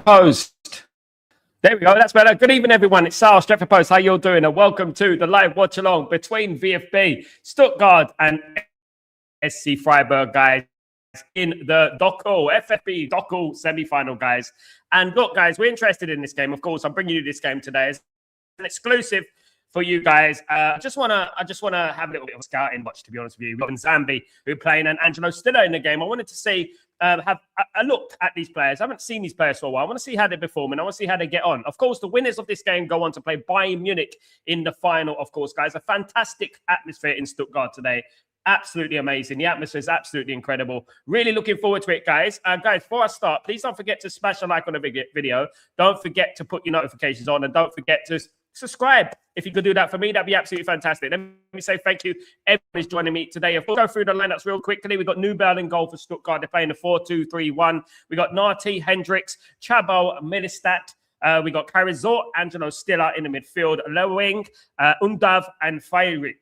Post. There we go. That's better. Good evening, everyone. It's Sal, Stretford Post. How you all doing? And welcome to the live watch along between VFB Stuttgart and SCFreiburg, guys, in the VFB POKAL Semi-Final, guys. And look, guys, we're interested in this game. Of course, I'm bringing you this game today. It's an exclusive for you guys. I just wanna have a little bit of a scouting watch, to be honest with you. We've got Zambi, who are playing, and Angelo Stiller in the game. I wanted to see, have a look at these players. I haven't seen these players for a while. I want to see how they perform, and I want to see how they get on. Of course, the winners of this game go on to play Bayern Munich in the final, of course, guys. A fantastic atmosphere in Stuttgart today. Absolutely amazing. The atmosphere is absolutely incredible. Really looking forward to it, guys. Guys, before I start, please don't forget to smash a like on the video. Don't forget to put your notifications on, and don't forget to subscribe. If you could do that for me, that'd be absolutely fantastic. Let me say thank you. Everybody's joining me today. We'll go through the lineups real quickly. We've got Newbell in goal for Stuttgart. They're playing the 4-2-3-1. We got Nati, Hendricks, Chabo, Milistat. We got Karizor, Angelo Stiller in the midfield, Lewing, Undav, and Freiburg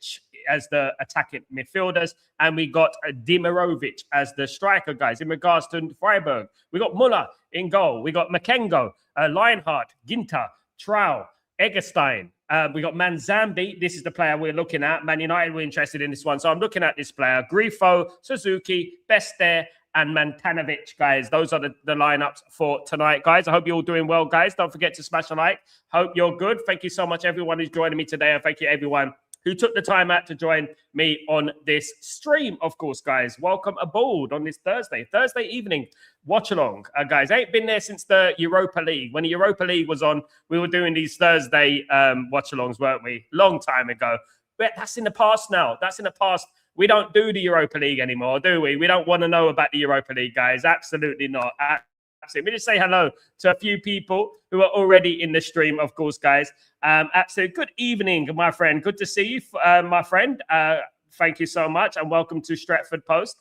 as the attacking midfielders. And we got Dimirovic as the striker, guys. In regards to Freiburg, we got Muller in goal. We got Makengo, Lionheart, Ginter, Trau, Eggestein. We got Manzambi. This is the player we're looking at. Man United were interested in this one. So I'm looking at this player. Grifo, Suzuki, Bester, and Mantanovic, guys. Those are the lineups for tonight, guys. I hope you're all doing well, guys. Don't forget to smash a like. Hope you're good. Thank you so much, everyone who's joining me today. And thank you, everyone who took the time out to join me on this stream, of course, guys. Welcome aboard on this Thursday evening watch along, guys. I ain't been there since the Europa League. When the Europa League was on, we were doing these Thursday watch alongs, weren't we? Long time ago. But that's in the past now. That's in the past. We don't do the Europa League anymore, do we? We don't want to know about the Europa League, guys. Absolutely not. Absolutely. Let me just say hello to a few people who are already in the stream, of course, guys. Absolutely. Good evening, my friend. Good to see you, my friend. Thank you so much, and welcome to Stretford Post.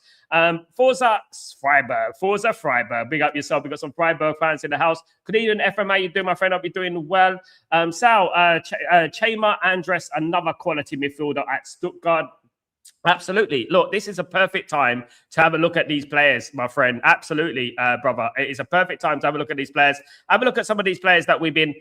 Forza Freiburg. Big up yourself. We've got some Freiburg fans in the house. Good evening, FM. How you doing, my friend? Hope you're doing well. Sal, Chema Andres, another quality midfielder at Stuttgart. Absolutely. Look, this is a perfect time to have a look at these players, my friend. Absolutely, brother. It is a perfect time to have a look at these players. Have a look at some of these players that we've been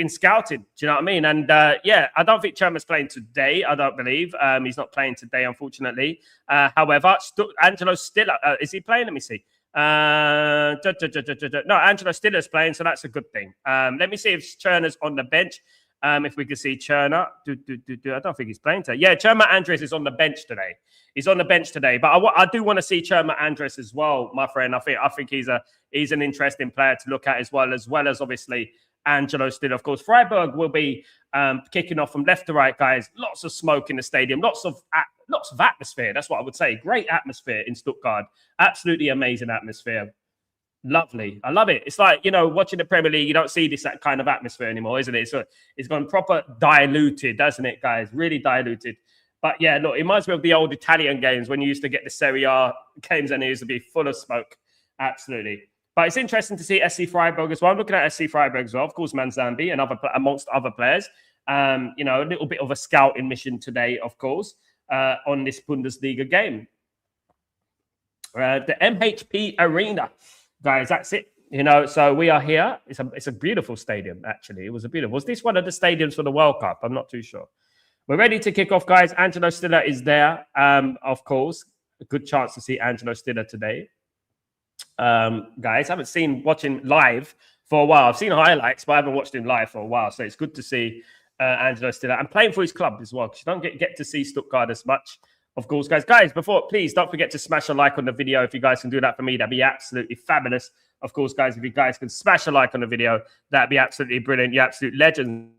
scouting. Do you know what I mean? And yeah, I don't think Cherma's playing today. I don't believe he's not playing today, unfortunately. However, Angelo Stiller, is he playing? Let me see. No, Angelo Stiller's playing, so that's a good thing. Let me see if Cherna's on the bench. If we could see Cherna. I don't think he's playing today. Yeah, Cherma Andres is on the bench today. He's on the bench today. But I do want to see Cherma Andres as well, my friend. I think he's an interesting player to look at as well as obviously Angelo Stiller. Of course, Freiburg will be kicking off from left to right, guys. Lots of smoke in the stadium. Lots of atmosphere. That's what I would say. Great atmosphere in Stuttgart. Absolutely amazing atmosphere. Lovely. I love it. It's like, you know, watching the Premier League, you don't see this kind of atmosphere anymore, isn't it? So it's gone proper diluted, doesn't it, guys? Really diluted. But yeah, look, it reminds me of the old Italian games when you used to get the Serie A games and it used to be full of smoke. Absolutely. But it's interesting to see SCFreiburg as well. I'm looking at SCFreiburg as well. Of course, Manzambi and amongst other players. You know, a little bit of a scouting mission today, of course, on this Bundesliga game. The MHP Arena. Guys, that's it. You know, so we are here. It's a beautiful stadium, actually. Was this one of the stadiums for the World Cup? I'm not too sure. We're ready to kick off, guys. Angelo Stiller is there, of course. A good chance to see Angelo Stiller today. Guys, I haven't watching live for a while. I've seen highlights, but I haven't watched him live for a while. So it's good to see Angelo Stiller. And playing for his club as well, because you don't get to see Stuttgart as much. Of course, guys. Please don't forget to smash a like on the video. If you guys can do that for me, that'd be absolutely fabulous. Of course, guys, if you guys can smash a like on the video, that'd be absolutely brilliant. You're absolute legends.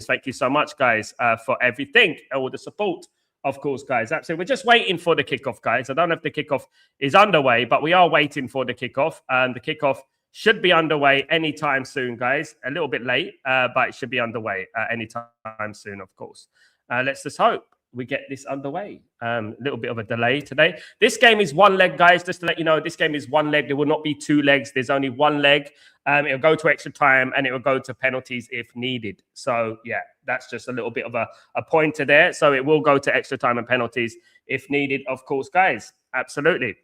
Thank you so much, guys, for everything, all the support. Of course, guys. Absolutely. We're just waiting for the kickoff, guys. I don't know if the kickoff is underway, but we are waiting for the kickoff. And the kickoff should be underway anytime soon, guys. A little bit late, but it should be underway anytime soon, of course. Let's just hope we get this underway. A little bit of a delay today. This game is one leg, guys. Just to let you know, this game is one leg. There will not be two legs. There's only one leg. It'll go to extra time and it will go to penalties if needed. So, yeah, that's just a little bit of a pointer there. So it will go to extra time and penalties if needed, of course, guys. Absolutely.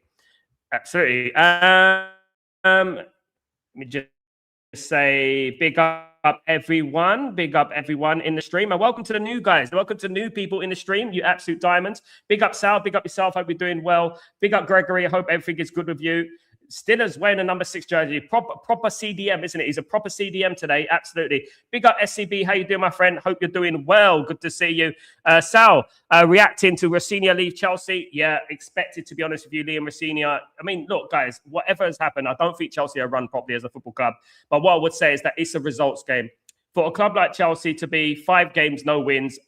Absolutely. Let me just say big up everyone in the stream, and welcome to the new guys, welcome to new people in the stream, you absolute diamonds. Big up Sal, big up yourself, hope you're doing well. Big up Gregory, I hope everything is good with you. Stiller's wearing a number 6 jersey, proper CDM, isn't it? He's a proper CDM today, absolutely. Big up SCB, how you doing, my friend? Hope you're doing well, good to see you. Sal, reacting to Rosenior leave Chelsea. Yeah, expected, to be honest with you, Liam Rosenior. I mean, look, guys, whatever has happened, I don't think Chelsea are run properly as a football club. But what I would say is that it's a results game. For a club like Chelsea to be 5 games, no wins,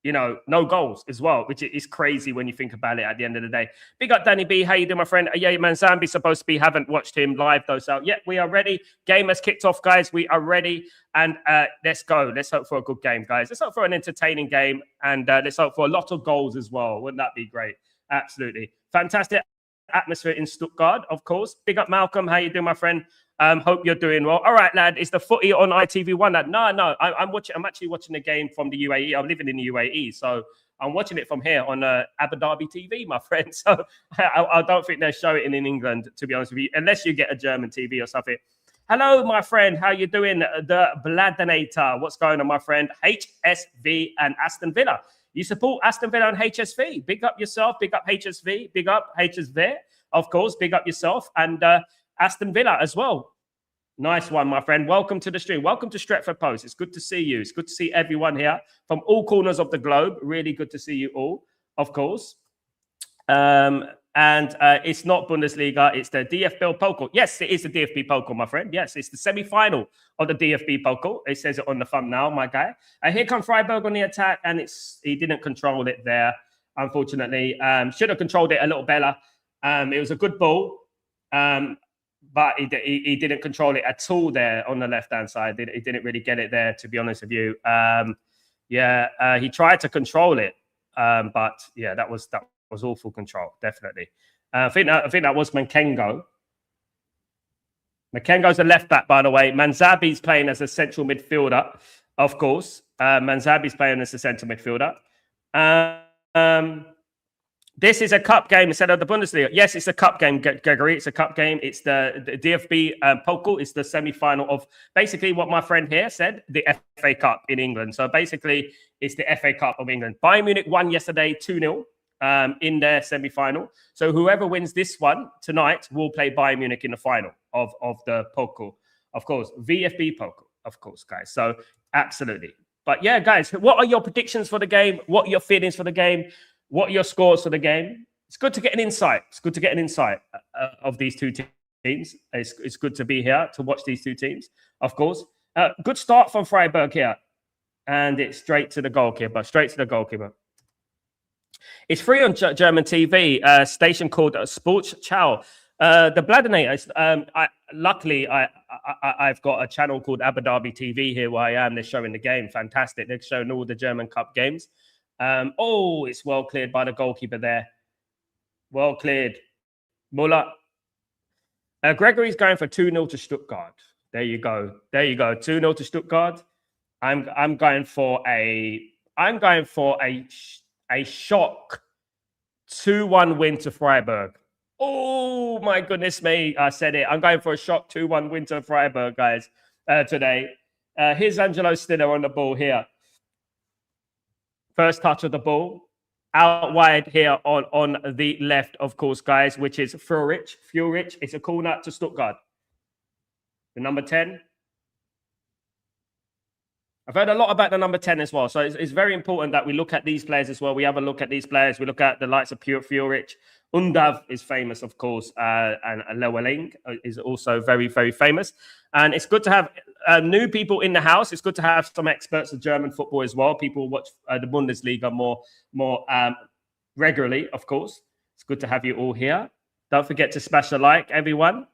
you know, no goals as well, which is crazy when you think about it at the end of the day. Big up Danny B. How you doing, my friend? Yeah, man, Zambi's supposed to be. Haven't watched him live, though. So, yeah, we are ready. Game has kicked off, guys. We are ready. And let's go. Let's hope for a good game, guys. Let's hope for an entertaining game. And let's hope for a lot of goals as well. Wouldn't that be great? Absolutely. Fantastic atmosphere in Stuttgart, of course. Big up Malcolm. How you doing, my friend? Hope you're doing well. All right, lad. Is the footy on ITV1, lad? No. I'm actually watching the game from the UAE. I'm living in the UAE, so I'm watching it from here on Abu Dhabi TV, my friend. So I don't think they show it in England, to be honest with you, unless you get a German TV or something. Hello, my friend. How you doing? The Bladinator. What's going on, my friend? HSV and Aston Villa. You support Aston Villa and HSV. Big up yourself. Big up HSV. Big up HSV. Of course, big up yourself. And Aston Villa as well. Nice one, my friend. Welcome to the stream. Welcome to Stretford Post. It's good to see you. It's good to see everyone here from all corners of the globe. Really good to see you all, of course. And it's not Bundesliga. It's the DFB-POKAL. Yes, it is the DFB-POKAL, my friend. Yes, it's the semi-final of the DFB-POKAL. It says it on the thumbnail, my guy. Here comes Freiburg on the attack, and he didn't control it there, unfortunately. Should have controlled it a little better. It was a good ball. But he didn't control it at all there on the left-hand side. He didn't really get it there, to be honest with you. He tried to control it, but yeah, that was awful control, definitely. I think that was Mankengo. Mankengo's a left-back, by the way. Manzabi's playing as a central midfielder, of course. Manzabi's playing as a central midfielder. This is a cup game instead of the Bundesliga. Yes, it's a cup game, Gregory. It's a cup game. It's the DFB-POKAL. It's the semi-final of basically what my friend here said, the FA Cup in England. So basically, it's the FA Cup of England. Bayern Munich won yesterday 2-0 in their semi-final. So whoever wins this one tonight will play Bayern Munich in the final of the POKAL. Of course, VFB-POKAL, of course, guys. So absolutely. But yeah, guys, what are your predictions for the game? What are your feelings for the game? What are your scores for the game? It's good to get an insight. It's good to get an insight of these two teams. It's good to be here to watch these two teams, of course. Good start from Freiburg here. And it's straight to the goalkeeper. It's free on German TV, a station called Sports Chow. The Bladinator, luckily, I've got a channel called Abu Dhabi TV here where I am. They're showing the game. Fantastic. They're showing all the German Cup games. It's well cleared by the goalkeeper there. Well cleared. Muller. Gregory's going for 2-0 to Stuttgart. There you go. 2-0 to Stuttgart. I'm going for a shock 2-1 win to Freiburg. Oh my goodness me. I said it. I'm going for a shock 2-1 win to Freiburg, guys, today. Here's Angelo Stiller on the ball here. First touch of the ball. Out wide here on the left, of course, guys, which is Furich. It's a corner to Stuttgart. The number 10. I've heard a lot about the number 10 as well. So it's very important that we look at these players as well. We have a look at these players. We look at the likes of Furich. Undav is famous, of course, and Llewellyn is also very, very famous. And it's good to have new people in the house. It's good to have some experts of German football as well. People watch the Bundesliga more regularly, of course. It's good to have you all here. Don't forget to smash a like, everyone.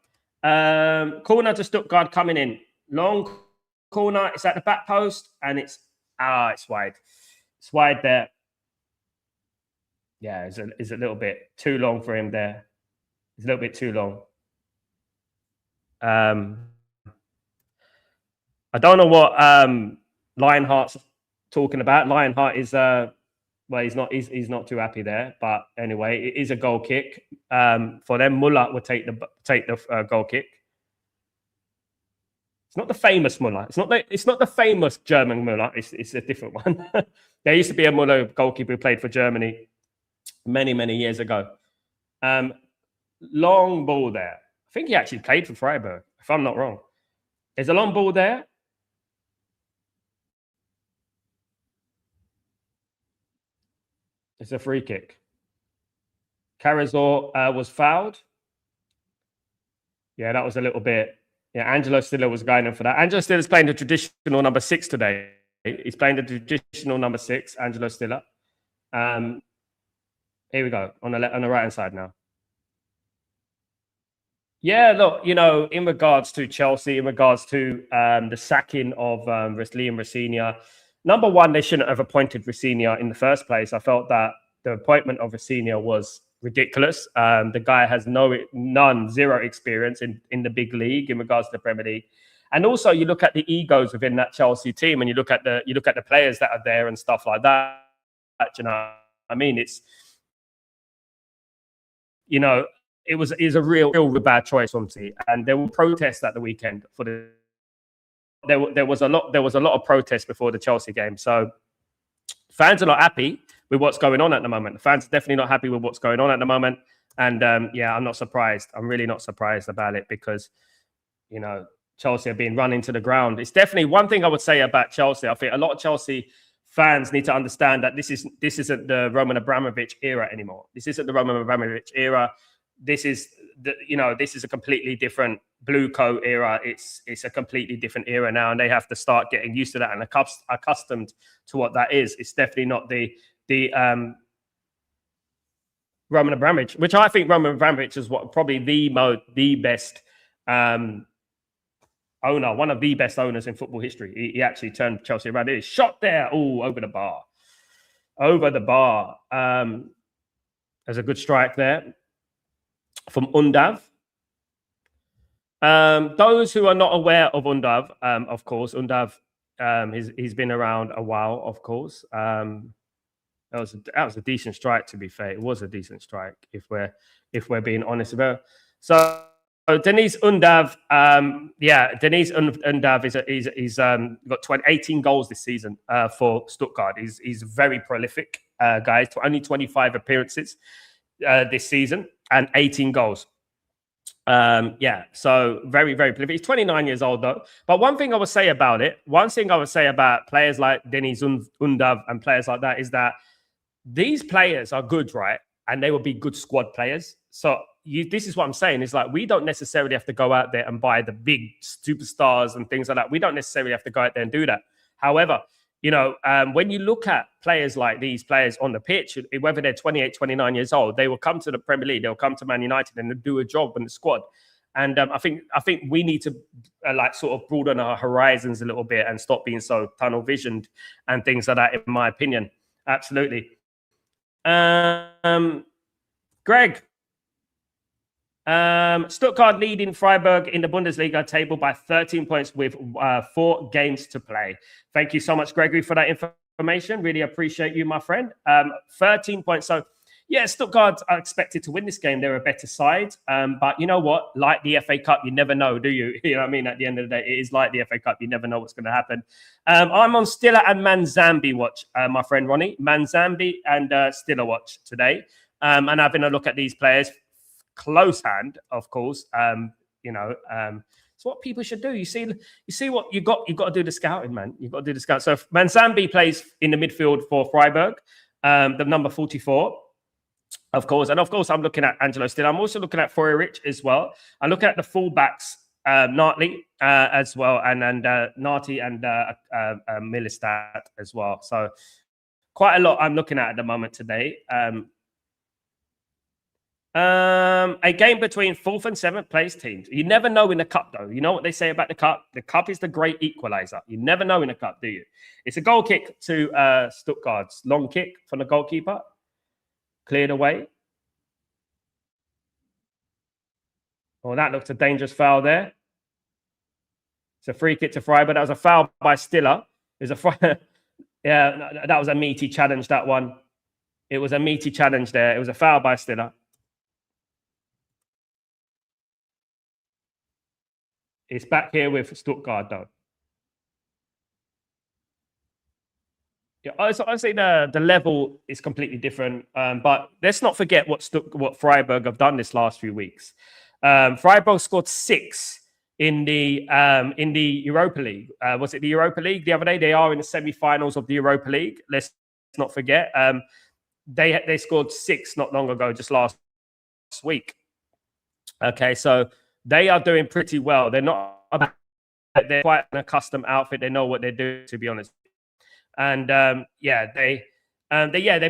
Corner to Stuttgart coming in. Long corner. It's at the back post, and it's wide. It's wide there. Yeah, it's a little bit too long for him there. It's a little bit too long. I don't know what Lionheart's talking about. Lionheart is he's not too happy there. But anyway, it is a goal kick. For them, Muller will take the goal kick. It's not the famous Muller. It's not the famous German Muller. It's a different one. There used to be a Muller goalkeeper who played for Germany many years ago. Long ball there. I think he actually played for Freiburg, if I'm not wrong. There's a long ball there. It's a free kick. Carazor was fouled. Yeah, that was a little bit. Yeah, Angelo Stiller was going in for that. Angelo Stiller's playing the traditional number 6 today. He's playing the traditional number 6, Angelo Stiller. Here we go, on the right-hand side now. Yeah, look, you know, in regards to Chelsea, in regards to the sacking of Liam Rosenior, number one, they shouldn't have appointed Rosenior in the first place. I felt that the appointment of Rosenior was ridiculous. The guy has zero experience in the big league in regards to the Premier League. And also, you look at the egos within that Chelsea team, and you look at the players that are there and stuff like that. You know, I mean, it's, you know, it was a real bad choice from City, and there were protests at the weekend for the. There was a lot of protests before the Chelsea game, so fans are not happy with what's going on at the moment. The fans are definitely not happy with what's going on at the moment, and yeah, I'm not surprised. I'm really not surprised about it because, you know, Chelsea are being run into the ground. It's definitely one thing I would say about Chelsea. I think a lot of Chelsea fans need to understand that this isn't the Roman Abramovich era anymore. This isn't the Roman Abramovich era. This is a completely different blue coat era. It's a completely different era now, and they have to start getting used to that and accustomed to what that is. It's definitely not the Roman Abramovich, which I think Roman Abramovich is probably the best owner, one of the best owners in football history. He actually turned Chelsea around. It is shot there, over the bar. There's a good strike there from Undav. Those who are not aware of Undav, of course, Undav, he's been around a while, of course. That was a decent strike, to be fair. It was a decent strike, if we're being honest about it. So Dennis Undav, Dennis Undav he's got 18 goals this season for Stuttgart. He's very prolific, guys. Only 25 appearances this season and 18 goals. So very prolific. He's 29 years old though. But one thing I would say about players like Dennis Undav and players like that is that these players are good, right? And they will be good squad players. So this is what I'm saying. Is like, we don't necessarily have to go out there and buy the big superstars and things like that. We don't necessarily have to go out there and do that. However, you know, when you look at players like these players on the pitch, whether they're 28, 29 years old, they will come to the Premier League, they'll come to Man United and do a job in the squad. And I think we need to sort of broaden our horizons a little bit and stop being so tunnel visioned and things like that, in my opinion. Absolutely. Greg, Stuttgart leading Freiburg in the Bundesliga table by 13 points with 4 games to play. Thank you so much, Gregory, for that information. Really appreciate you, my friend. 13 points. So, yeah, Stuttgart are expected to win this game. They're a better side. But you know what? Like the FA Cup, you never know, do you? You know what I mean? At the end of the day, it is like the FA Cup. You never know what's going to happen. I'm on Stiller and Manzambi watch, my friend Ronnie. Manzambi and Stiller watch today. And having a look at these players. Close hand, of course. It's what people should do. You see what you got to do the scouting, man. You've got to do the scout. So Manzambi plays in the midfield for Freiburg, the number 44, of course. And of course, I'm looking at Angelo Still. I'm also looking at Feuerich as well. I'm looking at the fullbacks, Nartley as well, and Narty and Milistad as well. So quite a lot I'm looking at the moment today. A game between 4th and 7th place teams. You never know in the cup, though. You know what they say about the cup? The cup is the great equalizer. You never know in the cup, do you? It's a goal kick to Stuttgart's long kick from the goalkeeper. Cleared away. Oh, that looks a dangerous foul there. It's a free kick to Freiburg. That was a foul by Stiller. Yeah, that was a meaty challenge, that one. It was a meaty challenge there. It was a foul by Stiller. It's back here with Stuttgart, though. Yeah, honestly, the level is completely different. But let's not forget what Freiburg have done this last few weeks. Freiburg scored 6 in the Europa League. Was it the Europa League the other day? They are in the semi-finals of the Europa League. Let's not forget. They scored 6 not long ago, just last week. Okay, so they are doing pretty well. They're quite an accustomed outfit. They know what they're doing, to be honest. And they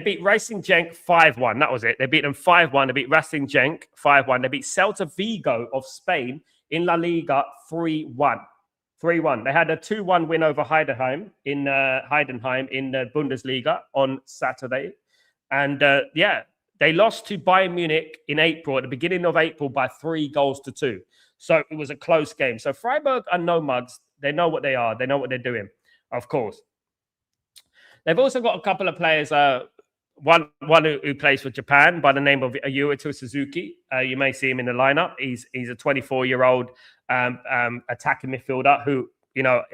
beat Racing Genk 5-1. That was it. They beat them 5-1. They beat Racing Genk 5-1. They beat Celta Vigo of Spain in La Liga 3-1. 3-1. They had a 2-1 win over Heidenheim in the Bundesliga on Saturday. And they lost to Bayern Munich in April, at the beginning of April, by 3-2. So it was a close game. So Freiburg are no mugs. They know what they are. They know what they're doing, of course. They've also got a couple of players, one who plays for Japan by the name of Yuito Suzuki. You may see him in the lineup. He's a 24-year-old attacking midfielder who,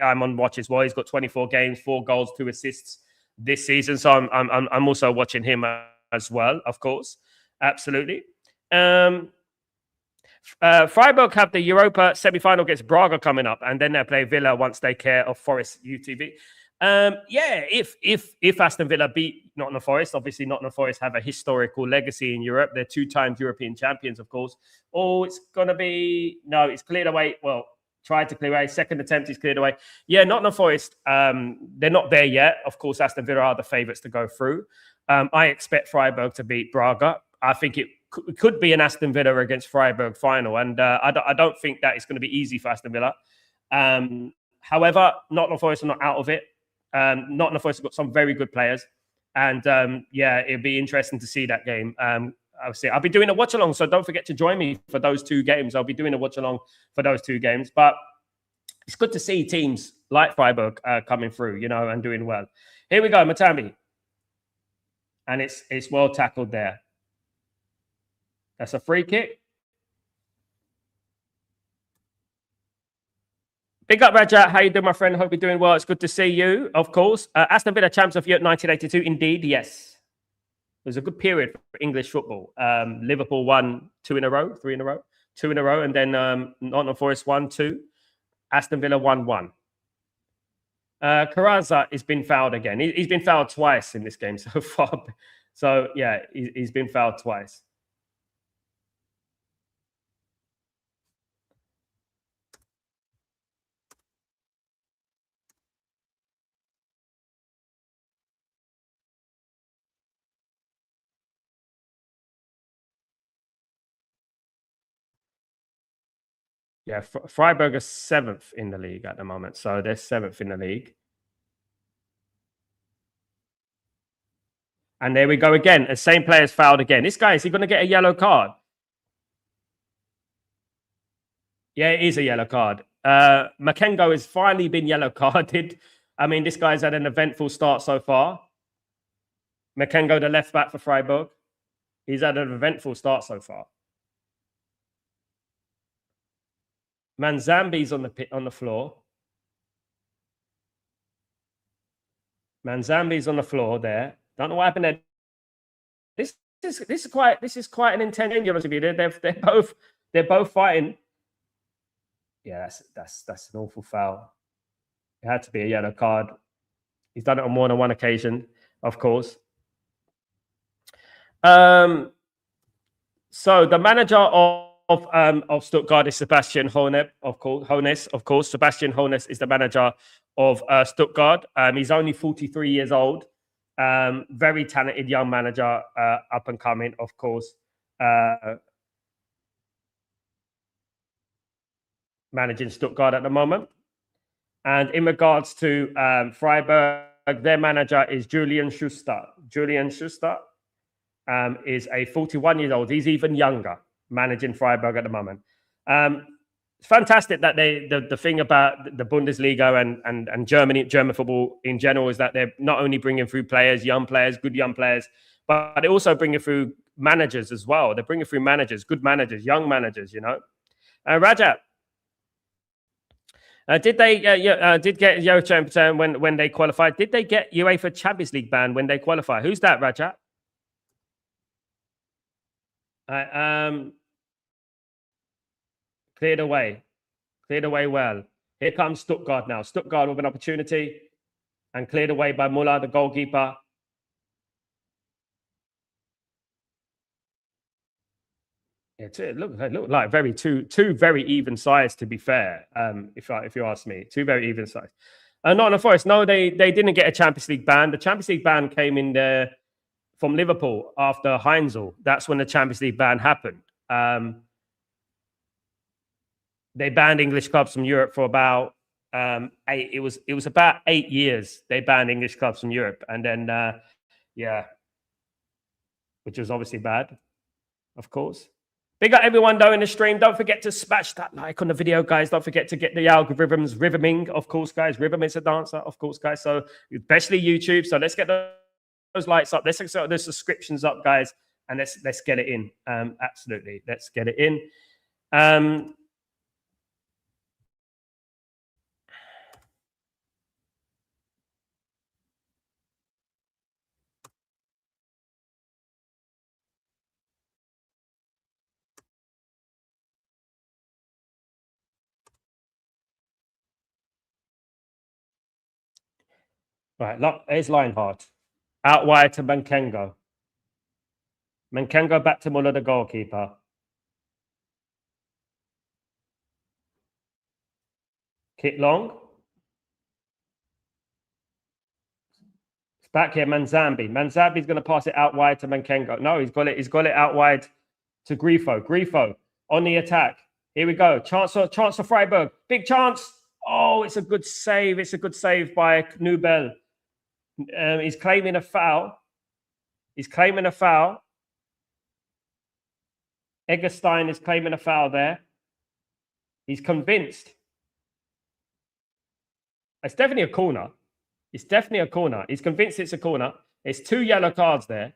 I'm on watch as well. He's got 24 games, 4 goals, 2 assists this season. So I'm also watching him as well, of course. Absolutely. Freiburg have the Europa semi-final against Braga coming up, and then they play Villa once they care of Forest UTV. If Aston Villa beat Nottingham Forest, obviously Nottingham Forest have a historical legacy in Europe. They're 2-time European champions, of course. It's cleared away. Well, tried to clear away. Second attempt is cleared away. Yeah, Nottingham Forest, they're not there yet. Of course, Aston Villa are the favourites to go through. I expect Freiburg to beat Braga. I think it could be an Aston Villa against Freiburg final, and I don't think that it's going to be easy for Aston Villa. However, Nottingham Forest are not out of it. Nottingham Forest have got some very good players, and it'd be interesting to see that game. I'll be doing a watch along, so don't forget to join me for those 2 games. I'll be doing a watch along for those 2 games, but it's good to see teams like Freiburg coming through, and doing well. Here we go, Matambi, and it's well tackled there. That's a free kick. Big up, Raja. How you doing, my friend? Hope you're doing well. It's good to see you, of course. Aston Villa champs of Europe 1982. Indeed, yes. It was a good period for English football. Liverpool won 2 in a row, 3 in a row, 2 in a row, and then Nottingham Forest won 2. Aston Villa won 1. Carranza has been fouled again. He's been fouled twice in this game so far. So, yeah, he's been fouled twice. Yeah, Freiburg are 7th in the league at the moment. So they're 7th in the league. And there we go again. The same player's fouled again. This guy, is he going to get a yellow card? Yeah, it is a yellow card. Makengo has finally been yellow carded. I mean, this guy's had an eventful start so far. Makengo, the left back for Freiburg. He's had an eventful start so far. Manzambi's on the floor. Manzambi's on the floor there. Don't know what happened there. This is quite an intense game, to be honest with you. They're both fighting. Yeah, that's an awful foul. It had to be a yellow card. He's done it on more than one occasion, of course. So the manager of Stuttgart is Sebastian Hoeneß, of course. Sebastian Hoeneß is the manager of Stuttgart. He's only 43 years old. Very talented young manager, up and coming, of course. Managing Stuttgart at the moment. And in regards to Freiburg, their manager is Julian Schuster. Julian Schuster is a 41-year-old. He's even younger, managing Freiburg at the moment. It's fantastic that the thing about the Bundesliga and German football in general is that they're not only bringing through players, young players, good young players, but they're also bringing through managers as well. They're bringing through managers, good managers, young managers, Rajat. Did they did get UEFA when they qualified? Did they get UEFA Champions League ban when they qualify? Who's that, Rajat? Cleared away. Cleared away well. Here comes Stuttgart now. Stuttgart with an opportunity and cleared away by Muller, the goalkeeper. It looked like two very even sides, to be fair. If you ask me, two very even sides. Nottingham Forest, no, they didn't get a Champions League ban. The Champions League ban came in there from Liverpool after Heinzel. That's when the Champions League ban happened. They banned English clubs from Europe for about it was about 8 years. They banned English clubs from Europe, and then which was obviously bad, of course. Big up everyone though in the stream. Don't forget to smash that like on the video, guys. Don't forget to get the algorithms rhythming, of course, guys. Rhythm is a dancer, of course, guys. So especially YouTube. So let's get those likes up. Let's get those subscriptions up, guys, and let's get it in. Absolutely, let's get it in. Right, look, here's Lionheart. Out wide to Mankengo. Mankengo back to Muller, the goalkeeper. Kick long. It's back here, Manzambi. Manzambi's going to pass it out wide to Mankengo. No, he's got it out wide to Grifo. Grifo on the attack. Here we go. Chance for Freiburg. Big chance. Oh, it's a good save. It's a good save by Nubel. He's claiming a foul. Eggestein is claiming a foul there. He's convinced. It's definitely a corner. He's convinced it's a corner. It's 2 yellow cards there.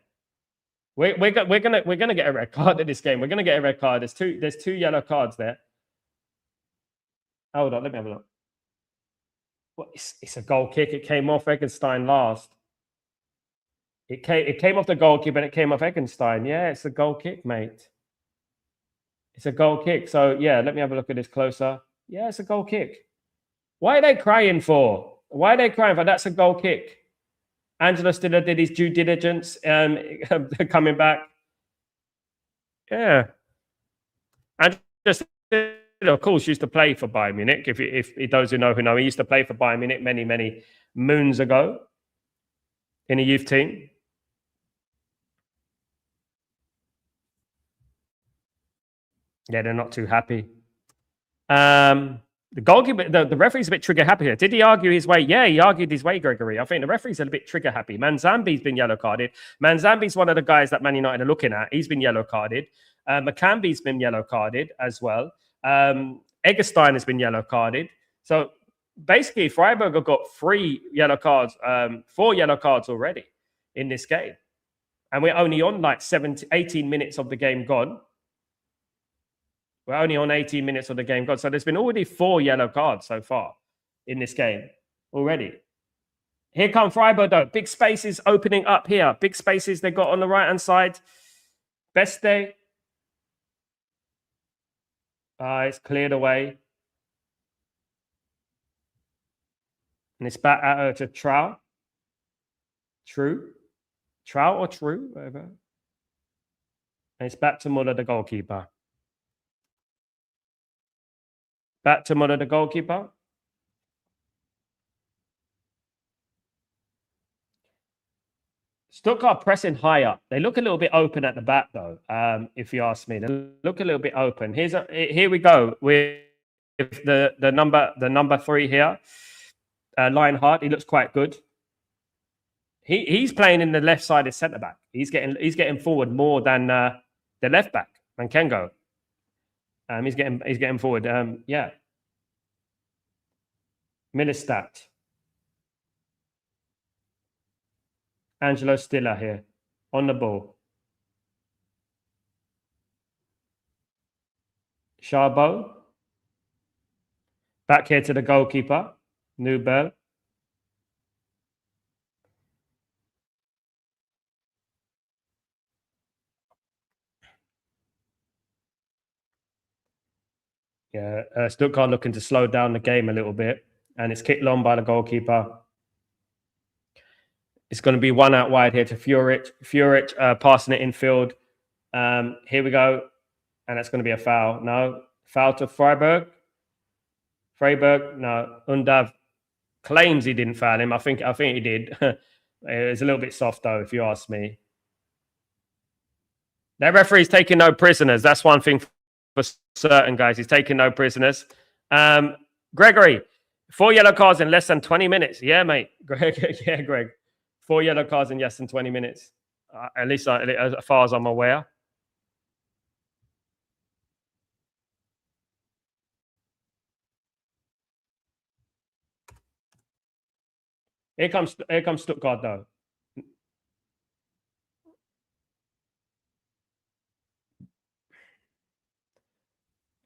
We're gonna get a red card in this game. We're gonna get a red card. There's two yellow cards there. Hold on, let me have a look. Well, it's a goal kick. It came off Eggestein last. It came off the goalkeeper and it came off Eggestein. Yeah, it's a goal kick, mate. It's a goal kick. So yeah, let me have a look at this closer. Yeah, it's a goal kick. Why are they crying for? That's a goal kick. Angelo Stiller did his due diligence coming back. Yeah. And just, of course, used to play for Bayern Munich. If those who know, he used to play for Bayern Munich many moons ago in a youth team. Yeah, they're not too happy. The goalkeeper, the referee's a bit trigger happy here. Did he argue his way? Yeah, he argued his way, Gregory. I think the referee's a bit trigger happy. Manzambi's been yellow carded. Manzambi's one of the guys that Man United are looking at. He's been yellow carded. McCambie's been yellow carded as well. Eggestein has been yellow carded. So basically, Freiburg have got 3 yellow cards, 4 yellow cards already in this game. And we're only on like 18 minutes of the game gone. We're only on 18 minutes of the game gone. So there's been already 4 yellow cards so far in this game already. Here come Freiburg, though. Big spaces opening up here. Big spaces they got on the right-hand side. Best day. It's cleared away. And it's back out to Trout. Trout or True, whatever. And it's back to Muller, the goalkeeper. Back to Muller, the goalkeeper. Stuttgart pressing high up. They look a little bit open at the back, though. If you ask me, they look a little bit open. Here we go with the number 3 here, Lionheart. He looks quite good. He's playing in the left side as centre back. He's getting forward more than the left back, Mankengo. He's getting forward. Yeah. Millistat. Angelo Stiller here on the ball. Charbot. Back here to the goalkeeper, Newbell. Yeah, Stuttgart looking to slow down the game a little bit, and it's kicked long by the goalkeeper. It's going to be one out wide here to Furic. Furic passing it infield. Here we go, and that's going to be a foul. No, foul to Freiburg. Freiburg, no. Undav claims he didn't foul him. I think he did. It was a little bit soft though, if you ask me. That referee's taking no prisoners. That's one thing for certain, guys. He's taking no prisoners. Gregory, 4 yellow cards in less than 20 minutes. Yeah, mate. Greg, yeah, Greg. 4 yellow cards in less than 20 minutes. At least as far as I'm aware. Here comes Stuttgart though.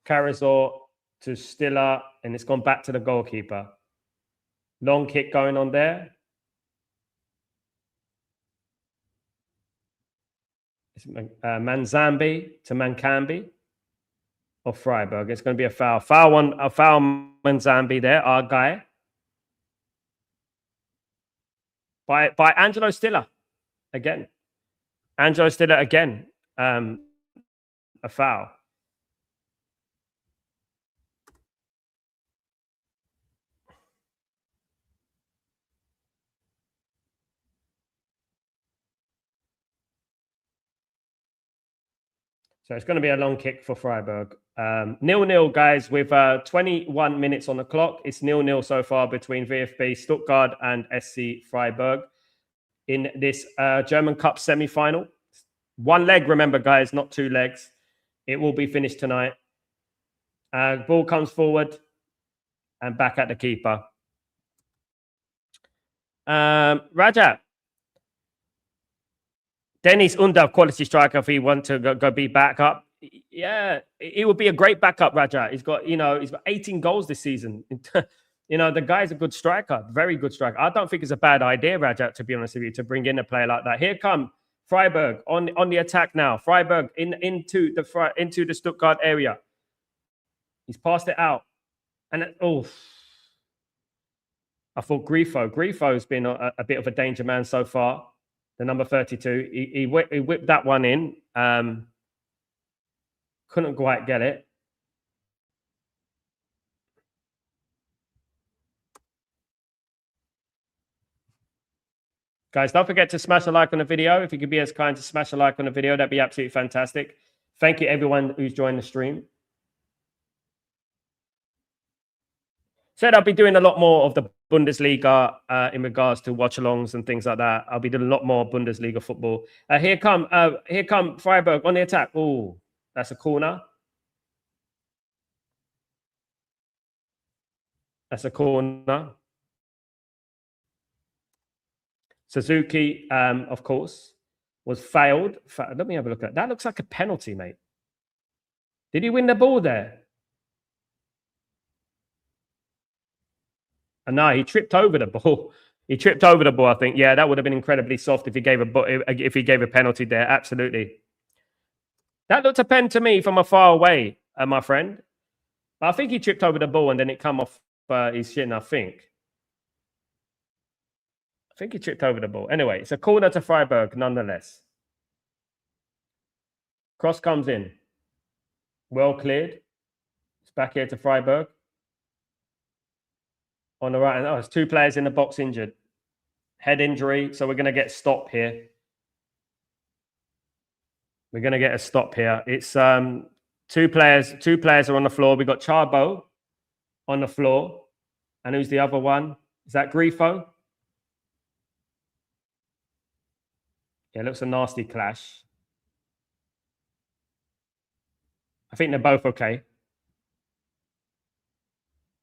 Carazor to Stiller, and it's gone back to the goalkeeper. Long kick going on there. It's Manzambi to Mankambi of Freiburg. It's going to be a foul. Foul Manzambi there, our guy. By Angelo Stiller again. Angelo Stiller again. A foul. So it's going to be a long kick for Freiburg. 0-0, guys, with 21 minutes on the clock. It's 0-0 so far between VFB Stuttgart and SCFreiburg in this German Cup semi-final. One leg, remember, guys, not 2 legs. It will be finished tonight. Ball comes forward and back at the keeper. Rajat. Dennis Undav, quality striker, if he wants to go be backup. Yeah, it would be a great backup, Rajat. He's got 18 goals this season. The guy's a good striker, very good striker. I don't think it's a bad idea, Rajat, to be honest with you, to bring in a player like that. Here come Freiburg on the attack now. Freiburg into the Stuttgart area. He's passed it out. And I thought Grifo's been a bit of a danger man so far. The number 32. He whipped that one in. Couldn't quite get it. Guys, don't forget to smash a like on the video. If you could be as kind to smash a like on the video, that'd be absolutely fantastic. Thank you, everyone who's joined the stream. Said I'll be doing a lot more of the Bundesliga in regards to watchalongs and things like that. I'll be doing a lot more Bundesliga football. Here come Freiburg on the attack. Oh, that's a corner. That's a corner. Suzuki, of course, was failed. Let me have a look at that. That looks like a penalty, mate. Did he win the ball there? And no, he tripped over the ball. He tripped over the ball, I think. Yeah, that would have been incredibly soft if he gave a penalty there. Absolutely. That looked a pen to me from afar away, my friend. I think he tripped over the ball and then it come off his shin, I think. I think he tripped over the ball. Anyway, it's a corner to Freiburg, nonetheless. Cross comes in. Well cleared. It's back here to Freiburg. On the right, and there's 2 players in the box injured. Head injury, so we're going to get a stop here. We're going to get a stop here. It's 2 players. 2 players are on the floor. We've got Charbo on the floor. And who's the other one? Is that Grifo? Yeah, it looks a nasty clash. I think they're both okay.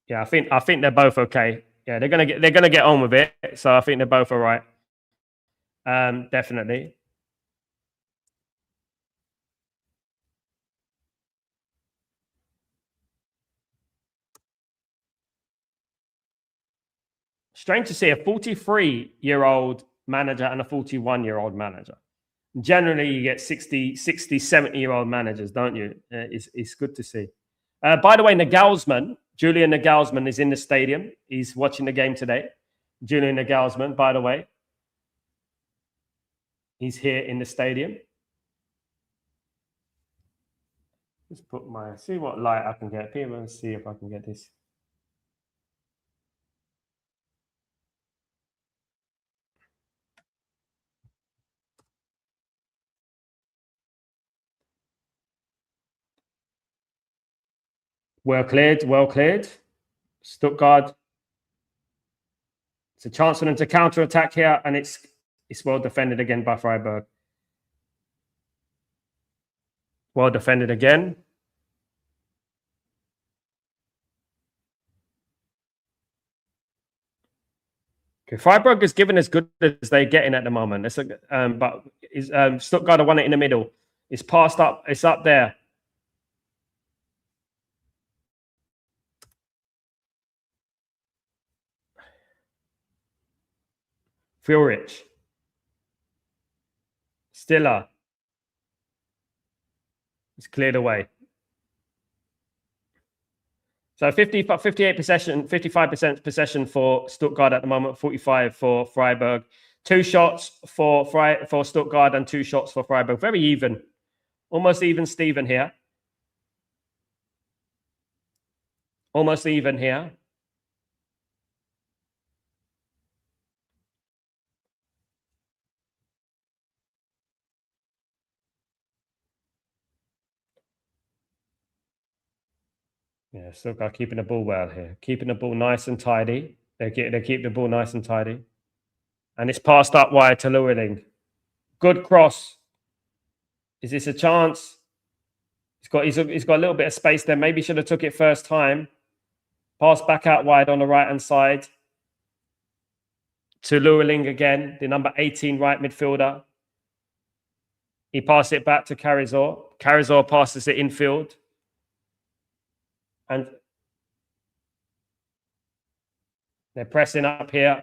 Yeah, I think they're both okay. Yeah, they're gonna get on with it. So I think they're both all right. Definitely. Strange to see a 43-year-old manager and a 41-year-old manager. Generally, you get 60, 70-year-old managers, don't you? It's good to see. By the way, Julian Nagelsmann is in the stadium. He's watching the game today. Julian Nagelsmann, by the way. He's here in the stadium. Let's put see what light I can get here and see if I can get this. Well cleared, well cleared. Stuttgart. It's a chance for them to counter-attack here, and it's well defended again by Freiburg. Well defended again. Okay, Freiburg is given as good as they're getting at the moment. It's but Stuttgart have won it in the middle. It's passed up. It's up there. Furich. Stiller. It's cleared away. So 58 possession, 55% possession for Stuttgart at the moment, 45 for Freiburg. 2 shots for Stuttgart and 2 shots for Freiburg. Very even. Almost even Steven here. Almost even here. Yeah, Stuttgart keeping the ball well here. Keeping the ball nice and tidy. They keep the ball nice and tidy. And it's passed up wide to Lewelling. Good cross. Is this a chance? He's got a little bit of space there. Maybe should have took it first time. Pass back out wide on the right-hand side. To Lewelling again, the number 18 right midfielder. He passed it back to Carizor. Carizor passes it infield. And they're pressing up here.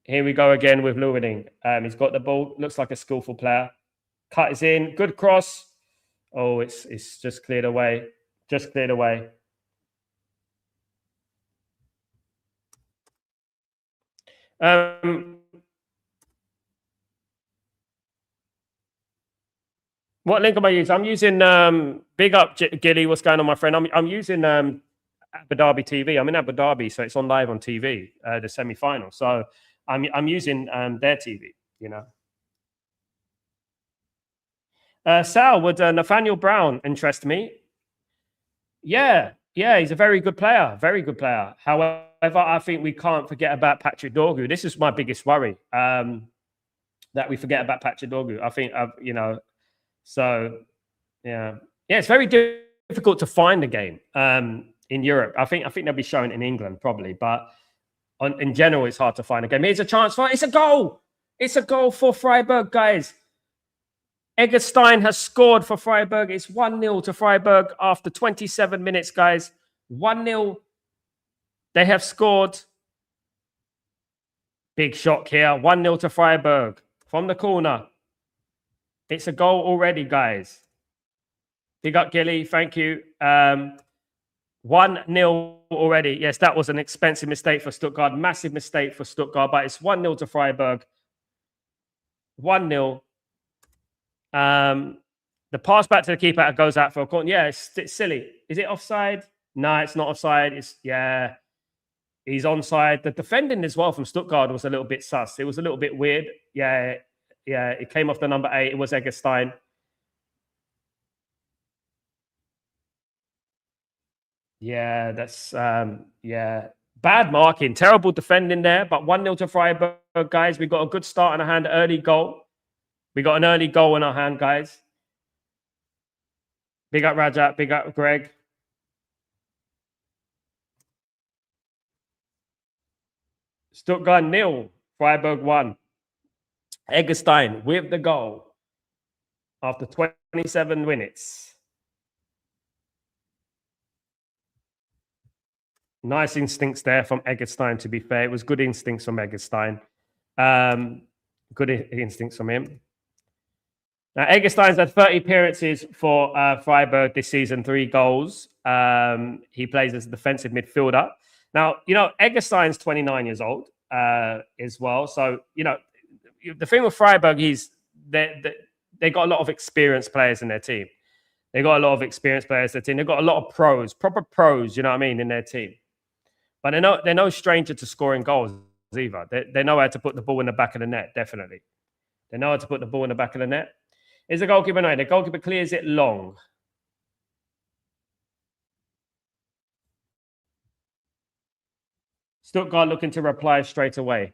Here we go again with Lewelling. He's got the ball. Looks like a skillful player. Cut is in. Good cross. Oh, it's just cleared away. Just cleared away. What link am I using? I'm using big up Gilly. What's going on, my friend? I'm using Abu Dhabi TV. I'm in Abu Dhabi, so it's on live on TV, the semi-final. So I'm using their TV, you know. Sal, would Nathaniel Brown interest me? Yeah, he's a very good player. Very good player. However, I think we can't forget about Patrick Dorgu. This is my biggest worry, that we forget about Patrick Dorgu. I think, you know, so yeah, it's very difficult to find the game in Europe. I think they'll be showing it in England probably, but in general, it's hard to find a game. Here's a chance for it's a goal. It's a goal for Freiburg, guys. Eggestein has scored for Freiburg. It's 1-0 to Freiburg after 27 minutes, guys. 1-0. They have scored. Big shock here. 1-0 to Freiburg from the corner. It's a goal already, guys. Big up, Gilly. Thank you. 1-0 already. Yes, that was an expensive mistake for Stuttgart. Massive mistake for Stuttgart, but it's 1-0 to Freiburg. 1-0. The pass back to the keeper goes out for a corner. Yeah, it's silly. Is it offside? No, it's not offside. He's onside. The defending as well from Stuttgart was a little bit sus. It was a little bit weird. Yeah, it came off the number 8. It was Eggestein. Yeah, that's bad marking. Terrible defending there, but 1-0 to Freiburg, guys. We got a good start in our hand, early goal. We got an early goal in our hand, guys. Big up Rajat, big up Greg. Stuttgart 0, Freiburg 1. Eggestein with the goal after 27 minutes. Nice instincts there from Eggestein, to be fair. It was good instincts from Eggestein. Good instincts from him. Now, Eggestein's had 30 appearances for Freiburg this season, 3 goals. He plays as a defensive midfielder. Now, you know, Eggestein's 29 years old as well. So, you know, the thing with Freiburg is they got a lot of experienced players in their team. They got a lot of experienced players in their team. They've got a lot of pros, proper pros, you know what I mean, in their team. But they're no stranger to scoring goals either. They know how to put the ball in the back of the net, definitely. They know how to put the ball in the back of the net. Is the goalkeeper no? The goalkeeper clears it long. Stuttgart looking to reply straight away.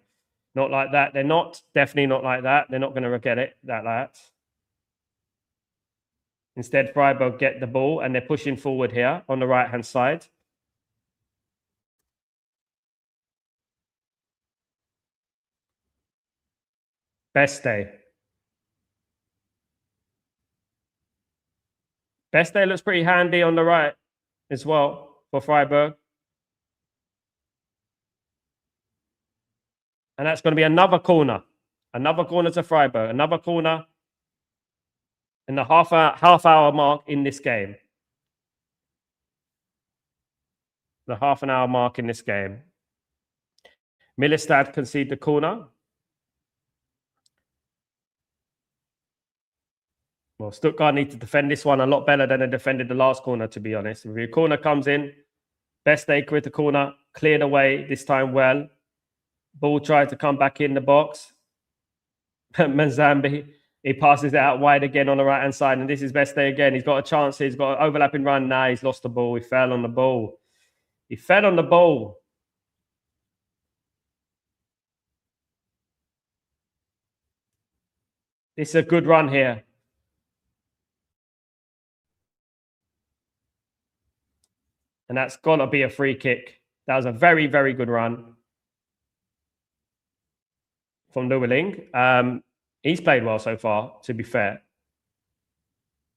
Not like that. They're not. Definitely not like that. They're not going to get it like that. Instead, Freiburg get the ball and they're pushing forward here on the right-hand side. Best day. Best day looks pretty handy on the right as well for Freiburg. And that's going to be another corner. Another corner to Freiburg. Another corner in the half hour mark in this game. The half an hour mark in this game. Millestad concede the corner. Well, Stuttgart need to defend this one a lot better than they defended the last corner, to be honest. If your corner comes in, Best day with the corner, cleared away this time well. Ball tried to come back in the box. Manzambi, he passes it out wide again on the right-hand side, and this is Best day again. He's got a chance. He's got an overlapping run. Now he's lost the ball. He fell on the ball. He fell on the ball. This is a good run here. And that's got to be a free kick. That was a very, very good run from Luweling. He's played well so far, to be fair.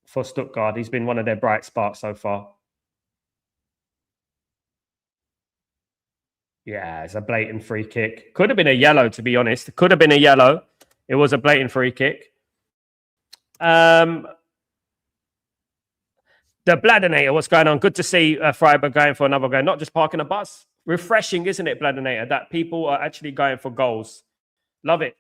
For Stuttgart, he's been one of their bright sparks so far. Yeah, it's a blatant free kick. Could have been a yellow, to be honest. Could have been a yellow. It was a blatant free kick. The Bladinator, what's going on? Good to see Freiburg going for another goal. Not just parking a bus. Refreshing, isn't it, Bladinator, that people are actually going for goals. Love it.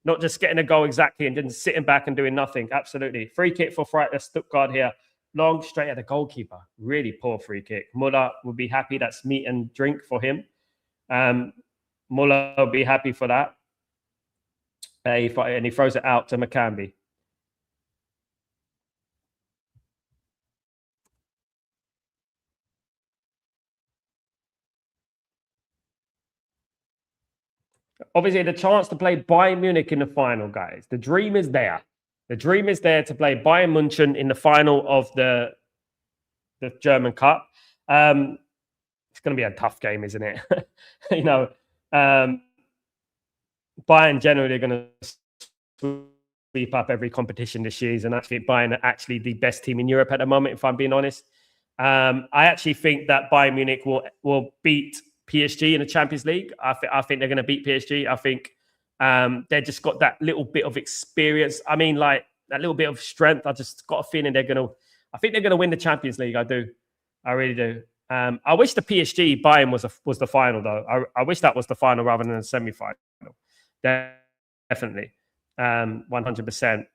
Not just getting a goal exactly and then sitting back and doing nothing. Absolutely. Free kick for Stuttgart here. Long, straight at the goalkeeper. Really poor free kick. Muller will be happy. That's meat and drink for him. Muller will be happy for that. And he throws it out to McCamby. Obviously, the chance to play Bayern Munich in the final, guys. The dream is there. The dream is there to play Bayern München in the final of the German Cup. It's going to be a tough game, isn't it? You know, Bayern generally are going to sweep up every competition this season. I think Bayern are actually the best team in Europe at the moment, if I'm being honest. I actually think that Bayern Munich will beat PSG in the Champions League. I think they're going to beat PSG. I think they just got that little bit of experience. I mean, like that little bit of strength. I just got a feeling I think they're going to win the Champions League. I do. I really do. I wish the PSG Bayern was the final, though. I wish that was the final rather than the semi-final. Definitely. 100%.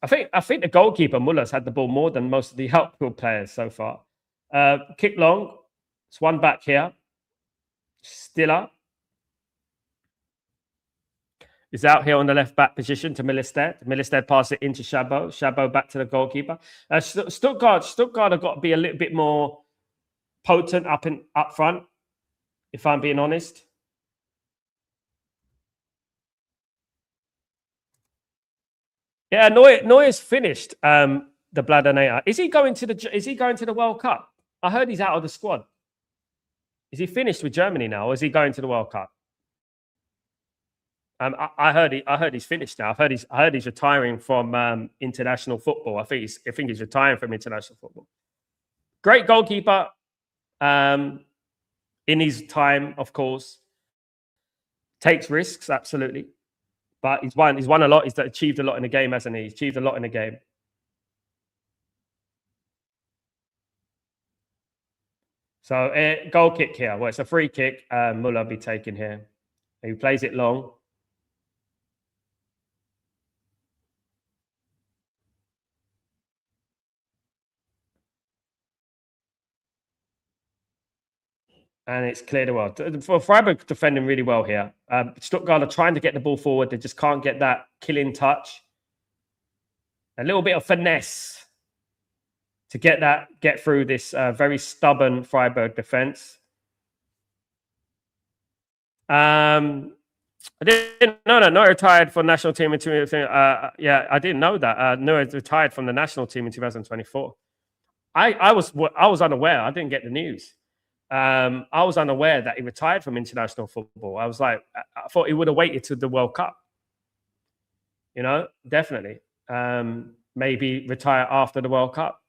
I think the goalkeeper, Muller's had the ball more than most of the outfield players so far. Kick long. It's one back here. Stiller is out here on the left back position to Millestad. Millestad passes it into Chabot. Chabot back to the goalkeeper. Stuttgart have got to be a little bit more potent up front, if I'm being honest. Yeah, Neuer's finished. The Bladanator. Is he going to the World Cup? I heard he's out of the squad. Is he finished with Germany now, or is he going to the World Cup? I heard he's finished now. I heard he's retiring from international football. I think he's retiring from international football. Great goalkeeper in his time, of course. Takes risks, absolutely. But he's won a lot. He's achieved a lot in the game, hasn't he? He's achieved a lot in the game. So goal kick here. Well, it's a free kick. Muller will be taking here. He plays it long. And it's cleared well. For Freiburg defending really well here. Stuttgart are trying to get the ball forward. They just can't get that killing touch. A little bit of finesse to get through this very stubborn Freiburg defense. I didn't know that Neuer retired for national team in 2024. Yeah, I didn't know that. Neuer retired from the national team in 2024. I was unaware. I didn't get the news. I was unaware that he retired from international football. I was like, I thought he would have waited to the World Cup. You know, definitely. Maybe retire after the World Cup.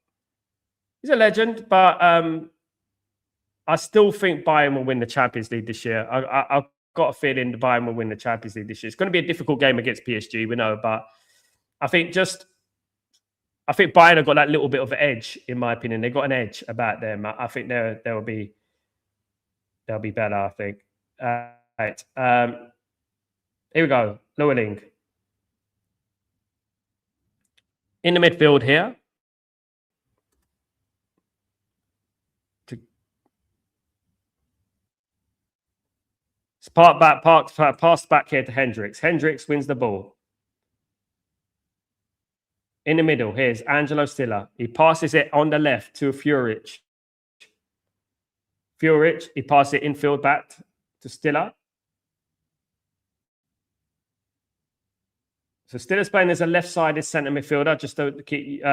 He's a legend, but I still think Bayern will win the Champions League this year. I've got a feeling the Bayern will win the Champions League this year. It's going to be a difficult game against PSG, we know, but I think Bayern have got that little bit of an edge, in my opinion. They've got an edge about them. I think they'll be better, I think. Right. Here we go. Lowerling. In the midfield here. It's pass back here to Hendricks. Hendricks wins the ball. In the middle, here's Angelo Stiller. He passes it on the left to Furic. Furic, he passes it infield back to Stiller. So Stiller's playing as a left-sided centre midfielder, just to keep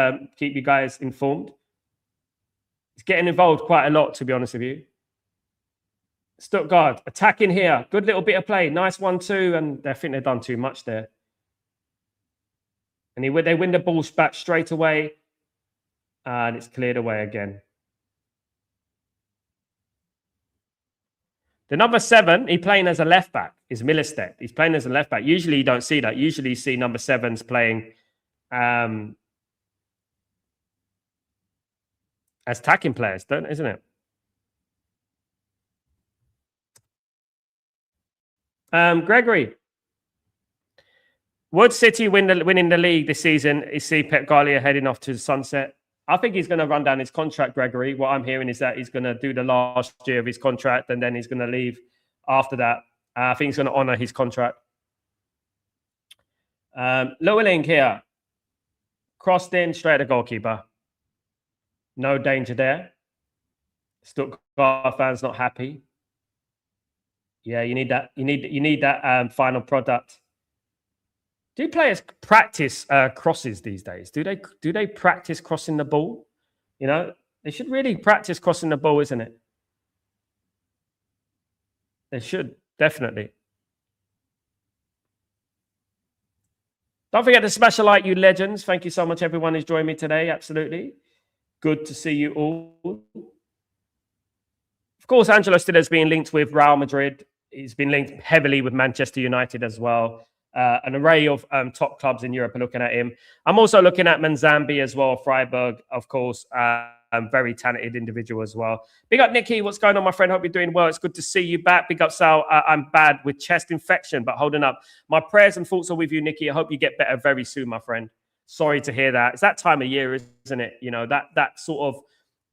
you guys informed. He's getting involved quite a lot, to be honest with you. Stuttgart attacking here. Good little bit of play. Nice 1-2, and I think they've done too much there. And they win the ball back straight away, and it's cleared away again. The number 7, he's playing as a left back, is Millerstedt. He's playing as a left back. Usually you don't see that. Usually you see number 7s playing as attacking players, isn't it? Gregory. Would City winning the league this season is see Pep Guardiola heading off to the sunset? I think he's going to run down his contract, Gregory. What I'm hearing is that he's going to do the last year of his contract and then he's going to leave after that. I think he's going to honour his contract. Lower link here. Crossed in, straight at the goalkeeper. No danger there. Stuttgart fans not happy. Yeah, you need that. You need that final product. Do players practice crosses these days? Do they practice crossing the ball? You know, they should really practice crossing the ball, isn't it? They should, definitely. Don't forget to smash a like, you legends. Thank you so much, everyone who's joined me today. Absolutely. Good to see you all. Of course, Angelo still has been linked with Real Madrid. He's been linked heavily with Manchester United as well. An array of top clubs in Europe are looking at him. I'm also looking at Manzambi as well, Freiburg, of course. Very talented individual as well. Big up, Nikki. What's going on, my friend? Hope you're doing well. It's good to see you back. Big up, Sal. I'm bad with chest infection, but holding up. My prayers and thoughts are with you, Nikki. I hope you get better very soon, my friend. Sorry to hear that. It's that time of year, isn't it? You know, that sort of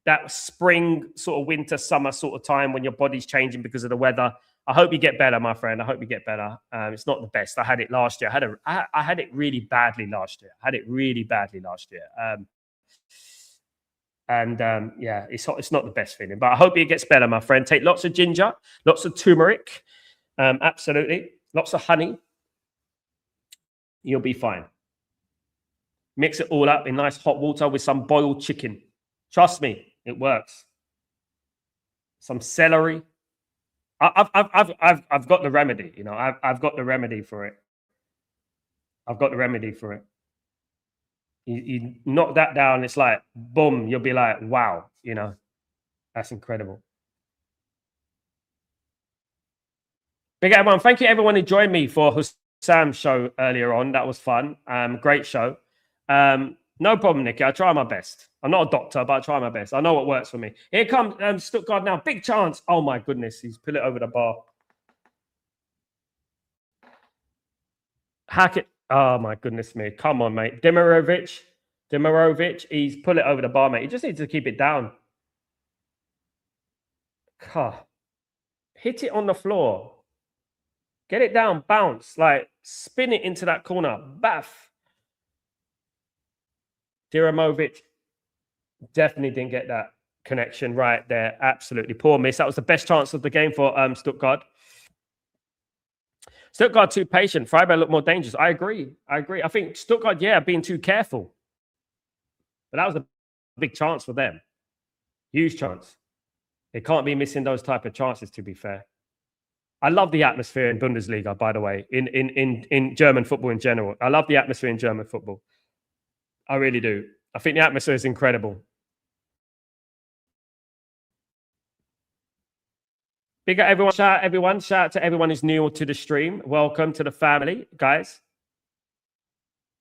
that spring, sort of winter, summer sort of time when your body's changing because of the weather. I hope you get better, my friend. I hope you get better. It's not the best. I had it last year. I had it really badly last year. Yeah, it's not the best feeling. But I hope it gets better, my friend. Take lots of ginger, lots of turmeric. Absolutely. Lots of honey. You'll be fine. Mix it all up in nice hot water with some boiled chicken. Trust me, it works. Some celery. I've got the remedy. You know, I've got the remedy for it. I've got the remedy for it. You knock that down, it's like boom. You'll be like, wow. You know, that's incredible. Big everyone. Thank you everyone who joined me for Sam's show earlier on. That was fun. Great show. No problem, Nicky. I try my best. I'm not a doctor, but I try my best. I know what works for me. Here comes Stuttgart now. Big chance. Oh, my goodness. He's put it over the bar. Hack it. Oh, my goodness me. Come on, mate. Demirovic. He's put it over the bar, mate. He just needs to keep it down. Hit it on the floor. Get it down. Bounce. Like, spin it into that corner. Baff. Diramovic definitely didn't get that connection right there. Absolutely poor miss. That was the best chance of the game for Stuttgart. Stuttgart too patient. Freiburg looked more dangerous. I agree. I think Stuttgart, being too careful. But that was a big chance for them. Huge chance. They can't be missing those type of chances, to be fair. I love the atmosphere in Bundesliga, by the way, in German football in general. I love the atmosphere in German football. I really do. I think the atmosphere is incredible. Big up everyone. Shout out everyone. Shout out to everyone who's new to the stream. Welcome to the family, guys.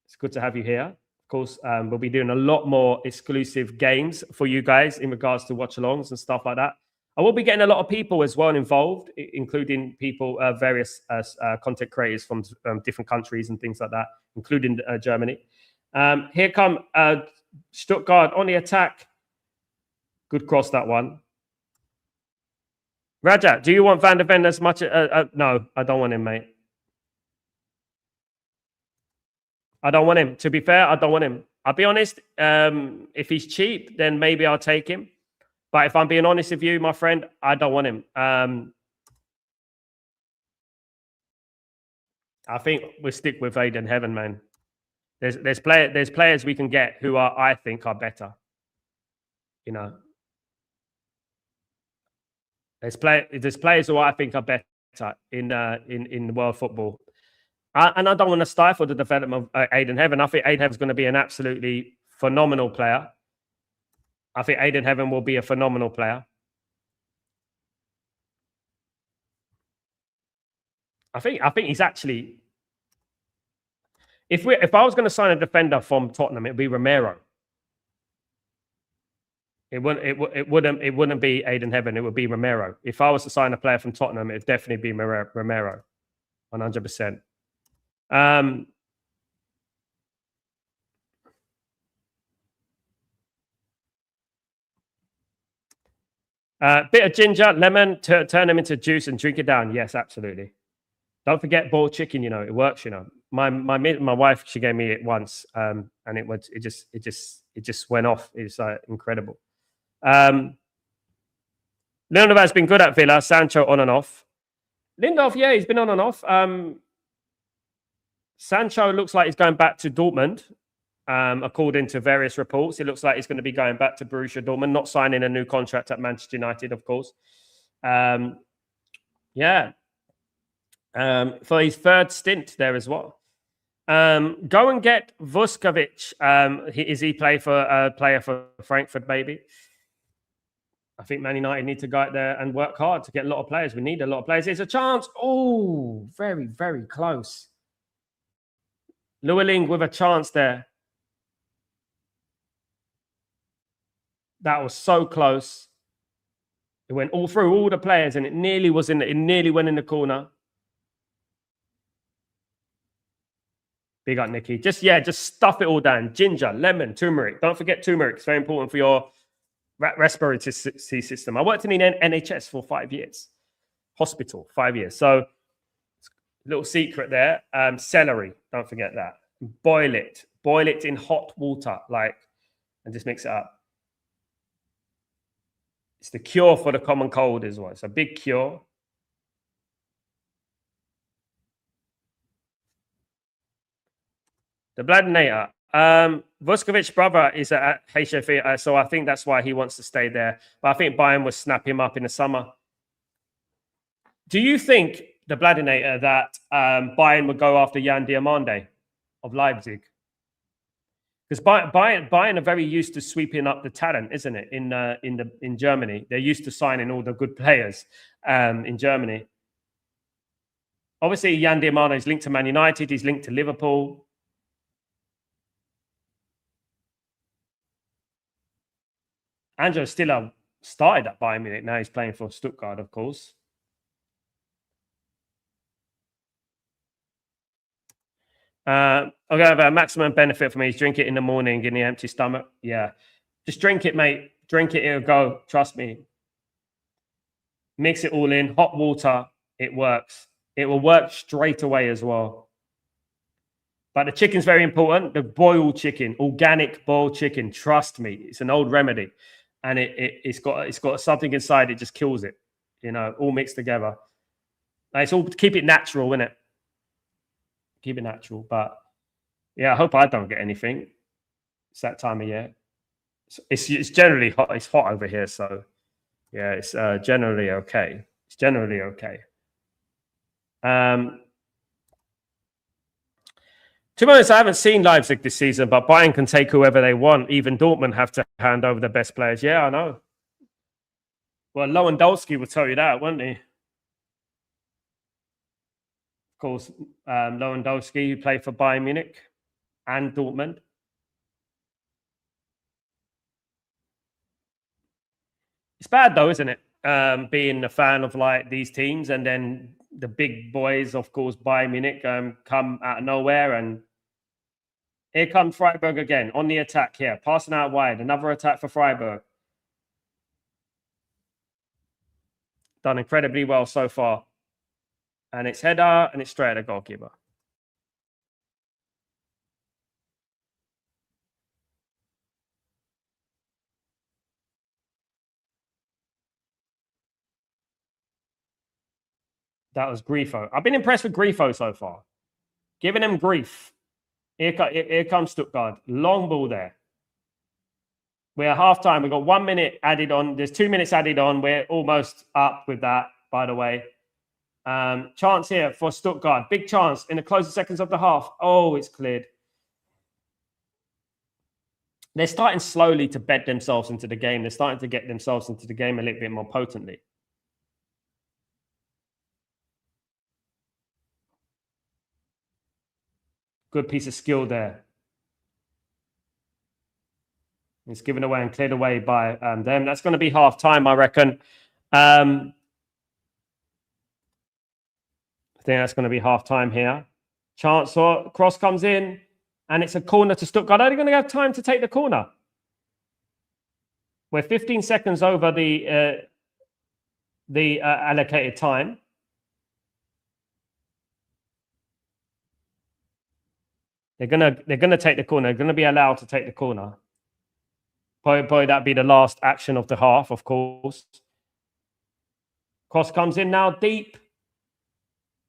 It's good to have you here. Of course, we'll be doing a lot more exclusive games for you guys in regards to watch-alongs and stuff like that. I will be getting a lot of people as well involved, including people, various content creators from different countries and things like that, including Germany. Here come Stuttgart on the attack. Good cross, that one. Raja, do you want Van der Ven as much? No, I don't want him, mate. I don't want him. To be fair, I don't want him. I'll be honest. If he's cheap, then maybe I'll take him. But if I'm being honest with you, my friend, I don't want him. I think we'll stick with Aiden Heaven, man. There's players we can get who I think are better. You know, there's players who I think are better in world football, and I don't want to stifle the development of Aiden Heaven. I think Aiden Heaven's going to be an absolutely phenomenal player. I think Aiden Heaven will be a phenomenal player. I think he's actually. If I was going to sign a defender from Tottenham, it'd be Romero. It wouldn't be Aiden Heaven. It would be Romero. If I was to sign a player from Tottenham, it'd definitely be Romero, 100%. Bit of ginger, lemon, turn them into juice and drink it down. Yes, absolutely. Don't forget boiled chicken. You know, it works. You know, my wife, she gave me it once, and it just went off. It's incredible. Lindelof has been good at Villa. Sancho on and off. Lindelof, yeah, he's been on and off. Sancho looks like he's going back to Dortmund. According to various reports, it looks like he's going to be going back to Borussia Dortmund, not signing a new contract at Manchester United, of course. Yeah. For his third stint there as well. Go and get Vuskovic. Is he player for Frankfurt, maybe? I think Man United need to go out there and work hard to get a lot of players. We need a lot of players. There's a chance. Oh, very, very close. Llewellyn with a chance there. That was so close. It went all through all the players, and it nearly went in the corner. Big up, Nicky. Just stuff it all down. Ginger, lemon, turmeric. Don't forget turmeric. It's very important for your respiratory system. I worked in the NHS for 5 years. Hospital, 5 years. So, little secret there. Celery. Don't forget that. Boil it. Boil it in hot water, and just mix it up. It's the cure for the common cold as well. It's a big cure. The Bladinator. Vuskovic brother is at HFE, so I think that's why he wants to stay there. But I think Bayern will snap him up in the summer. Do you think, the Bladinator, that Bayern would go after Jan Diamande of Leipzig? Because Bayern are very used to sweeping up the talent, isn't it? In Germany, they're used to signing all the good players in Germany. Obviously, Jan Diamande is linked to Man United. He's linked to Liverpool. Angelo Stiller started at Bayern Munich. Now he's playing for Stuttgart, of course. Okay, the maximum benefit for me is drink it in the morning in the empty stomach. Yeah, just drink it, mate. Drink it, it'll go. Trust me. Mix it all in. Hot water, it works. It will work straight away as well. But the chicken's very important. The boiled chicken, organic boiled chicken. Trust me, it's an old remedy, and it's got something inside. It just kills it. You know, all mixed together. It's all keep it natural, innit? Keep it natural. But yeah, I hope I don't get anything. It's that time of year. It's generally hot. It's hot over here, so yeah, it's generally okay. It's generally okay. To be honest, I haven't seen Leipzig this season, but Bayern can take whoever they want. Even Dortmund have to hand over the best players. Yeah, I know. Well, Lewandowski will tell you that, won't he? Of course, Lewandowski, who played for Bayern Munich and Dortmund. It's bad though, isn't it? Being a fan of like these teams, and then the big boys, of course, Bayern Munich, come out of nowhere, and here comes Freiburg again on the attack here, passing out wide. Another attack for Freiburg. Done incredibly well so far. And it's header, and it's straight at the goalkeeper. That was Grifo. I've been impressed with Grifo so far. Giving him grief. Here comes Stuttgart. Long ball there. We're at half-time. We've got 1 minute added on. There's 2 minutes added on. We're almost up with that, by the way. Chance here for Stuttgart. Big chance in the closing seconds of the half. Oh, it's cleared. They're starting slowly to bed themselves into the game. They're starting to get themselves into the game a little bit more potently. Good piece of skill there. It's given away and cleared away by them. That's going to be half time, I reckon. I think that's going to be half time here. Chance or cross comes in, and it's a corner to Stuttgart. Are they going to have time to take the corner? We're 15 seconds over the allocated time. They're gonna take the corner. They're gonna be allowed to take the corner. Probably that'd be the last action of the half, of course. Cross comes in now, deep.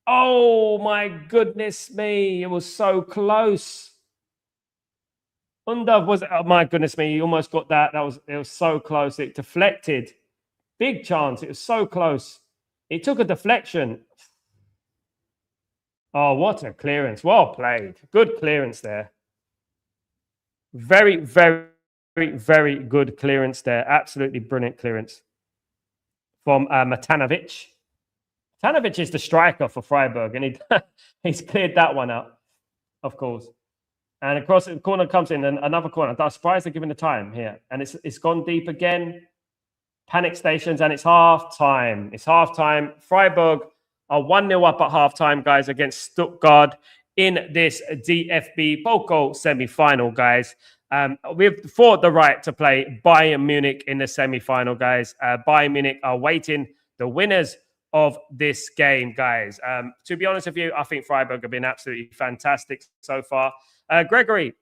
Oh my goodness me! It was so close. Undav was, oh my goodness me! He almost got that. It was so close. It deflected. Big chance. It was so close. It took a deflection. Oh, what a clearance. Well played. Good clearance there. Very, very, very good clearance there. Absolutely brilliant clearance from Matanovic. Matanovic is the striker for Freiburg, and he's cleared that one out, of course. And across the corner comes in, and another corner. I'm surprised they're giving the time here. And it's gone deep again. Panic stations, and it's half time. It's half time. Freiburg are 1-0 up at halftime, guys, against Stuttgart in this DFB-POKAL Semi-Final, guys. We've fought the right to play Bayern Munich in the semi-final, guys. Bayern Munich are waiting the winners of this game, guys. To be honest with you, I think Freiburg have been absolutely fantastic so far. Gregory,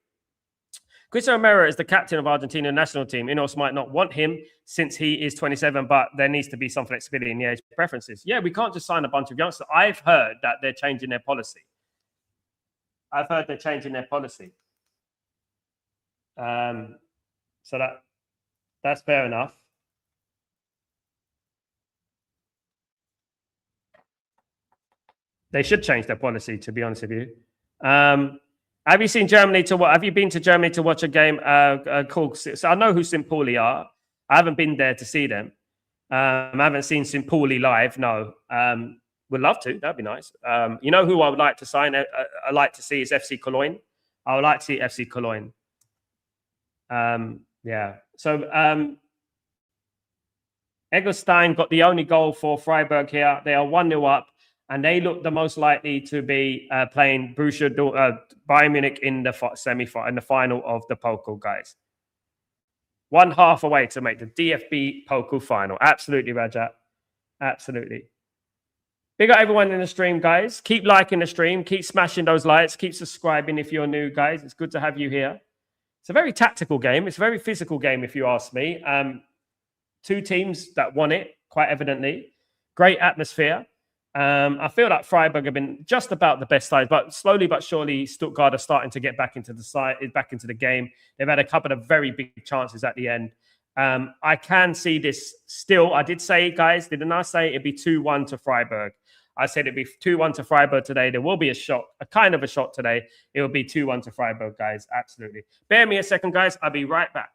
Cristiano Romero is the captain of Argentina national team. Ineos might not want him since he is 27, but there needs to be some flexibility in the age preferences. Yeah, we can't just sign a bunch of youngsters. I've heard that they're changing their policy. So that's fair enough. They should change their policy, to be honest with you. Have you seen Germany to what? Have you been to Germany to watch a game called? So I know who St. Pauli are. I haven't been there to see them. I haven't seen St. Pauli live. No. Would love to. That'd be nice. You know who I would like to sign? I like to see is FC Cologne. I would like to see FC Cologne. Yeah. So Eggestein got the only goal for Freiburg here. They are 1-0 up, and they look the most likely to be playing Bayern Munich in the semi-final, in the final of the Pokal, guys. 1/2 away to make the DFB Pokal final. Absolutely, Rajat. Absolutely. Big up everyone in the stream, guys. Keep liking the stream. Keep smashing those likes. Keep subscribing if you're new, guys. It's good to have you here. It's a very tactical game. It's a very physical game, if you ask me. Two teams that won it, quite evidently. Great atmosphere. I feel like Freiburg have been just about the best side, but slowly but surely, Stuttgart are starting to get back into the game. They've had a couple of very big chances at the end. I can see this still. I did say, guys, didn't I say it'd be 2-1 to Freiburg? I said it'd be 2-1 to Freiburg today. There will be a shot, a kind of a shot today. It will be 2-1 to Freiburg, guys. Absolutely. Bear me a second, guys. I'll be right back.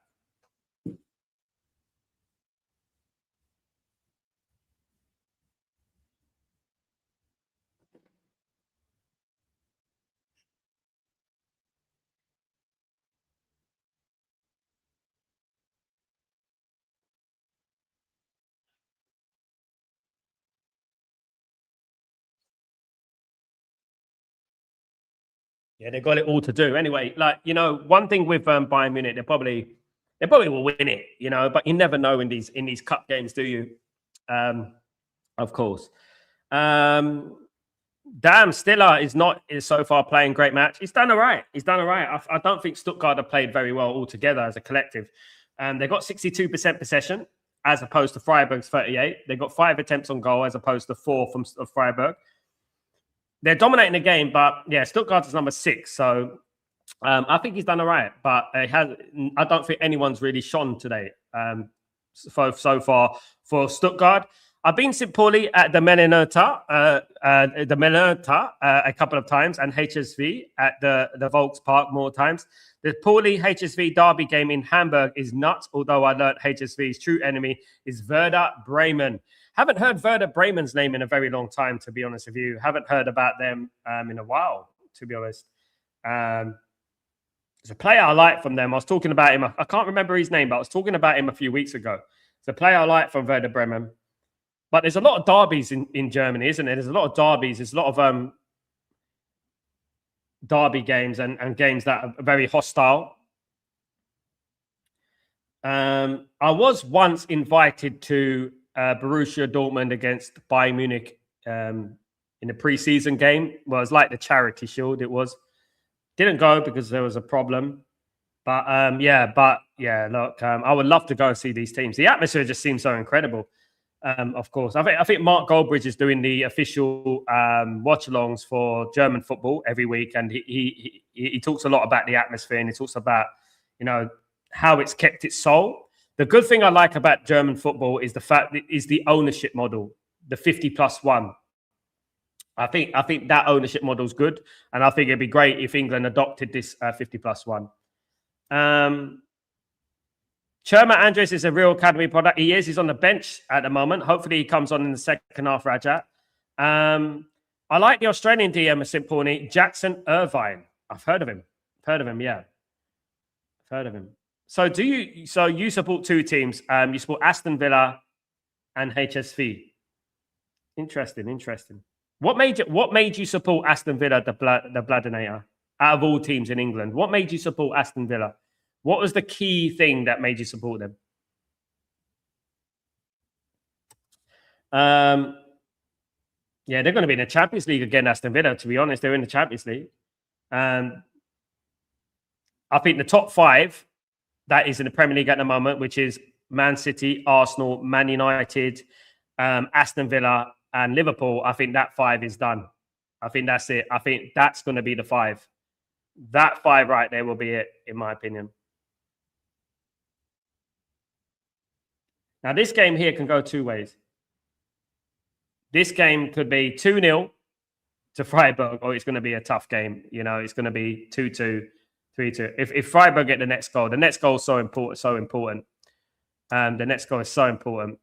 Yeah, they got it all to do. Anyway, like, you know, one thing with Bayern Munich, they probably will win it, you know, but you never know in these cup games, do you? Of course. Stiller is so far playing great match. He's done all right. I don't think Stuttgart have played very well altogether as a collective. They got 62% possession as opposed to Freiburg's 38. They got 5 attempts on goal as opposed to 4 from Freiburg. They're dominating the game, but yeah, Stuttgart is number 6. So I think he's done all right, but I don't think anyone's really shone today so far for Stuttgart. I've been St. Pauli at the Melinota a couple of times, and HSV at the Volkspark more times. The Pauli HSV derby game in Hamburg is nuts, although I learned HSV's true enemy is Werder Bremen. Haven't heard Werder Bremen's name in a very long time, to be honest with you. Haven't heard about them in a while, to be honest. There's a player I like from them. I was talking about him. I can't remember his name, but I was talking about him a few weeks ago. It's a player I like from Werder Bremen. But there's a lot of derbies in Germany, isn't there? There's a lot of derbies. There's a lot of derby games and games that are very hostile. I was once invited to Borussia Dortmund against Bayern Munich in a preseason game. Well, it was like the Charity Shield. It was. Didn't go because there was a problem. But look, I would love to go and see these teams. The atmosphere just seems so incredible. Of course, I think Mark Goldbridge is doing the official watchalongs for German football every week, and he talks a lot about the atmosphere, and he talks about, you know, how it's kept its soul. The good thing I like about German football is the fact that is the ownership model, the 50+1. I think that ownership model is good, and I think it'd be great if England adopted this 50+1. Sherman Andres is a real academy product. He is. He's on the bench at the moment. Hopefully, he comes on in the second half, Rajat. I like the Australian DM of St. Pauli, Jackson Irvine. I've heard of him. Yeah. I've heard of him. So you support 2 teams. You support Aston Villa and HSV. Interesting. What made you support Aston Villa, the Bloodinator, out of all teams in England? What made you support Aston Villa? What was the key thing that made you support them? Yeah, they're going to be in the Champions League again, Aston Villa, to be honest. They're in the Champions League. I think the top 5 that is in the Premier League at the moment, which is Man City, Arsenal, Man United, Aston Villa, and Liverpool, I think that 5 is done. I think that's it. I think that's going to be the 5. That 5 right there will be it, in my opinion. Now, this game here can go 2 ways. This game could be 2-0 to Freiburg, or it's going to be a tough game. You know, it's going to be 2-2, 3-2. If Freiburg get the next goal is so important, so important. The next goal is so important.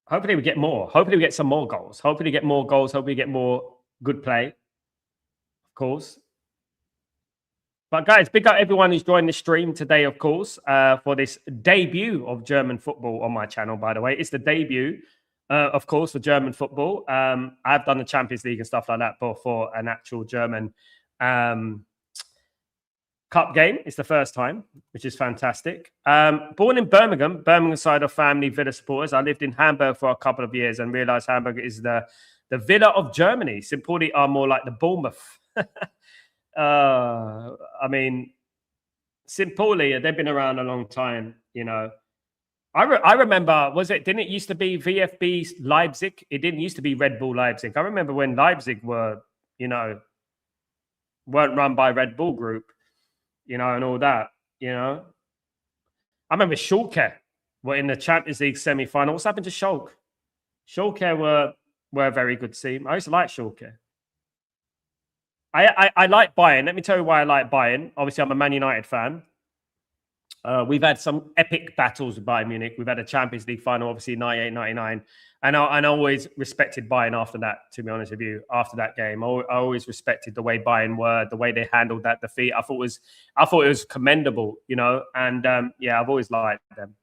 Hopefully we get more. Hopefully we get some more goals. Hopefully we get more goals. Hopefully we get more good play, of course. But guys, big up everyone who's joined the stream today, of course, for this debut of German football on my channel, by the way. It's the debut, of course, for German football. I've done the Champions League and stuff like that, but for an actual German Cup game, it's the first time, which is fantastic. Born in Birmingham side of family, Villa supporters. I lived in Hamburg for a couple of years and realized Hamburg is the Villa of Germany. St. Pauli are more like the Bournemouth. I mean, St. Pauli, they've been around a long time, you know. I remember, didn't it used to be VFB Leipzig? It didn't used to be Red Bull Leipzig. I remember when Leipzig were, you know, weren't run by Red Bull Group, you know, and all that, you know. I remember Schalke were in the Champions League semi-final. What's happened to Schalke? Schalke were a very good team. I used to like Schalke. I like Bayern. Let me tell you why I like Bayern. Obviously, I'm a Man United fan. We've had some epic battles with Bayern Munich. We've had a Champions League final, obviously, 98, 99. And I always respected Bayern after that, to be honest with you, after that game. I always respected the way Bayern were, the way they handled that defeat. I thought it was commendable, you know, and yeah, I've always liked them.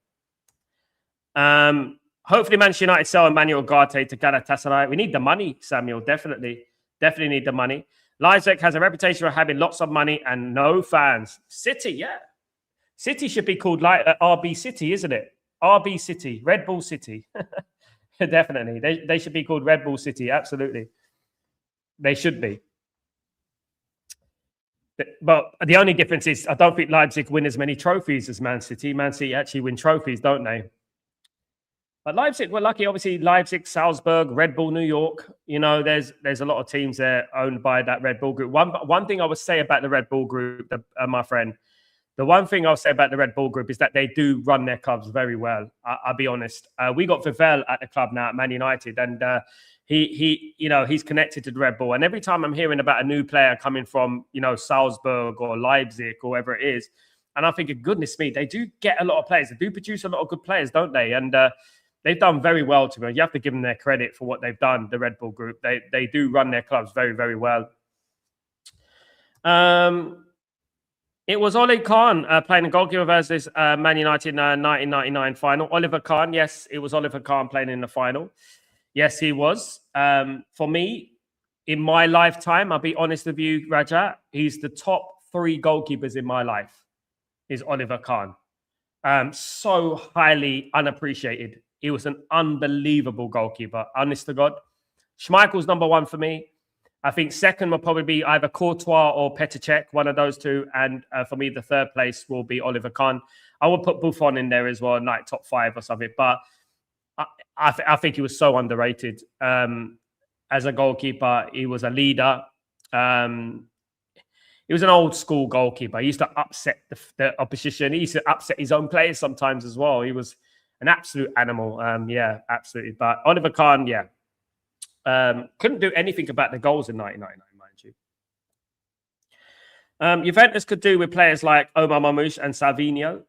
Hopefully Manchester United sell Emmanuel Ugarte to Galatasaray. We need the money, Samuel, definitely need the money. Leipzig has a reputation for having lots of money and no fans. City, yeah. City should be called like RB City, isn't it? RB City, Red Bull City. Definitely. They should be called Red Bull City. Absolutely. They should be. But the only difference is I don't think Leipzig win as many trophies as Man City. Man City actually win trophies, don't they? But Leipzig, we're lucky. Obviously, Leipzig, Salzburg, Red Bull, New York. You know, there's a lot of teams there owned by that Red Bull group. One thing I would say about the Red Bull group, my friend, the one thing I'll say about the Red Bull group is that they do run their clubs very well. I'll be honest. We got Vivel at the club now at Man United, and he's connected to the Red Bull. And every time I'm hearing about a new player coming from, you know, Salzburg or Leipzig or wherever it is, and I'm thinking, goodness me, they do get a lot of players. They do produce a lot of good players, don't they? And they've done very well to me. You have to give them their credit for what they've done, the Red Bull group. They do run their clubs very, very well. It was Oli Kahn playing the goalkeeper versus Man United 1999 final. Oliver Kahn, yes, it was Oliver Kahn playing in the final. Yes, he was. For me, in my lifetime, I'll be honest with you, Raja, he's the top 3 goalkeepers in my life, is Oliver Kahn. So highly unappreciated. He was an unbelievable goalkeeper, honest to God. Schmeichel's number 1 for me. I think second will probably be either Courtois or Petr Cech, one of those two. And for me, the third place will be Oliver Kahn. I would put Buffon in there as well, like top 5 or something. But I think he was so underrated. As a goalkeeper, he was a leader. He was an old school goalkeeper. He used to upset the opposition. He used to upset his own players sometimes as well. He was an absolute animal. Yeah, absolutely. But Oliver Kahn, yeah. Couldn't do anything about the goals in 1999, mind you. Juventus could do with players like Omar Marmoush and Savinho.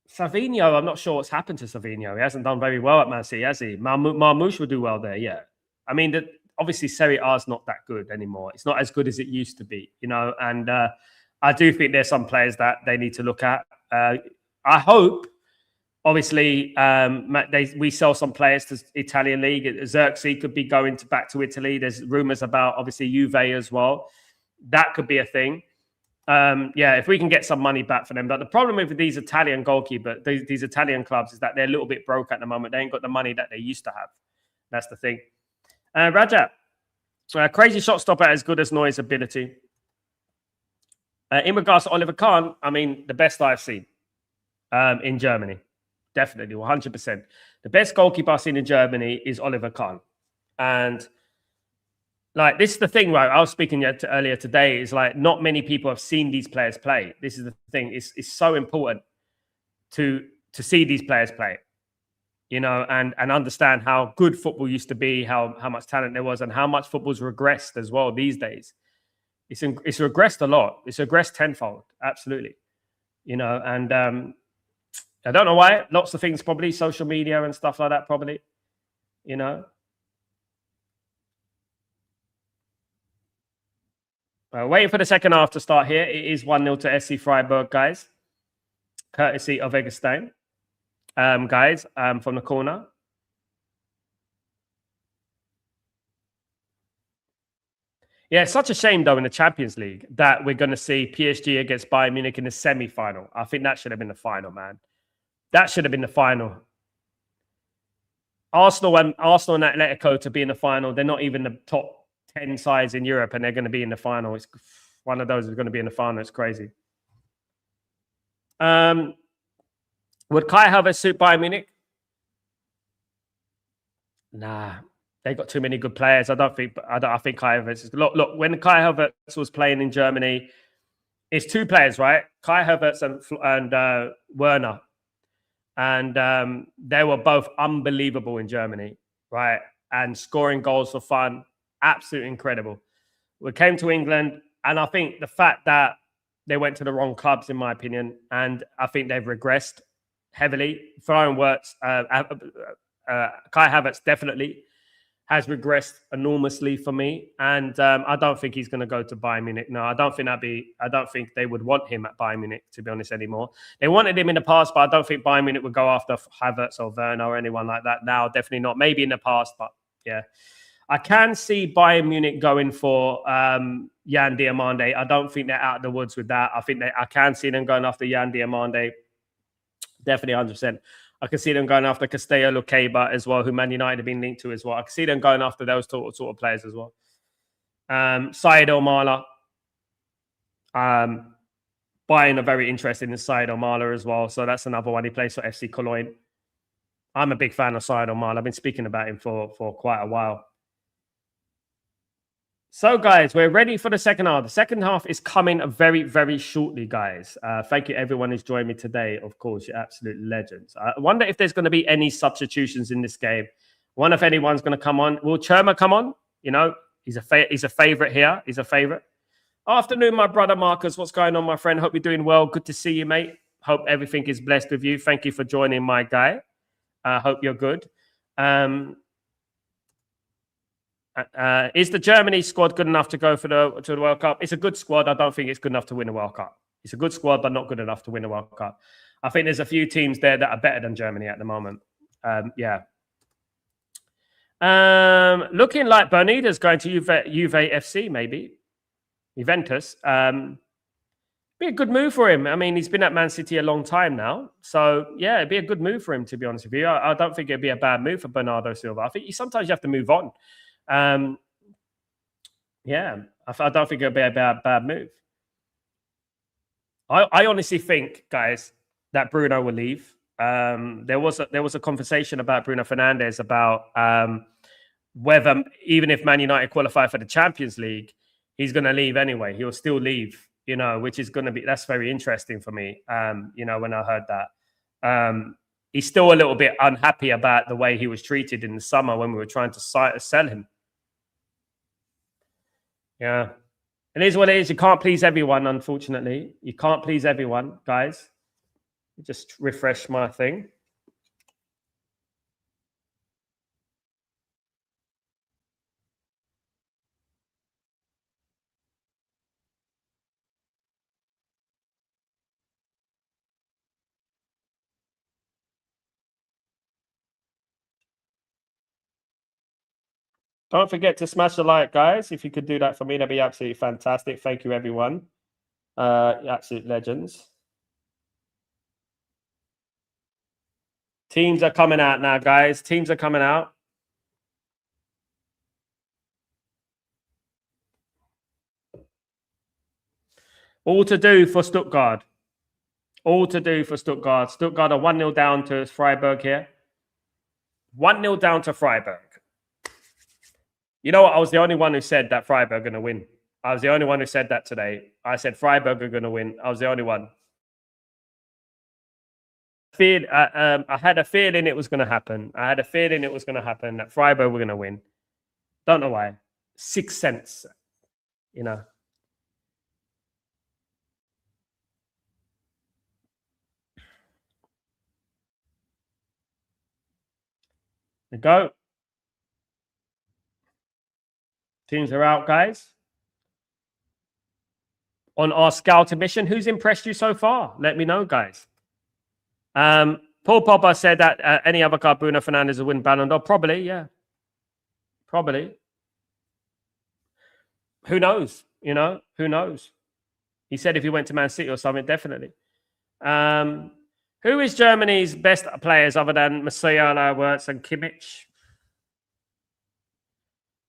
Savinho, I'm not sure what's happened to Savinho. He hasn't done very well at Man City, has he? Marmoush would do well there, yeah. I mean, obviously Serie A is not that good anymore. It's not as good as it used to be, you know. And I do think there's some players that they need to look at. I hope. Obviously, we sell some players to Italian league. Xerxes could be going back to Italy. There's rumours about, obviously, Juve as well. That could be a thing. Yeah, if we can get some money back for them. But the problem with these Italian goalkeepers, these Italian clubs, is that they're a little bit broke at the moment. They ain't got the money that they used to have. That's the thing. Raja, crazy shot stopper as good as Neuer's ability. In regards to Oliver Kahn, I mean, the best I've seen in Germany. Definitely, 100%. The best goalkeeper I've seen in Germany is Oliver Kahn. And like, this is the thing, right? I was speaking earlier today, is like, not many people have seen these players play. This is the thing. It's so important to to see these players play, you know, and understand how good football used to be, how much talent there was, and how much football's regressed as well these days. It's regressed a lot. It's regressed tenfold, absolutely. You know, and I don't know why. Lots of things, probably social media and stuff like that, probably. You know. Waiting for the second half to start here. It is 1-0 to SCFreiburg, guys. Courtesy of Eggestein. Guys, from the corner. Yeah, it's such a shame, though, in the Champions League that we're going to see PSG against Bayern Munich in the semi-final. I think that should have been the final, man. That should have been the final. Arsenal and Atletico to be in the final. They're not even the top 10 sides in Europe, and they're going to be in the final. It's one of those is going to be in the final. It's crazy. Would Kai Havertz suit Bayern Munich? Nah. They got too many good players. I think Kai Havertz is... Look, when Kai Havertz was playing in Germany, it's two players, right? Kai Havertz and Werner. And they were both unbelievable in Germany, right? And scoring goals for fun, absolutely incredible. We came to England, and I think the fact that they went to the wrong clubs, in my opinion, and I think they've regressed heavily. Throwing works, Kai Havertz definitely has regressed enormously for me, and I don't think he's going to go to Bayern Munich. No, I don't think they would want him at Bayern Munich, to be honest, anymore. They wanted him in the past, but I don't think Bayern Munich would go after Havertz or Werner or anyone like that now. Definitely not. Maybe in the past, but yeah. I can see Bayern Munich going for Jan Diomande. I don't think they're out of the woods with that. I can see them going after Jan Diomande. Definitely 100%. I can see them going after Castello Luqueba as well, who Man United have been linked to as well. I can see them going after those sort of players as well. Syed Omala. Bayern are very interested in Syed Omala as well. So that's another one. He plays for FC Cologne. I'm a big fan of Syed Omala. I've been speaking about him for quite a while. So, guys, we're ready for the second half. The second half is coming very, very shortly, guys. Thank you, everyone who's joined me today. Of course, you're absolute legends. I wonder if there's going to be any substitutions in this game. Wonder if anyone's going to come on. Will Cherma come on? You know, he's a favorite here. He's a favorite. Afternoon, my brother Marcus. What's going on, my friend? Hope you're doing well. Good to see you, mate. Hope everything is blessed with you. Thank you for joining, my guy. Hope you're good. Is the Germany squad good enough to go for the World Cup? It's a good squad. I don't think it's good enough to win a World Cup. It's a good squad, but not good enough to win a World Cup. I think there's a few teams there that are better than Germany at the moment. Yeah. Looking like Bermuda's going to Juve FC, maybe. Juventus. Be a good move for him. I mean, he's been at Man City a long time now. So, yeah, it'd be a good move for him, to be honest with you. I don't think it'd be a bad move for Bernardo Silva. I think sometimes you have to move on. Yeah, I don't think it'll be a bad move. I honestly think, guys, that Bruno will leave. There was a conversation about Bruno Fernandes about whether, even if Man United qualify for the Champions League, he's going to leave anyway. He'll still leave, you know, which is going to be, that's very interesting for me. You know, when I heard that, he's still a little bit unhappy about the way he was treated in the summer when we were trying to sell him. Yeah. It is what it is. You can't please everyone, unfortunately. You can't please everyone, guys. Just refresh my thing. Don't forget to smash the like, guys. If you could do that for me, that'd be absolutely fantastic. Thank you, everyone. Absolute legends. Teams are coming out now, guys. Teams are coming out. All to do for Stuttgart. All to do for Stuttgart. Stuttgart are 1-0 down to Freiburg here. 1-0 down to Freiburg. You know what? I was the only one who said that Freiburg are going to win. I was the only one who said that today. I said Freiburg are going to win. I was the only one. I had a feeling it was going to happen. I had a feeling it was going to happen that Freiburg were going to win. Don't know why. 6 cents, you know. There you go. Teams are out, guys. On our scouting mission, who's impressed you so far? Let me know, guys. Paul Popper said that any other card, Bruno Fernandes will win Ballon d'Or. Probably, yeah. Probably. Who knows? You know, who knows? He said if he went to Man City or something, definitely. Who is Germany's best players other than Musiala, Wirtz, and Kimmich?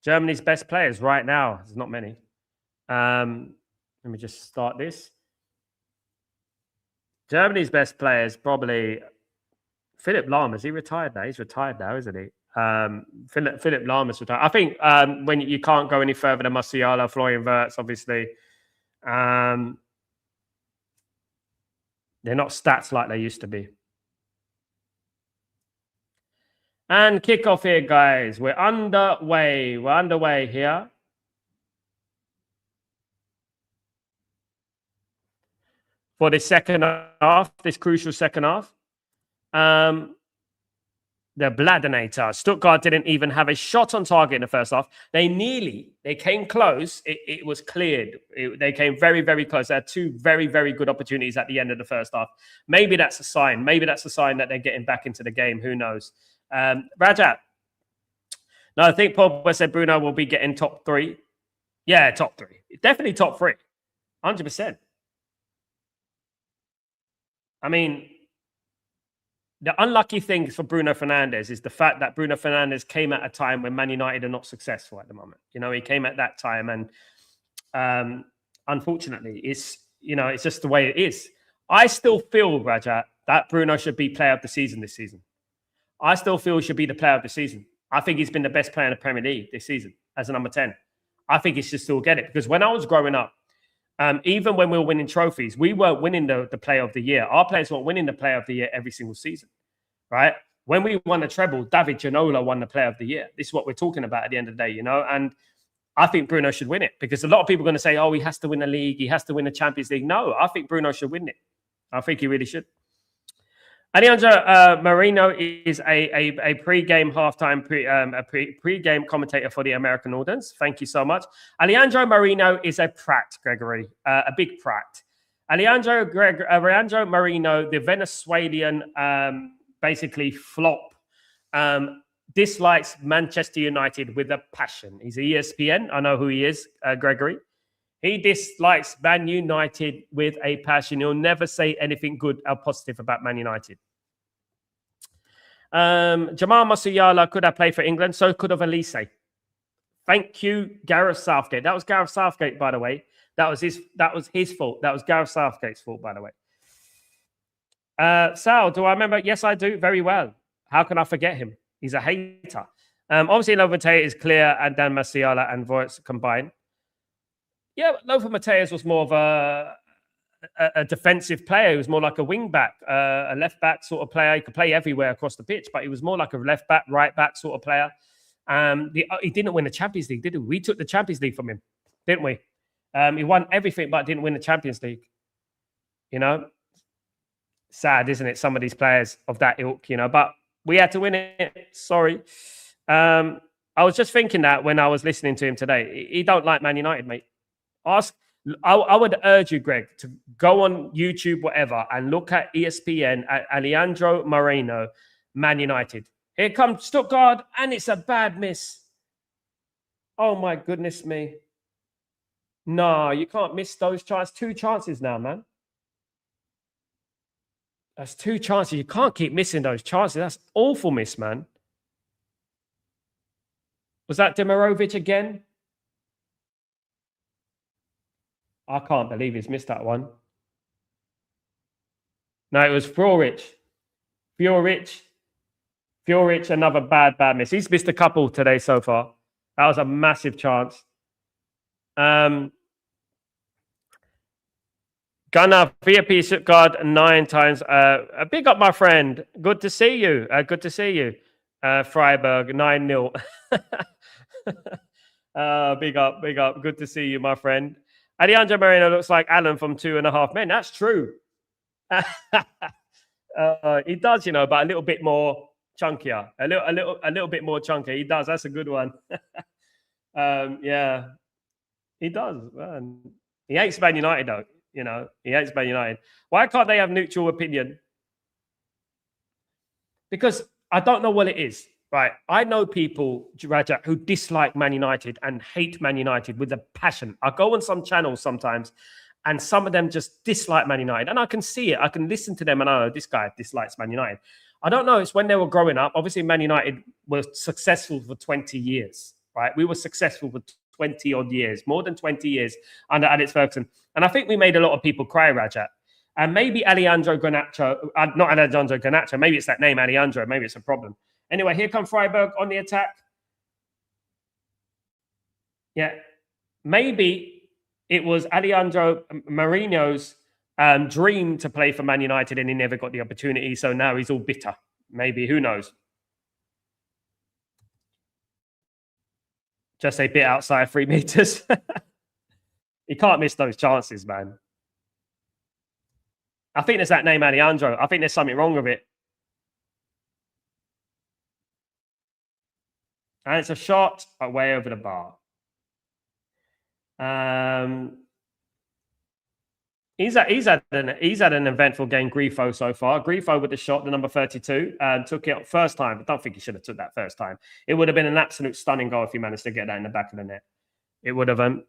Germany's best players right now. There's not many. Let me just start this. Germany's best players, probably Philipp Lahm. Is he retired now? He's retired now, isn't he? Philipp Lahm is retired. I think when you can't go any further than Musiala, Florian Wirtz, obviously. They're not stats like they used to be. And kickoff here, guys. We're underway. We're underway here. For the second half, this crucial second half. The Bladinator. Stuttgart didn't even have a shot on target in the first half. They came close. It was cleared. They came very, very close. They had 2 very, very good opportunities at the end of the first half. Maybe that's a sign. Maybe that's a sign that they're getting back into the game. Who knows? Rajat. No, I think Pogba said Bruno will be getting top 3. Yeah, top 3. Definitely top 3. 100%. I mean, the unlucky thing for Bruno Fernandes is the fact that Bruno Fernandes came at a time when Man United are not successful at the moment. You know, he came at that time, and unfortunately, it's just the way it is. I still feel, Rajat, that Bruno should be player of the season this season. I still feel he should be the player of the season. I think he's been the best player in the Premier League this season as a number 10. I think he should still get it because when I was growing up, even when we were winning trophies, we weren't winning the player of the year. Our players weren't winning the player of the year every single season, right? When we won the treble, David Ginola won the player of the year. This is what we're talking about at the end of the day, you know? And I think Bruno should win it because a lot of people are going to say, oh, he has to win the league. He has to win the Champions League. No, I think Bruno should win it. I think he really should. Alejandro Marino is a pre-game halftime pre-game commentator for the American audience. Thank you so much. Alejandro Marino is a prat, Gregory, a big prat. Alejandro Marino, the Venezuelan basically flop, dislikes Manchester United with a passion. He's a ESPN. I know who he is, Gregory. He dislikes Man United with a passion. He'll never say anything good or positive about Man United. Jamal Musiala could have played for England. So could have Elise. Thank you, Gareth Southgate. That was Gareth Southgate, by the way. That was his fault. That was Gareth Southgate's fault, by the way. Sal, do I remember? Yes, I do. Very well. How can I forget him? He's a hater. Obviously, Lothar Matthäus is clear, and Dan Musiala and Wirtz combined. Yeah, Lothar Matthäus was more of a defensive player. He was more like a wing back, a left back sort of player. He could play everywhere across the pitch, but he was more like a left back, right back sort of player. He didn't win the Champions League, did he? We took the Champions League from him, didn't we? He won everything, but didn't win the Champions League. You know, sad, isn't it? Some of these players of that ilk, you know, but we had to win it. Sorry. I was just thinking that when I was listening to him today. He don't like Man United, mate. I would urge you, Greg, to go on YouTube, whatever, and look at ESPN at Alejandro Moreno, Man United. Here comes Stuttgart, and it's a bad miss. Oh, my goodness me. No, you can't miss those chances. 2 chances now, man. That's 2 chances. You can't keep missing those chances. That's awful miss, man. Was that Demirovic again? I can't believe he's missed that one. No, it was Fjorich. Fjorich, another bad miss. He's missed a couple today so far. That was a massive chance. Gunnar, VFB Stuttgart 9 times. Big up, my friend. Good to see you. Good to see you. Freiburg 9-0. Big up, big up. Good to see you, my friend. Alejandro Moreno looks like Alan from 2.5 Men. That's true. He does, you know, but a little bit more chunkier. A little bit more chunky. He does. That's a good one. Yeah, he does. Man. He hates Man United, though. You know, he hates Man United. Why can't they have neutral opinion? Because I don't know what it is. Right. I know people, Rajat, who dislike Man United and hate Man United with a passion. I go on some channels sometimes and some of them just dislike Man United. And I can see it. I can listen to them and I know this guy dislikes Man United. I don't know. It's when they were growing up. Obviously, Man United were successful for 20 years, right? We were successful for 20 odd years, more than 20 years under Alex Ferguson. And I think we made a lot of people cry, Rajat. And maybe Alejandro Garnacho, not Alejandro Garnacho, maybe it's that name, Alejandro, maybe it's a problem. Anyway, here comes Freiburg on the attack. Yeah, maybe it was Alejandro Moreno's dream to play for Man United and he never got the opportunity. So now he's all bitter. Maybe, who knows? Just a bit outside 3 meters. He can't miss those chances, man. I think there's that name, Alejandro. I think there's something wrong with it. And it's a shot way over the bar. He's had an eventful game, Grifo, so far. Grifo with the shot, the number 32, took it first time. I don't think he should have took that first time. It would have been an absolute stunning goal if he managed to get that in the back of the net. It would have been.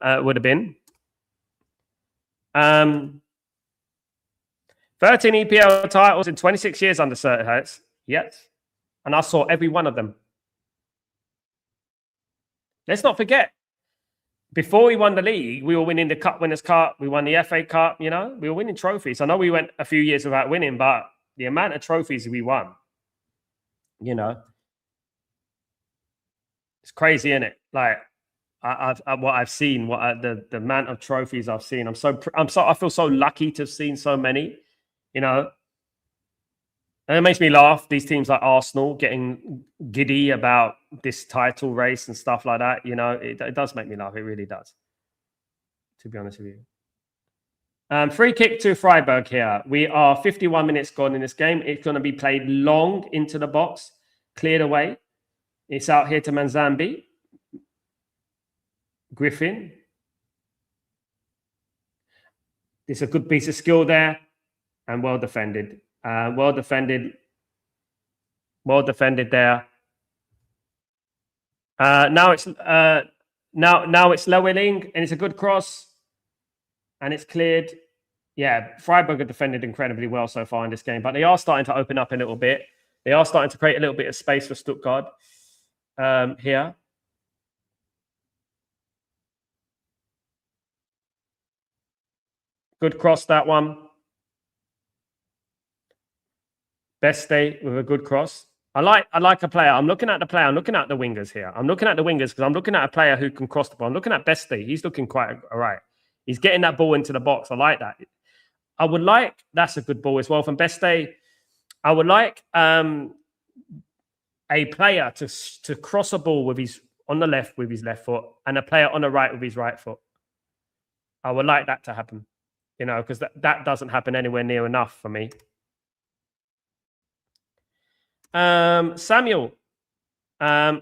13 EPL titles in 26 years under Sir Hertz. Yes. And I saw every one of them. Let's not forget, before we won the league, we were winning the Cup Winners' Cup. We won the FA Cup, you know. We were winning trophies. I know we went a few years without winning, but the amount of trophies we won, you know, it's crazy, isn't it? Like, what I've seen, the amount of trophies I've seen. I feel so lucky to have seen so many, you know. And it makes me laugh. These teams like Arsenal getting giddy about this title race and stuff like that. You know, it does make me laugh. It really does, to be honest with you. Free kick to Freiburg here. We are 51 minutes gone in this game. It's going to be played long into the box, cleared away. It's out here to Manzambi. Griffin. It's a good piece of skill there and well defended. Well defended there. Now it's Lewelling, and it's a good cross, and it's cleared. Yeah, Freiburg have defended incredibly well so far in this game, but they are starting to open up a little bit. They are starting to create a little bit of space for Stuttgart here. Good cross, that one. Beste with a good cross. I like a player. I'm looking at the player. I'm looking at the wingers here. I'm looking at the wingers because I'm looking at a player who can cross the ball. I'm looking at Beste. He's looking quite all right. He's getting that ball into the box. I like that. I would like, that's a good ball as well from Beste. I would like a player to cross a ball with his on the left with his left foot and a player on the right with his right foot. I would like that to happen, you know, because that doesn't happen anywhere near enough for me. Samuel, have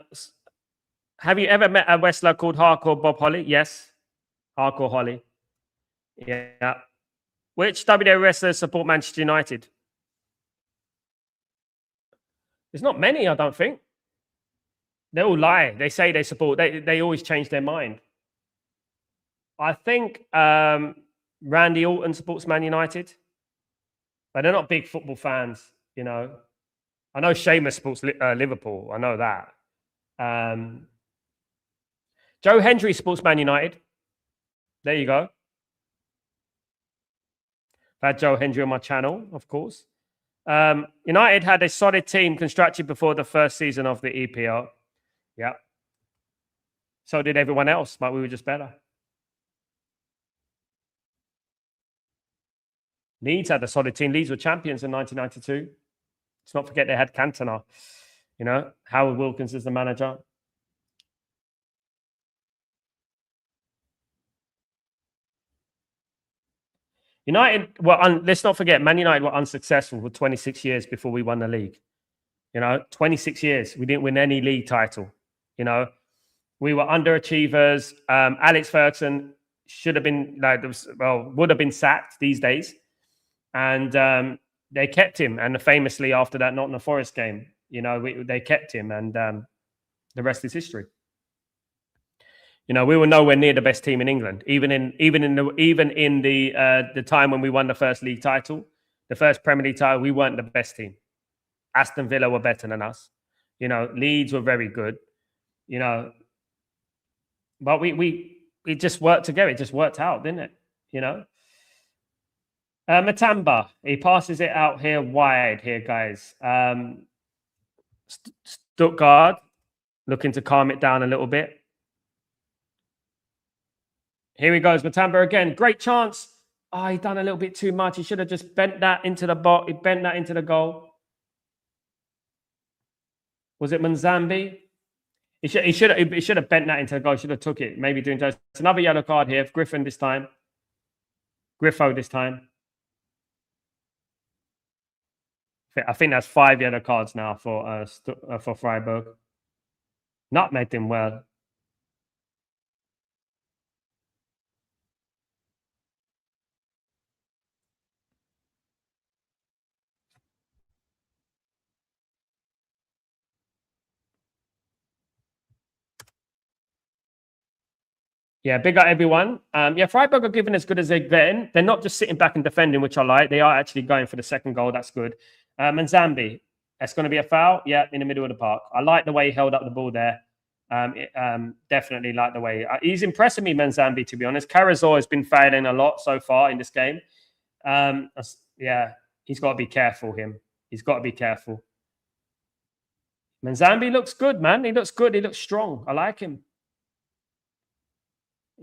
you ever met a wrestler called Hardcore Bob Holly? Yes, Hardcore Holly. Yeah. Which WWE wrestlers support Manchester United? There's not many, I don't think. They all lie. They say they support. They always change their mind. I think Randy Orton supports Man United, but they're not big football fans, you know. I know Sheamus supports Liverpool. I know that. Joe Hendry supports Man United. There you go. I've had Joe Hendry on my channel, of course. United had a solid team constructed before the first season of the EPL. Yeah. So did everyone else, but we were just better. Leeds had a solid team. Leeds were champions in 1992. Let's not forget they had Cantona. You know, Howard Wilkins is the manager. United, well, let's not forget, Man United were unsuccessful for 26 years before we won the league. You know, 26 years. We didn't win any league title. You know, we were underachievers. Alex Ferguson should have been, would have been sacked these days. And they kept him. And famously, after that Nottingham Forest game, you know, they kept him. And the rest is history. You know, we were nowhere near the best team in England, even in the time when we won the first league title, the first Premier League title. We weren't the best team. Aston Villa were better than us. You know, Leeds were very good. You know, but we just worked together. It just worked out, didn't it? You know, Matamba, he passes it out here wide here, guys. Stuttgart looking to calm it down a little bit. Here he goes, Matamba again. Great chance. Oh, he done a little bit too much. He should have just bent that into the box. He bent that into the goal. Was it Manzambi? He should have bent that into the goal. He should have took it. Maybe doing just another yellow card here. Griffo this time. I think that's 5 yellow cards now for Freiburg. Nutmegged him well. Yeah, big up everyone. Yeah, Freiburg are giving as good as they're getting. They're not just sitting back and defending, which I like. They are actually going for the second goal. That's good. And Zambi, that's going to be a foul. Yeah, in the middle of the park. I like the way he held up the ball there. Definitely like the way he's impressing me, Manzambi, to be honest. Carrazor has been failing a lot so far in this game. Yeah, he's got to be careful, He's got to be careful. Manzambi looks good, man. He looks good. He looks strong. I like him.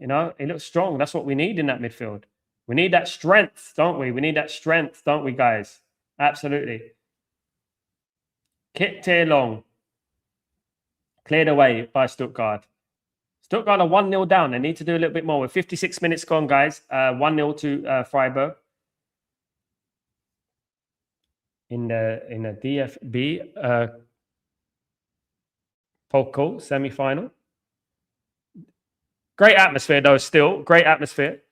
You know, he looks strong. That's what we need in that midfield. We need that strength, don't we? We need that strength, don't we, guys? Absolutely. Kicked here long. Cleared away by Stuttgart. Stuttgart are 1-0 down. They need to do a little bit more. With 56 minutes gone, guys. 1-0 to Freiburg. In the DFB POKAL Semi-Final. Great atmosphere, though, still. Great atmosphere.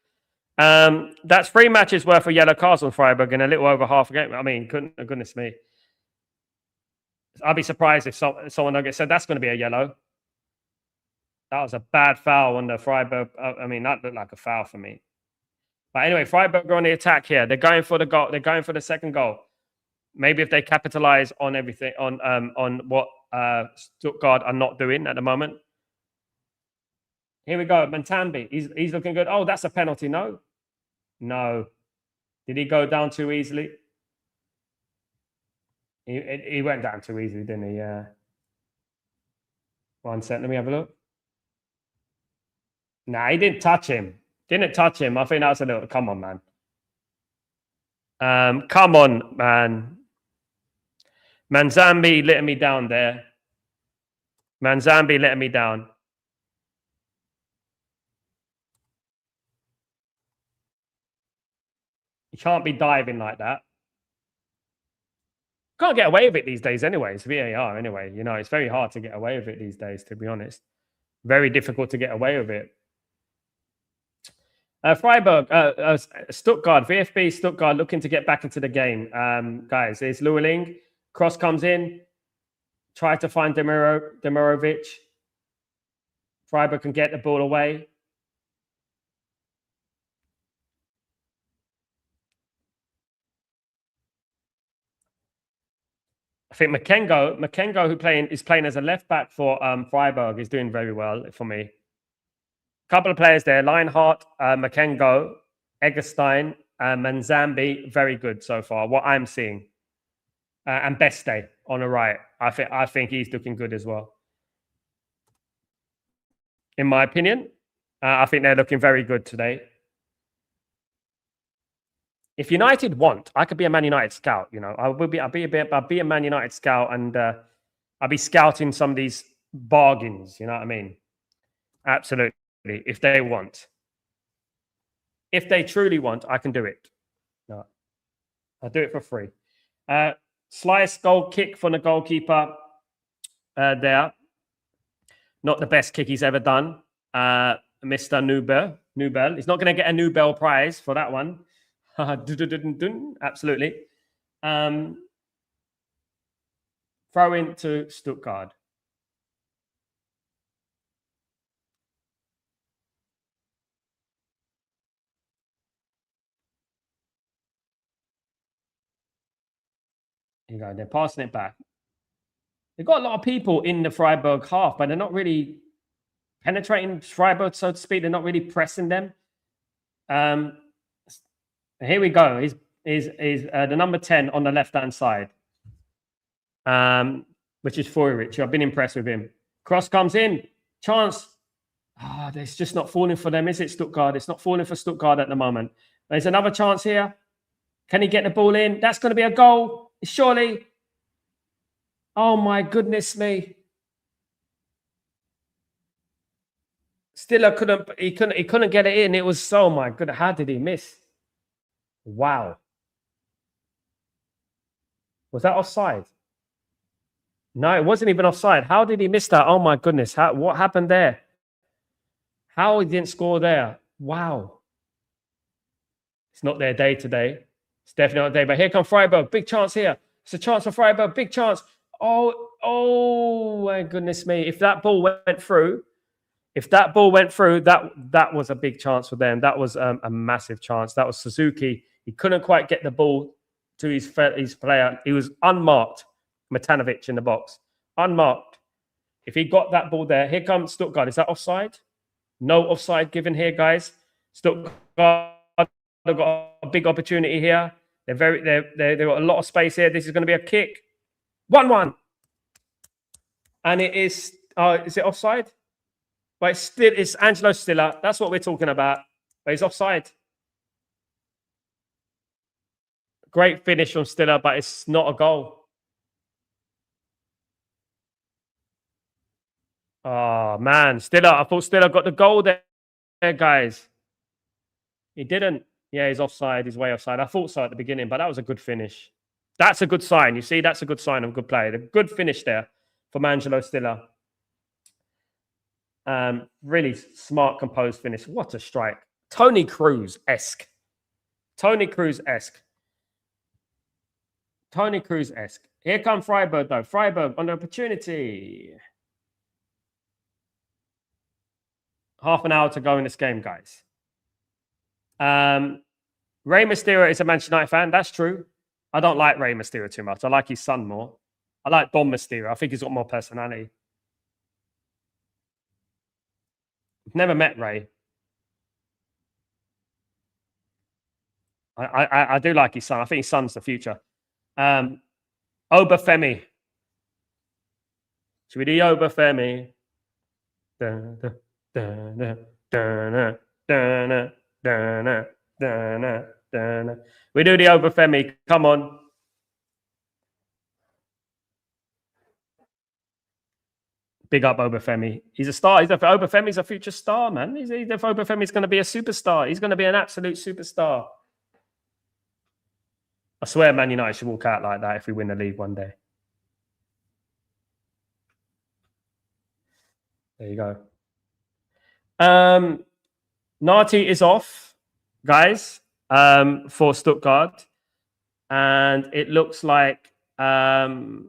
That's 3 matches worth of yellow cards on Freiburg in a little over half a game. I mean, goodness me. I'd be surprised if someone don't get said that's going to be a yellow. That was a bad foul on the Freiburg. I mean, that looked like a foul for me. But anyway, Freiburg are on the attack here. They're going for the goal. They're going for the second goal. Maybe if they capitalize on everything, on what Stuttgart are not doing at the moment. Here we go, Mantambi. He's looking good. Oh, that's a penalty. No. Did he go down too easily? He went down too easily, didn't he? Yeah. 1 second. Let me have a look. Nah, he didn't touch him. Didn't touch him. I think that was a little. Come on, man. Come on, man. Manzambi letting me down there. Manzambi letting me down. You can't be diving like that. Can't get away with it these days anyway. It's VAR anyway. You know, it's very hard to get away with it these days, to be honest. Very difficult to get away with it. Freiburg, Stuttgart, VFB Stuttgart looking to get back into the game. Guys, there's Lueling. Cross comes in. Try to find Demirovic. Freiburg can get the ball away. I think Makengo, who is playing as a left back for Freiburg, is doing very well for me. Couple of players there: Leinhardt, Makengo, Eggestein, Manzambi. Very good so far. What I'm seeing, and Beste on the right. I think he's looking good as well. In my opinion, I think they're looking very good today. if United want, I could be a Man United scout. You know, I'll be a Man United scout, and I'll be scouting some of these bargains. You know what I mean? Absolutely. If they want, if they truly want, I can do it. No, I'll do it for free. Slice goal kick from the goalkeeper there. Not the best kick he's ever done. Mr. Nubel. He's not going to get a Nobel Prize for that one. Absolutely. Throw into Stuttgart. Here you go. They're passing it back. They've got a lot of people in the Freiburg half, but they're not really penetrating Freiburg, so to speak. They're not really pressing them. Here we go. He's the number 10 on the left-hand side, which is Freiburg. I've been impressed with him. Cross comes in. Chance. It's just not falling for them, is it, Stuttgart? It's not falling for Stuttgart at the moment. There's another chance here. Can he get the ball in? That's going to be a goal. Surely. Oh, my goodness me. Stiller couldn't get it in. It was so, my goodness. How did he miss? Wow. Was that offside? No, it wasn't even offside. How did he miss that? Oh, my goodness. What happened there? How he didn't score there? Wow. It's not their day today. It's definitely not their day. But here comes Freiburg. Big chance here. It's a chance for Freiburg. Big chance. Oh, my goodness me. If that ball went through, that was a big chance for them. That was a massive chance. That was Suzuki. He couldn't quite get the ball to his player. He was unmarked. Matanovic in the box. Unmarked. If he got that ball there, here comes Stuttgart. Is that offside? No offside given here, guys. Stuttgart have got a big opportunity here. They've got a lot of space here. This is going to be a kick. 1-1. And it is it offside? But it's Angelo Stiller. That's what we're talking about. But he's offside. Great finish from Stiller, but it's not a goal. Oh, man. Stiller. I thought Stiller got the goal there, guys. He didn't. Yeah, he's offside. He's way offside. I thought so at the beginning, but that was a good finish. That's a good sign. You see, that's a good sign of good play. A good finish there from Angelo Stiller. Really smart, composed finish. What a strike. Tony Cruz-esque. Tony Cruz-esque. Tony Cruz-esque. Here comes Freiburg, though. Freiburg on the opportunity. Half an hour to go in this game, guys. Rey Mysterio is a Manchester United fan. That's true. I don't like Rey Mysterio too much. I like his son more. I like Dom Mysterio. I think he's got more personality. Never met Ray. I do like his son. I think his son's the future. Obafemi. Should we do Obafemi? We do the Obafemi. Come on. Big up Obafemi. He's a star. Obafemi's a future star, man. Obafemi's going to be a superstar. He's going to be an absolute superstar. I swear Man United should walk out like that if we win the league one day. There you go. Nati is off, guys, for Stuttgart. And it looks like for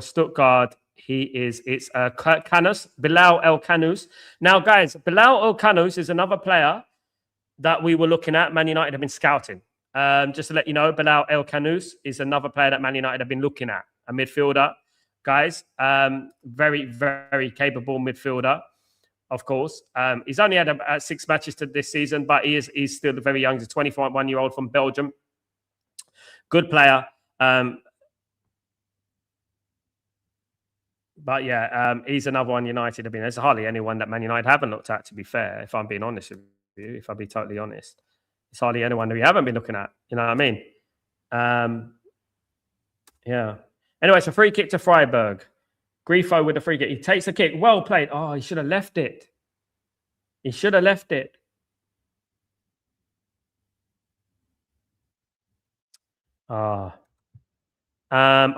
Stuttgart, it's Canus, Bilal El Canus. Now, guys, Bilal El Canus is another player that we were looking at. Man United have been scouting. Just to let you know, Bilal El Canus is another player that Man United have been looking at, a midfielder, guys. Very, very capable midfielder, of course. He's only had 6 matches to this season, but he's still very young. He's a 21-year-old from Belgium. Good player. But yeah, he's another one United have been. There's hardly anyone that Man United haven't looked at, to be fair, if I'm being honest with you, if I'll be totally honest. It's hardly anyone that we haven't been looking at. You know what I mean? Yeah. Anyway, it's a free kick to Freiburg. Grifo with the free kick. He takes the kick. Well played. Oh, he should have left it. He should have left it. I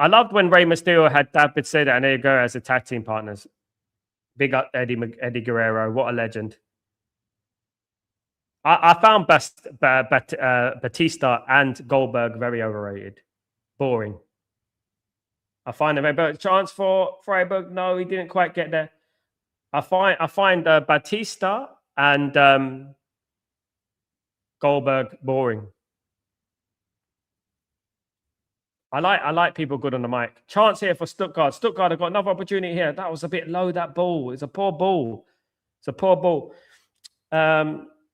loved when Rey Mysterio had David Seda and Eddie Guerrero as the tag team partners. Big up Eddie Guerrero. What a legend. I found Batista and Goldberg very overrated. Boring. I find a very better chance for Freiburg. No, he didn't quite get there. I find Batista and Goldberg boring. I like people good on the mic. Chance here for Stuttgart. Stuttgart have got another opportunity here. That was a bit low, that ball. It's a poor ball. It's a poor ball.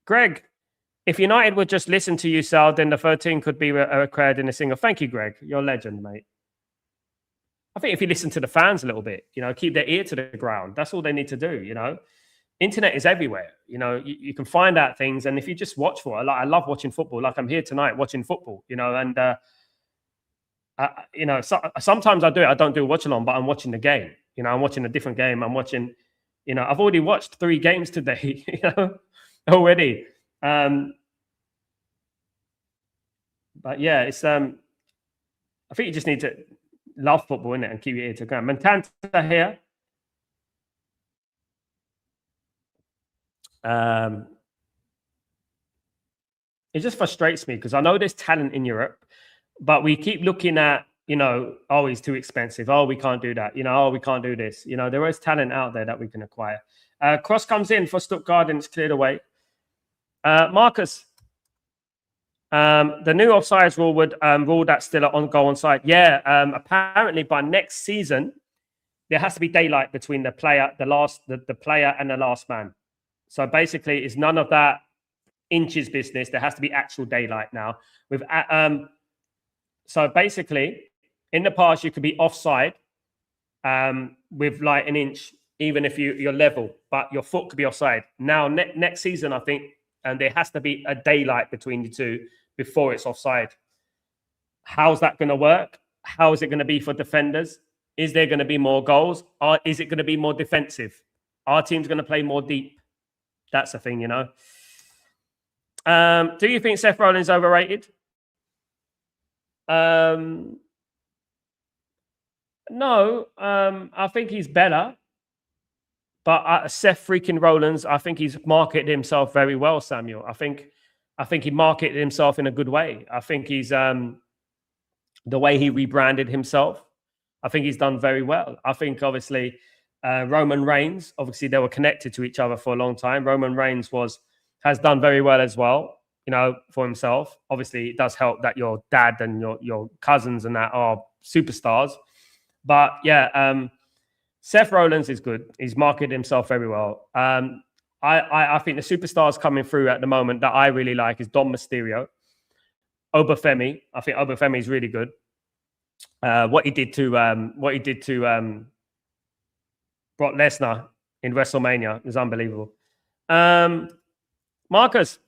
Greg, if United would just listen to you, Sal, then the 13 could be required in a single. Thank you, Greg. You're a legend, mate. I think if you listen to the fans a little bit, keep their ear to the ground. That's all they need to do, Internet is everywhere. You can find out things. And if you just watch for it, I love watching football. Like I'm here tonight watching football, and... sometimes I do it. I don't do watch along, but I'm watching the game. I'm watching a different game. I'm watching, I've already watched 3 games today, already. But yeah, it's I think you just need to love football, innit, and keep your ear to the ground. Mantanta here. It just frustrates me because I know there's talent in Europe. But we keep looking at, oh, he's too expensive. Oh, we can't do that. Oh, we can't do this. There is talent out there that we can acquire. Cross comes in for Stuttgart and it's cleared away. Marcus, the new offsides rule would rule that still on goal onside. Yeah, apparently by next season, there has to be daylight between the player, the player and the last man. So basically, it's none of that inches business. There has to be actual daylight now. So basically, in the past, you could be offside with like an inch, even if you're level, but your foot could be offside. Now, next season, I think, and there has to be a daylight between the two before it's offside. How's that going to work? How is it going to be for defenders? Is there going to be more goals? Or is it going to be more defensive? Our team's going to play more deep. That's the thing, Do you think Seth Rollins overrated? No, I think he's better. But Seth freaking Rollins, I think he's marketed himself very well, Samuel. I think he marketed himself in a good way. I think he's the way he rebranded himself. I think he's done very well. I think obviously Roman Reigns, obviously they were connected to each other for a long time. Roman Reigns has done very well as well. For himself. Obviously, it does help that your dad and your cousins and that are superstars. But yeah, Seth Rollins is good. He's marketed himself very well. I think the superstars coming through at the moment that I really like is Dom Mysterio, Obafemi. I think Obafemi is really good. What he did to Brock Lesnar in WrestleMania is unbelievable. Marcus.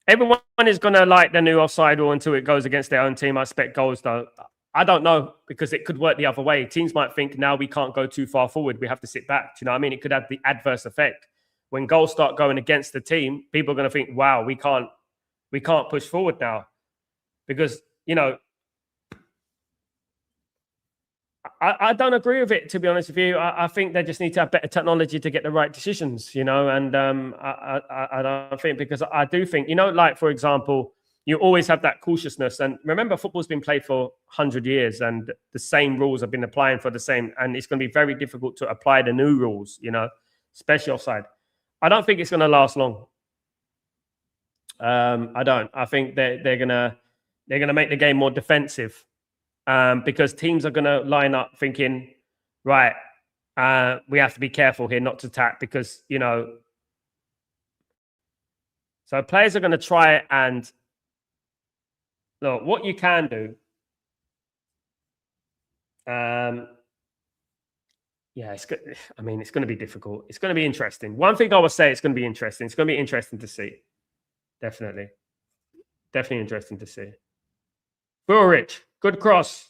Everyone is going to like the new offside rule until it goes against their own team. I expect goals, though. I don't know, because it could work the other way. Teams might think, now we can't go too far forward. We have to sit back. Do you know what I mean? It could have the adverse effect. When goals start going against the team, people are going to think, wow, we can't push forward now. Because, I don't agree with it, to be honest with you. I think they just need to have better technology to get the right decisions, and I don't think, because I do think, like, for example, you always have that cautiousness. And remember, football's been played for 100 years and the same rules have been applying for the same, and it's going to be very difficult to apply the new rules, especially offside. I don't think it's going to last long. I don't. I think they're going to make the game more defensive. Because teams are going to line up thinking, right, we have to be careful here not to attack because, so players are going to try and look, what you can do. Yeah, it's good. It's going to be difficult. It's going to be interesting. One thing I will say, it's going to be interesting. It's going to be interesting to see. Definitely. Definitely interesting to see. Burrich, good cross.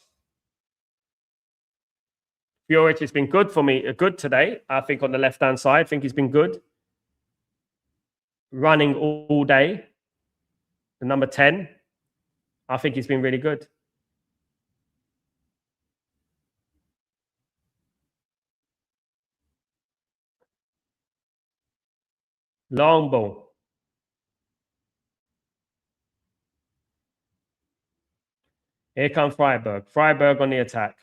Burrich has been good for me, good today. I think on the left-hand side, I think he's been good. Running all day. The number 10, I think he's been really good. Long ball. Here comes Freiburg. Freiburg on the attack.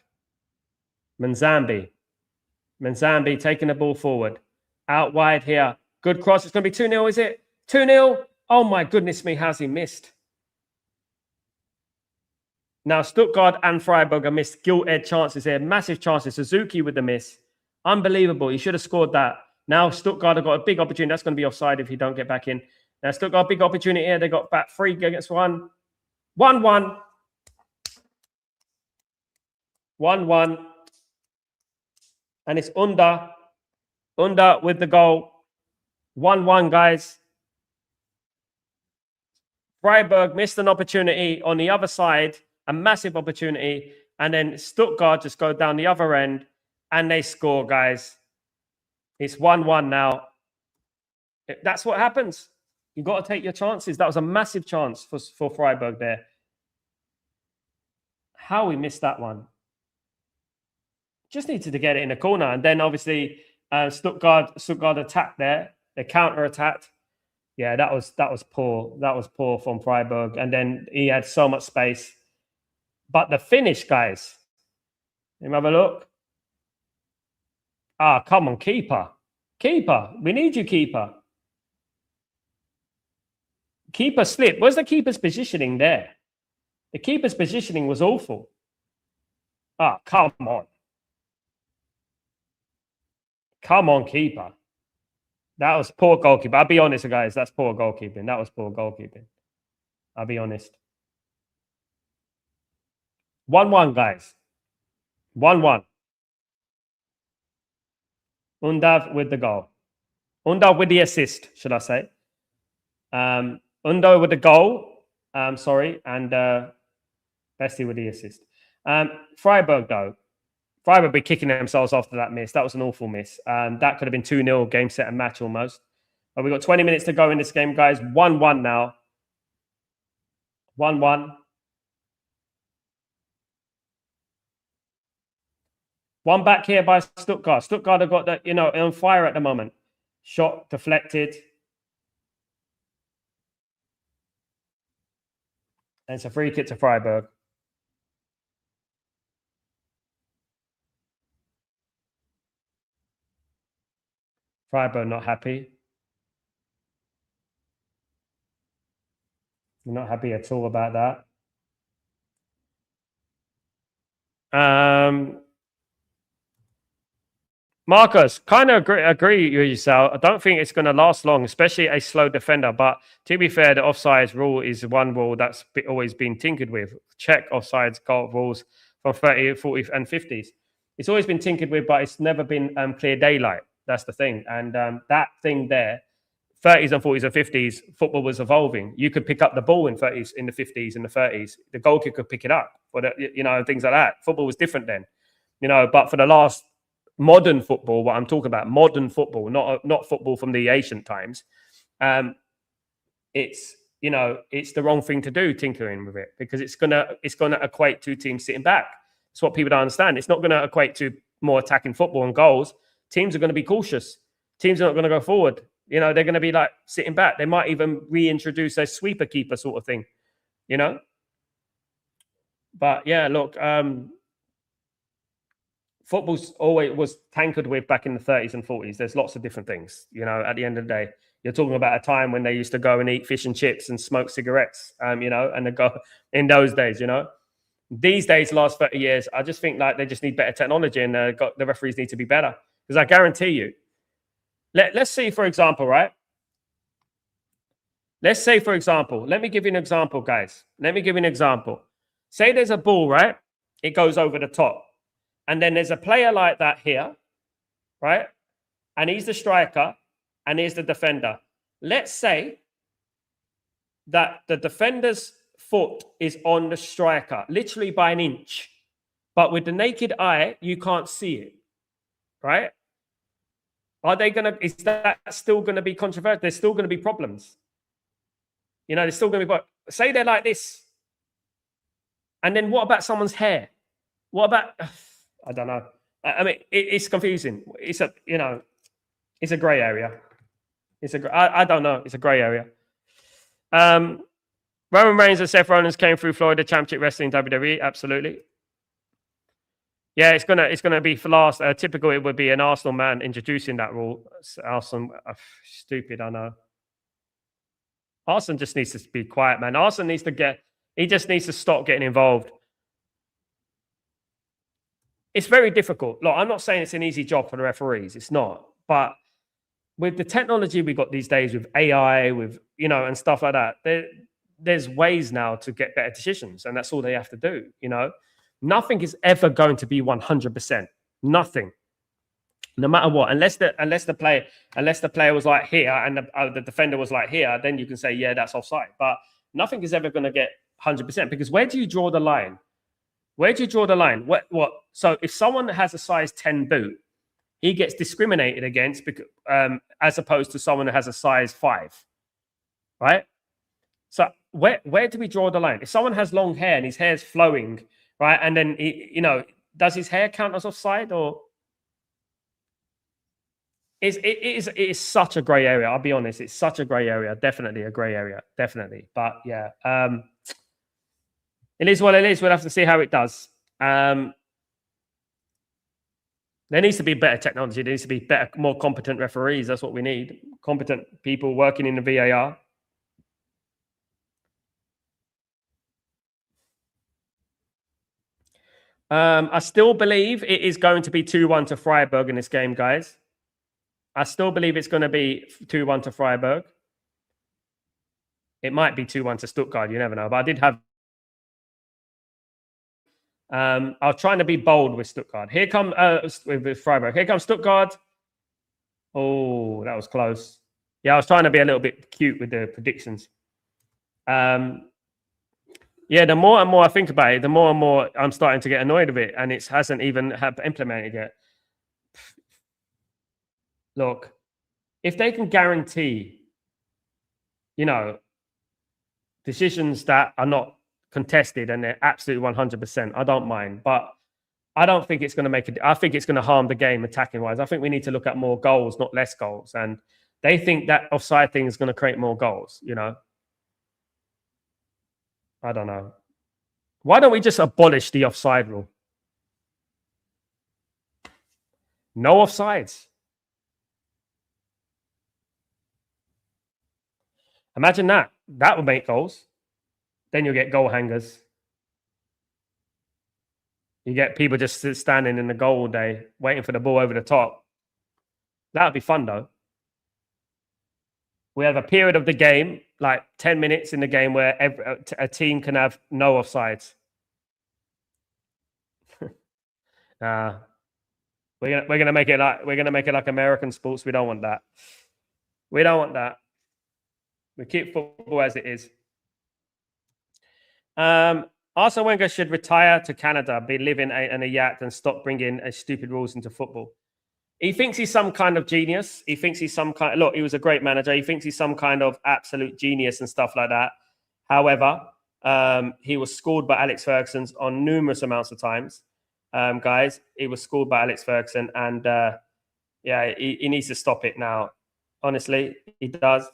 Manzambi taking the ball forward. Out wide here. Good cross. It's going to be 2-0, is it? 2-0. Oh, my goodness me. How's he missed? Now, Stuttgart and Freiburg have missed gilt-edged chances here. Massive chances. Suzuki with the miss. Unbelievable. He should have scored that. Now, Stuttgart have got a big opportunity. That's going to be offside if he don't get back in. Now, Stuttgart, big opportunity here. They got back 3 against 1. 1-1. 1-1. And it's Under with the goal. 1-1, guys. Freiburg missed an opportunity on the other side, a massive opportunity. And then Stuttgart just go down the other end and they score, guys. It's 1-1 now. That's what happens. You've got to take your chances. That was a massive chance for Freiburg there. How we missed that one. Just needed to get it in the corner. And then obviously Stuttgart attacked there. They counter-attacked. Yeah, that was poor. That was poor from Freiburg. And then he had so much space. But the finish, guys. Let me have a look. Ah, come on, keeper. Keeper. We need you, keeper. Keeper slip. Where's the keeper's positioning there? The keeper's positioning was awful. Ah, come on. Come on, keeper. That was poor goalkeeping. I'll be honest, guys. That's poor goalkeeping. That was poor goalkeeping. I'll be honest. 1-1, guys. 1-1. Undav with the goal. Undav with the assist, should I say. Undo with the goal. Sorry. And Bestie with the assist. Freiburg, though. Freiburg be kicking themselves after that miss. That was an awful miss. That could have been 2-0, game, set, and match almost. But we've got 20 minutes to go in this game, guys. 1-1 now. 1-1. One back here by Stuttgart. Stuttgart have got that, on fire at the moment. Shot deflected. And it's a free kick to Freiburg. Freiburg not happy. We're not happy at all about that. Marcus, kind of agree with yourself. I don't think it's going to last long, especially a slow defender. But to be fair, the offsides rule is one rule that's always been tinkered with. Check offsides goal rules from 30, 40, and 50s. It's always been tinkered with, but it's never been clear daylight. That's the thing. And that thing there, 30s and 40s and 50s, football was evolving. You could pick up the ball in 30s, in the 50s, in the 30s. The goalkeeper could pick it up, things like that. Football was different then, But for the last modern football, what I'm talking about, modern football, not football from the ancient times, it's the wrong thing to do, tinkering with it, because it's gonna equate to teams sitting back. It's what people don't understand. It's not going to equate to more attacking football and goals. Teams are going to be cautious. Teams are not going to go forward. They're going to be like sitting back. They might even reintroduce a sweeper keeper sort of thing, But yeah, look, football's always was tankered with back in the 30s and 40s. There's lots of different things, at the end of the day. You're talking about a time when they used to go and eat fish and chips and smoke cigarettes, and they go in those days, These days, last 30 years, I just think like they just need better technology, and the referees need to be better. Because I guarantee you, let's see, for example, right? Let's say, for example, let me give you an example, guys. Let me give you an example. Say there's a ball, right? It goes over the top. And then there's a player like that here, right? And he's the striker, and he's the defender. Let's say that the defender's foot is on the striker, literally by an inch. But with the naked eye, you can't see it, right? Are they going to, is that still going to be controversial? There's still going to be problems. You know, there's still going to be, say they're like this. And then what about someone's hair? What about, I don't know. I mean, it's confusing. It's a, you know, it's a gray area. I don't know. It's a gray area. Roman Reigns and Seth Rollins came through Florida Championship Wrestling WWE. Absolutely. Yeah, it's gonna be for last. Typical, it would be an Arsenal man introducing that rule. Arsenal, stupid, I know. Arsenal just needs to be quiet, man. Arsenal needs to he just needs to stop getting involved. It's very difficult. Look, I'm not saying it's an easy job for the referees. It's not. But with the technology we got these days, with AI, with, you know, and stuff like that, there's ways now to get better decisions, and that's all they have to do, you know. Nothing is ever going to be 100%. Nothing, no matter what. Unless the player was like here and the defender was like here, then you can say, yeah, that's offside. But nothing is ever going to get 100%, because where do you draw the line? Where do you draw the line? What? So if someone has a size 10 boot, he gets discriminated against as opposed to someone who has a size 5, right? So where do we draw the line? If someone has long hair and his hair's flowing, right, and then you know, does his hair count as offside, or it is such a grey area? I'll be honest, it's such a grey area. Definitely a grey area, definitely. But yeah, it is what it is. We'll have to see how it does. There needs to be better technology. There needs to be better, more competent referees. That's what we need. Competent people working in the VAR. I still believe it is going to be 2-1 to Freiburg in this game, guys. I still believe it's going to be 2-1 to Freiburg. It might be 2-1 to Stuttgart. You never know. But I did have... I was trying to be bold with Stuttgart. Here come with Freiburg. Here comes Stuttgart. Oh, that was close. Yeah, I was trying to be a little bit cute with the predictions. Yeah, the more and more I think about it, the more and more I'm starting to get annoyed with it, and it hasn't even implemented yet. Look, if they can guarantee, you know, decisions that are not contested and they're absolutely 100%, I don't mind. But I don't think it's going to make it. I think it's going to harm the game attacking wise. I think we need to look at more goals, not less goals. And they think that offside thing is going to create more goals, you know. I don't know. Why don't we just abolish the offside rule? No offsides. Imagine that. That would make goals. Then you'll get goal hangers. You get people just standing in the goal all day, waiting for the ball over the top. That would be fun, though. We have a period of the game, like 10 minutes in the game, where a team can have no offsides. We're gonna make it like American sports. We don't want that. We don't want that. We keep football as it is. Arsene Wenger should retire to Canada, be living in a yacht, and stop bringing stupid rules into football. He thinks he's some kind of genius. He thinks he's some kind. Look, he was a great manager. He thinks he's some kind of absolute genius and stuff like that. However, he was schooled by Alex Ferguson on numerous amounts of times. Guys, he was schooled by Alex Ferguson, and yeah, he needs to stop it now. Honestly, he does.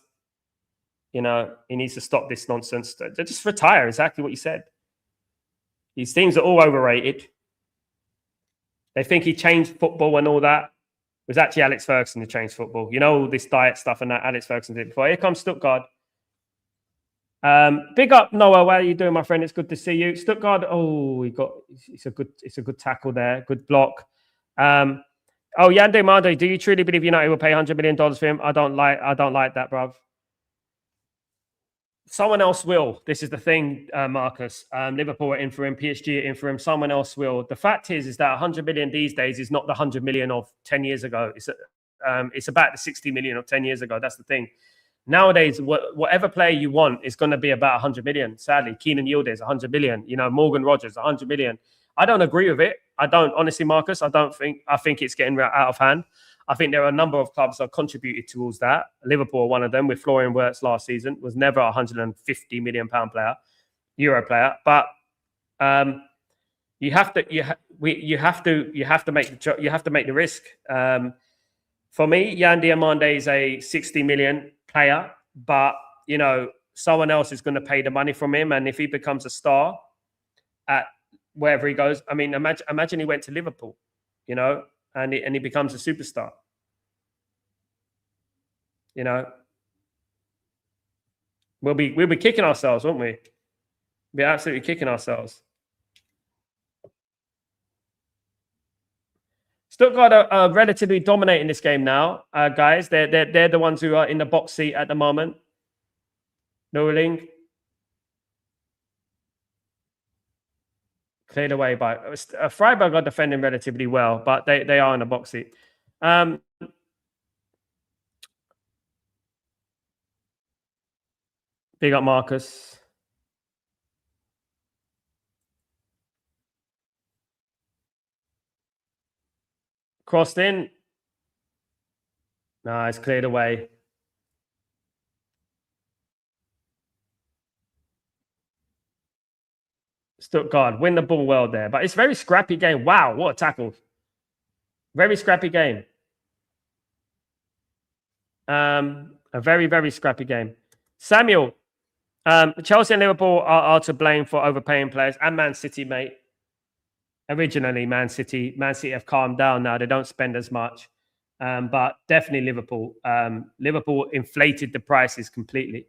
You know, he needs to stop this nonsense. Just retire. Exactly what you said. These teams are all overrated. They think he changed football and all that. It was actually Alex Ferguson who changed football. You know, all this diet stuff and that Alex Ferguson did before. Here comes Stuttgart. Big up, Noah. How are you doing, my friend? It's good to see you. Stuttgart. Oh, it's a good tackle there. Good block. Oh, Yande Mande, do you truly believe United will pay $100 million for him? I don't like that, bruv. Someone else will. This is the thing, Marcus. Liverpool are in for him. PSG are in for him. Someone else will. The fact is that 100 million these days is not the 100 million of 10 years ago. It's about the 60 million of 10 years ago. That's the thing. Nowadays, whatever player you want is going to be about 100 million. Sadly, Keenan Yildiz, 100 million. You know, Morgan Rogers, 100 million. I don't agree with it. I don't, honestly, Marcus. I think it's getting out of hand. I think there are a number of clubs that contributed towards that. Liverpool, one of them, with Florian Wirtz last season, was never a 150 million pound player, Euro player. But you have to make the risk. For me, Yan Diomande is a 60 million player, but you know, someone else is going to pay the money from him, and if he becomes a star at wherever he goes, I mean, imagine he went to Liverpool, you know, and he becomes a superstar. You know, we'll be kicking ourselves, won't we? We'll be absolutely kicking ourselves. Stuttgart are relatively dominating this game now, guys. They're the ones who are in the box seat at the moment. Noeling cleared away by Freiburg are defending relatively well, but they are in the box seat. Big up, Marcus. Crossed in. No, it's cleared away. Stuttgart win the ball well there, but it's a very scrappy game. Wow, what a tackle. Very scrappy game. A very, very scrappy game. Samuel, Chelsea and Liverpool are to blame for overpaying players, and Man City, mate. Originally, Man City have calmed down now. They don't spend as much. But definitely Liverpool. Liverpool inflated the prices completely.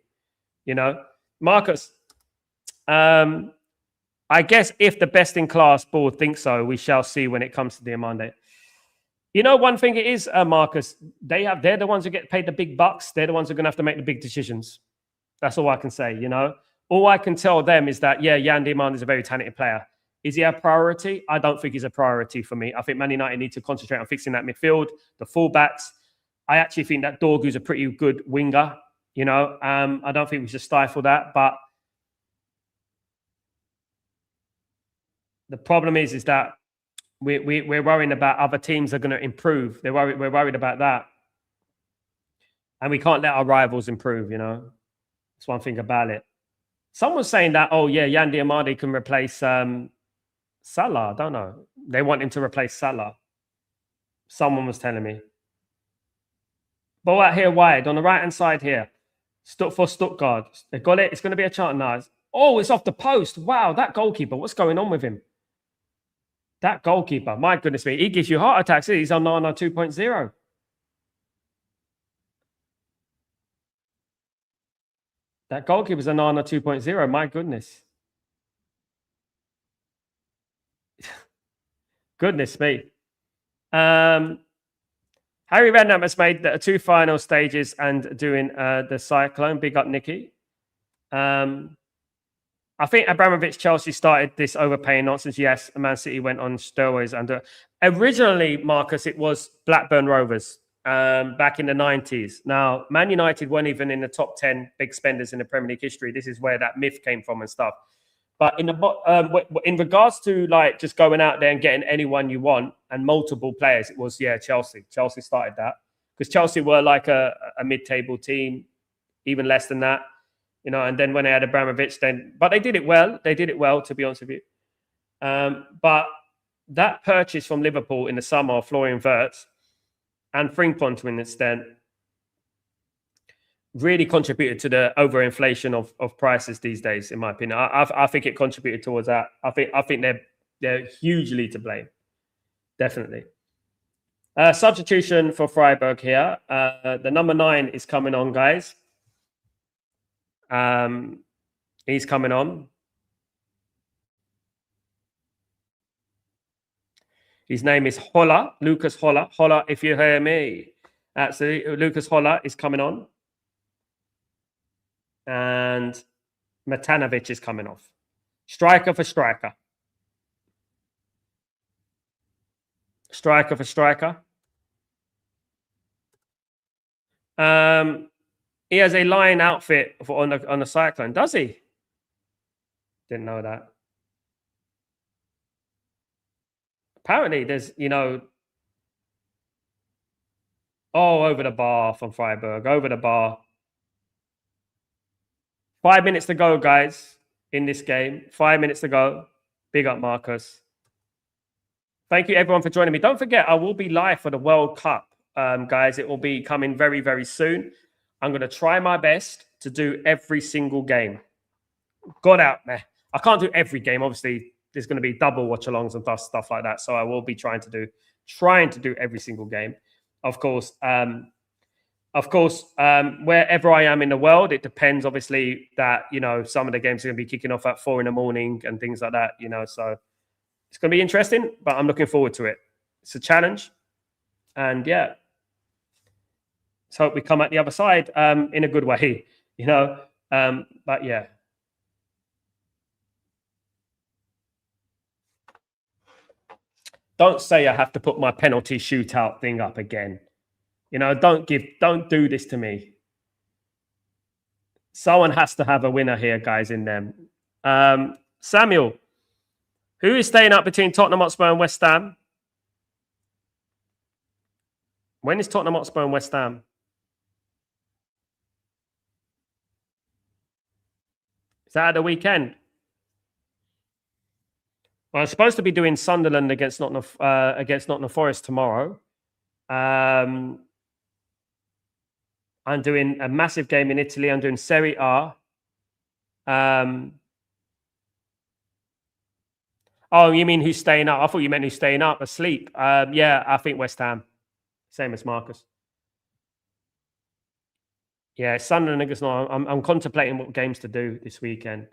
You know, Marcus, I guess if the best in class board thinks so, we shall see when it comes to Diomande. You know, one thing it is, Marcus, they're the ones who get paid the big bucks. They're the ones who are going to have to make the big decisions. That's all I can say, you know. All I can tell them is that, yeah, Yan Diomande is a very talented player. Is he a priority? I don't think he's a priority for me. I think Man United need to concentrate on fixing that midfield, the fullbacks. I actually think that Dorgu's a pretty good winger, you know. I don't think we should stifle that, but the problem is that we're worrying about other teams are going to improve. We're worried about that. And we can't let our rivals improve, you know. That's one thing about it. Someone's saying that, oh, yeah, Yan Diomande can replace Salah. I don't know. They want him to replace Salah. Someone was telling me. Ball out here wide on the right-hand side here. For Stuttgart. They got it. It's going to be a chance now. Oh, it's off the post. Wow, that goalkeeper. What's going on with him? That goalkeeper. My goodness me. He gives you heart attacks. He's on Nana 2.0. That goalkeeper's a Nana 2.0. My goodness. Goodness me. Harry Redknapp has made the 2 final stages and doing the Cyclone. Big up, Nicky. I think Abramovich Chelsea started this overpaying nonsense. Yes, Man City went on steroids under. Originally, Marcus, it was Blackburn Rovers back in the 90s. Now, Man United weren't even in the top 10 big spenders in the Premier League history. This is where that myth came from and stuff. But in regards to like just going out there and getting anyone you want and multiple players, it was, yeah, Chelsea. Chelsea started that because Chelsea were like a mid-table team, even less than that, you know. And then when they had Abramovich, but they did it well. They did it well, to be honest with you. But that purchase from Liverpool in the summer of Florian Wirtz and Frimpong to an extent really contributed to the overinflation of prices these days, in my opinion. I think it contributed towards that. I think they're hugely to blame. Definitely. Substitution for Freiburg here. The number 9 is coming on, guys. He's coming on. His name is Holla, Lucas Holla. Holla, if you hear me. Absolutely. Lucas Holla is coming on. And Matanovic is coming off. Striker for striker. Striker for striker. He has a Lion outfit on the Cyclone. Does he? Didn't know that. Apparently, there's, over the bar from Freiburg. Over the bar. 5 minutes to go, guys, in this game. 5 minutes to go. Big up, Marcus. Thank you, everyone, for joining me. Don't forget, I will be live for the World Cup, guys. It will be coming very, very soon. I'm going to try my best to do every single game. Got out, man. I can't do every game. Obviously, there's going to be double watch-alongs and stuff like that. So I will be trying to do every single game. Of course, wherever I am in the world, it depends, obviously, that, some of the games are going to be kicking off at 4 a.m. and things like that, so it's going to be interesting, but I'm looking forward to it. It's a challenge. And yeah, let's hope we come out the other side in a good way, but yeah. Don't say I have to put my penalty shootout thing up again. Don't do this to me. Someone has to have a winner here, guys, in them. Samuel, who is staying up between Tottenham Hotspur and West Ham? When is Tottenham Hotspur and West Ham? Is that at the weekend? Well, I'm supposed to be doing Sunderland against Nottingham Forest tomorrow. I'm doing a massive game in Italy. I'm doing Serie A. Oh, you mean who's staying up? I thought you meant who's staying up asleep. Yeah, I think West Ham. Same as Marcus. Yeah, Sunderland against Nottingham. I'm contemplating what games to do this weekend.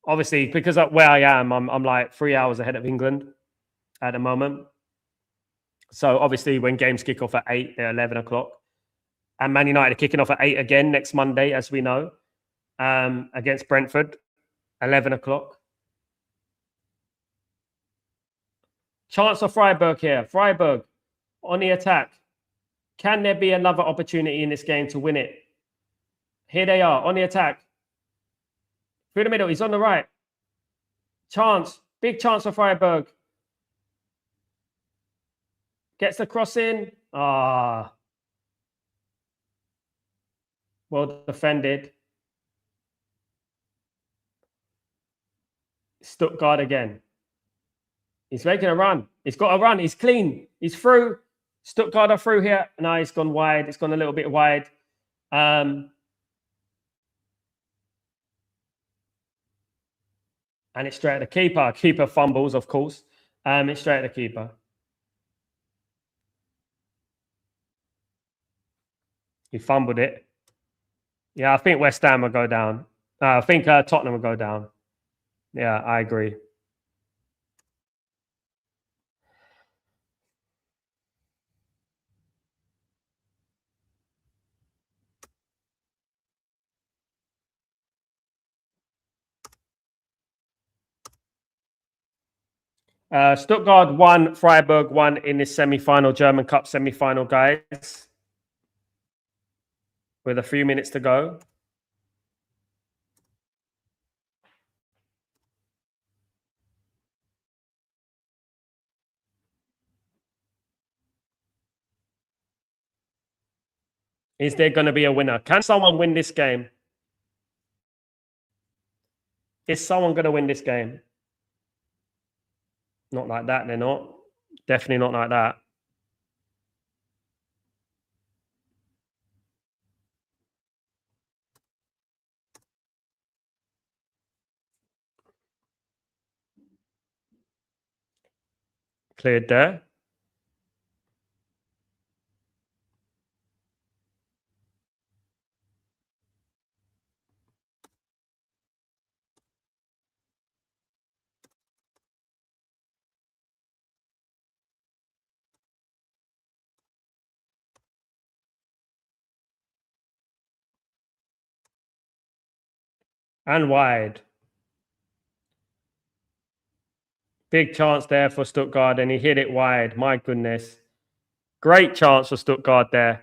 Obviously, because of where I am, I'm like 3 hours ahead of England at the moment. So obviously, when games kick off at 8, they're 11 o'clock. And Man United are kicking off at 8 again next Monday, as we know, against Brentford, 11 o'clock. Chance of Freiburg here. Freiburg on the attack. Can there be another opportunity in this game to win it? Here they are on the attack. Through the middle. He's on the right. Chance. Big chance for Freiburg. Gets the cross in. Well defended. Stuttgart again. He's making a run. He's got a run. He's clean. He's through. Stuttgart are through here. No, he's gone wide. It's gone a little bit wide. And it's straight at the keeper. Keeper fumbles, of course. It's straight at the keeper. He fumbled it. Yeah, I think West Ham will go down. I think Tottenham will go down. Yeah, I agree. Stuttgart 1, Freiburg 1 in this semi-final, German Cup semi-final, guys. With a few minutes to go. Is there going to be a winner? Can someone win this game? Is someone going to win this game? Not like that, they're not. Definitely not like that. Cleared there. And wide. Big chance there for Stuttgart, and he hit it wide. My goodness. Great chance for Stuttgart there.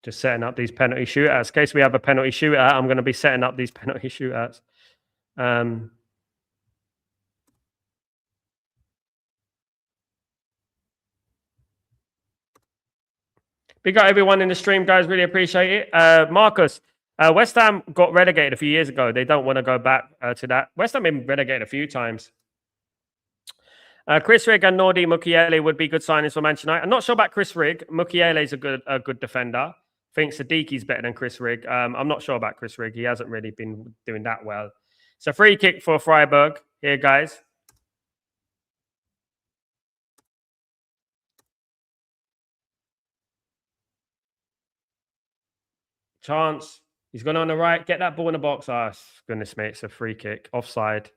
Just setting up these penalty shootouts. In case we have a penalty shootout, I'm going to be setting up these penalty shootouts. Big up everyone in the stream, guys. Really appreciate it. Marcus, West Ham got relegated a few years ago. They don't want to go back to that. West Ham been relegated a few times. Chris Rigg and Nordi Mukiele would be good signings for Manchester United. I'm not sure about Chris Rigg. Mukiele is a good defender. I think Sadiqi's better than Chris Rigg. I'm not sure about Chris Rigg. He hasn't really been doing that well. It's a free kick for Freiburg here, guys. Chance. He's gone on the right. Get that ball in the box. Oh, goodness me, it's a free kick. Offside.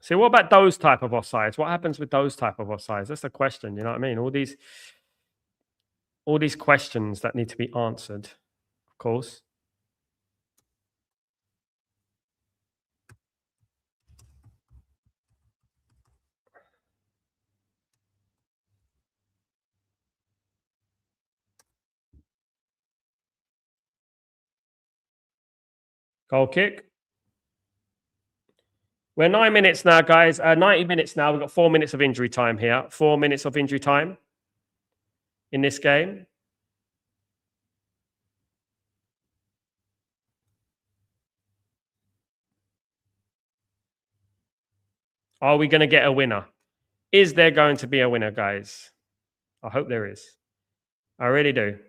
See, what about those type of offsides? What happens with those type of offsides? That's the question. You know what I mean? All these questions that need to be answered, of course. Goal kick. We're 9 minutes now, guys. 90 minutes now. We've got 4 minutes of injury time here. 4 minutes of injury time in this game. Are we going to get a winner? Is there going to be a winner, guys? I hope there is. I really do.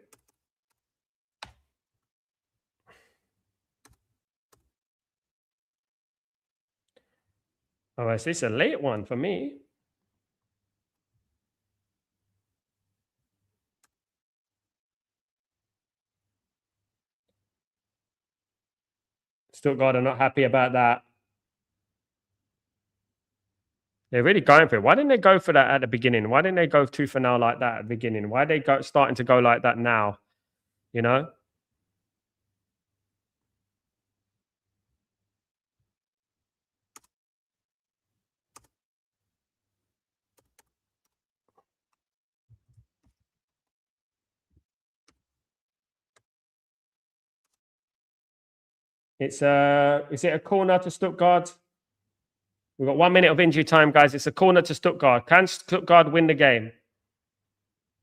Oh, is this a late one for me? Stuttgart are not happy about that. They're really going for it. Why didn't they go for that at the beginning? Why didn't they go 2 for now like that at the beginning? Why are they starting to go like that now? You know? Is it a corner to Stuttgart? We've got 1 minute of injury time, guys. It's a corner to Stuttgart. Can Stuttgart win the game?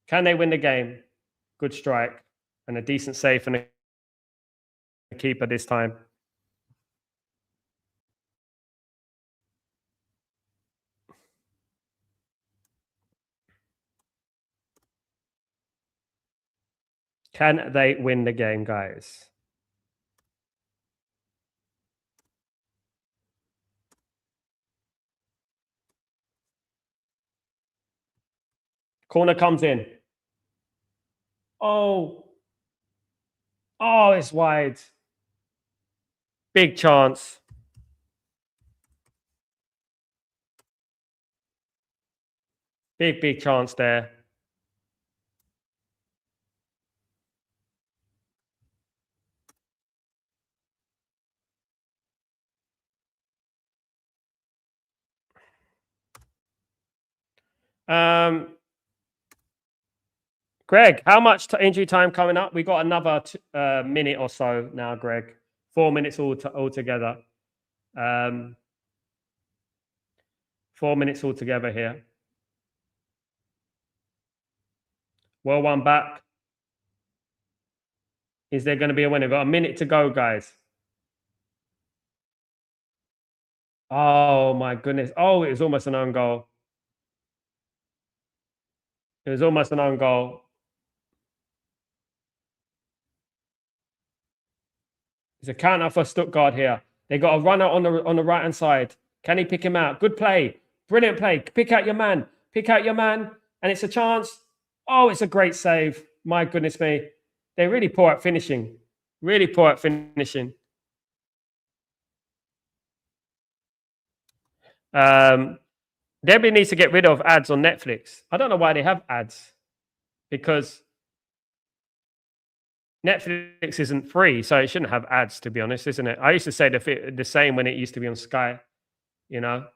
Can they win the game? Good strike and a decent save from the keeper this time. Can they win the game, guys? Corner comes in. Oh, it's wide. Big chance. Big chance there. Greg, how much injury time coming up? We got another minute or so now, Greg. 4 minutes altogether. 4 minutes altogether here. Well, one back. Is there going to be a winner? We've got a minute to go, guys. Oh, my goodness. Oh, it was almost an own goal. It was almost an own goal. It's a counter for Stuttgart here. They got a runner on the right-hand side. Can he pick him out? Good play. Brilliant play. Pick out your man. Pick out your man. And it's a chance. Oh, it's a great save. My goodness me. They're really poor at finishing. Really poor at finishing. Debbie needs to get rid of ads on Netflix. I don't know why they have ads. Because Netflix isn't free, so it shouldn't have ads, to be honest, isn't it? I used to say the same when it used to be on Sky, you know.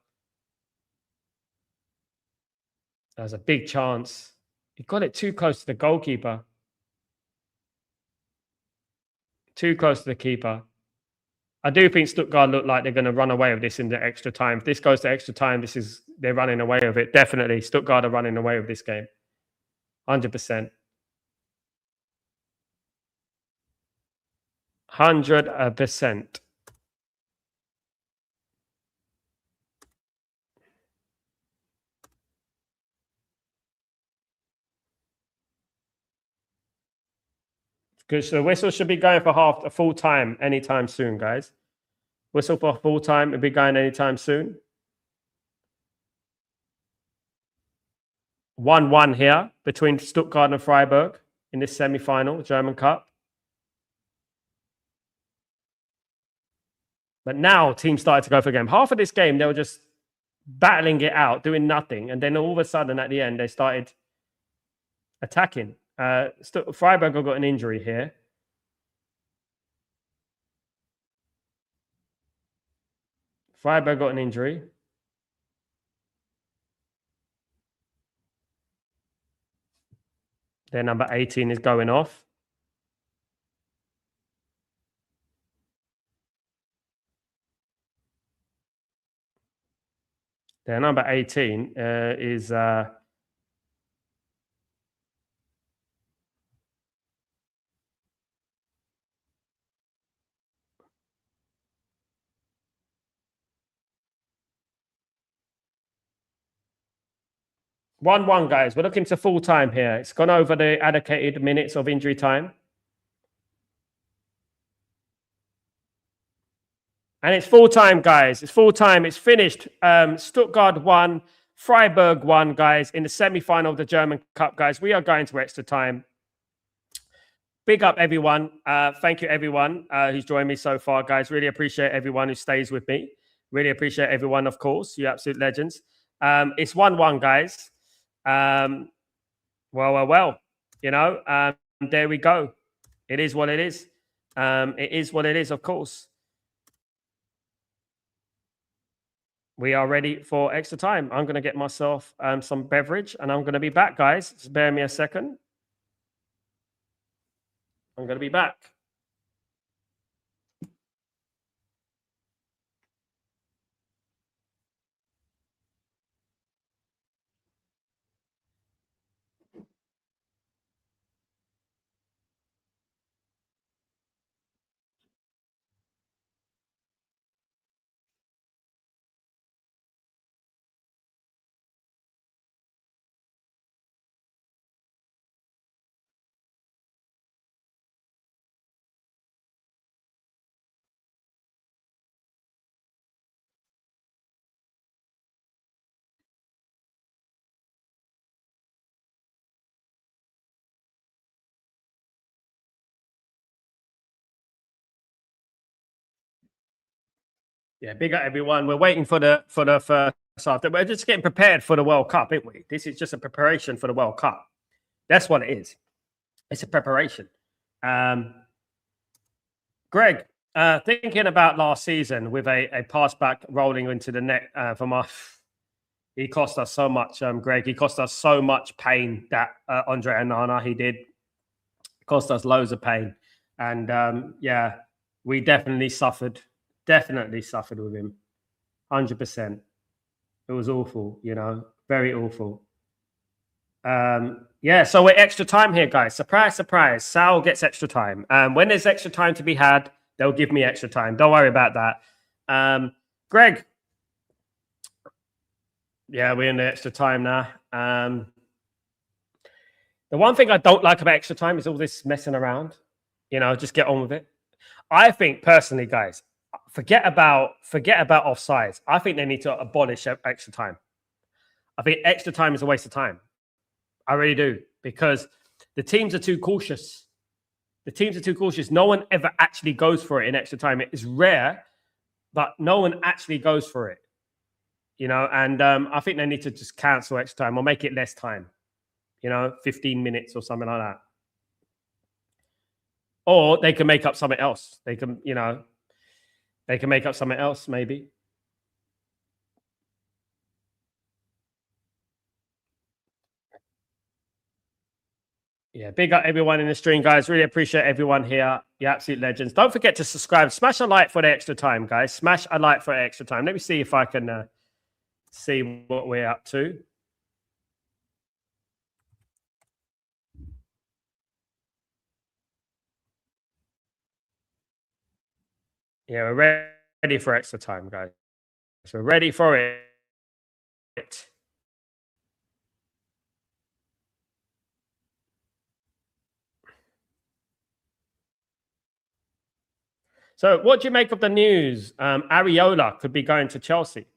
That was a big chance. He got it too close to the goalkeeper. Too close to the keeper. I do think Stuttgart look like they're going to run away with this in the extra time. If this goes to extra time, they're running away with it. Definitely, Stuttgart are running away with this game. 100%. 100%. Because the whistle should be going for a full time anytime soon, guys. Whistle for full time. It'll be going anytime soon. 1-1 here between Stuttgart and Freiburg in this semi-final, German Cup. But now teams started to go for a game. Half of this game, they were just battling it out, doing nothing. And then all of a sudden at the end, they started attacking. Freiburg got an injury here. Freiburg got an injury. Their number 18 is going off. Their number 18 is... 1-1, guys. We're looking to full time here. It's gone over the allocated minutes of injury time. And it's full time, guys. It's full time. It's finished. Stuttgart 1, Freiburg 1, guys, in the semi-final of the German Cup, guys. We are going to extra time. Big up, everyone. Thank you, everyone who's joined me so far, guys. Really appreciate everyone who stays with me. Really appreciate everyone, of course. You absolute legends. It's 1-1, guys. Well. You know, there we go. It is what it is. It is what it is, of course. We are ready for extra time. I'm going to get myself some beverage and I'm going to be back, guys. Just bear me a second. I'm going to be back. Yeah, big up everyone. We're waiting for the first half. We're just getting prepared for the World Cup, aren't we? This is just a preparation for the World Cup. That's what it is. It's a preparation. Greg, thinking about last season with a pass back rolling into the net from us, he cost us so much, Greg. He cost us so much pain, that Andre Onana, he did. Cost us loads of pain. And yeah, we definitely suffered. Definitely suffered with him. 100%. It was awful, you know, very awful. Yeah, so we're extra time here, guys. Surprise, surprise. Sal gets extra time. When there's extra time to be had, they'll give me extra time. Don't worry about that. Greg. Yeah, we're in the extra time now. The one thing I don't like about extra time is all this messing around. You know, just get on with it. I think personally, guys, forget about offsides. I think they need to abolish extra time. I think extra time is a waste of time. I really do, because the teams are too cautious. The teams are too cautious. No one ever actually goes for it in extra time. It is rare, but no one actually goes for it. You know, and I think they need to just cancel extra time or make it less time. You know, 15 minutes or something like that. Or they can make up something else. They can, you know, they can make up something else, maybe. Yeah, big up everyone in the stream, guys. Really appreciate everyone here. You absolute legends. Don't forget to subscribe. Smash a like for the extra time, guys. Smash a like for extra time. Let me see if I can see what we're up to. Yeah, we're ready for extra time, guys. So we're ready for it. So what do you make of the news? Areola could be going to Chelsea.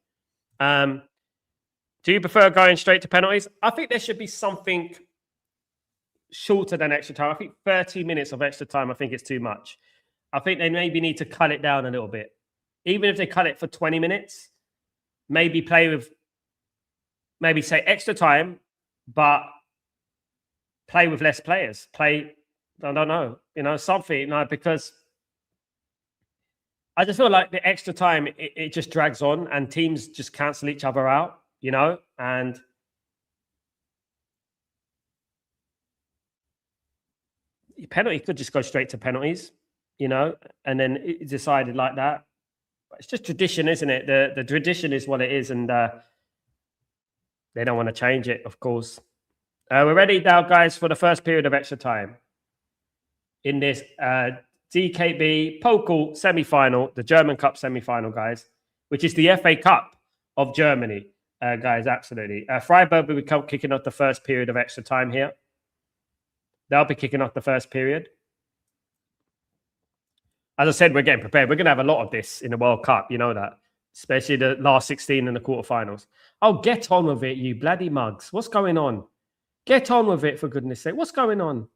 Do you prefer going straight to penalties? I think there should be something shorter than extra time. I think 30 minutes of extra time, I think it's too much. I think they maybe need to cut it down a little bit. Even if they cut it for 20 minutes, maybe play with, maybe say extra time, but play with less players. Play, I don't know, something, because I just feel like the extra time, it just drags on and teams just cancel each other out, and penalty could just go straight to penalties, and then it decided like that. But it's just tradition, isn't it? The tradition is what it is, and they don't want to change it, of course. We're ready now, guys, for the first period of extra time in this DFB-POKAL Semi-Final, the German Cup Semi-Final, guys, which is the FA Cup of Germany, guys, absolutely. Freiburg will be kicking off the first period of extra time here. They'll be kicking off the first period. As I said, we're getting prepared. We're going to have a lot of this in the World Cup, you know that, especially the last 16 and the quarterfinals. Oh, get on with it, you bloody mugs. What's going on? Get on with it, for goodness sake. What's going on?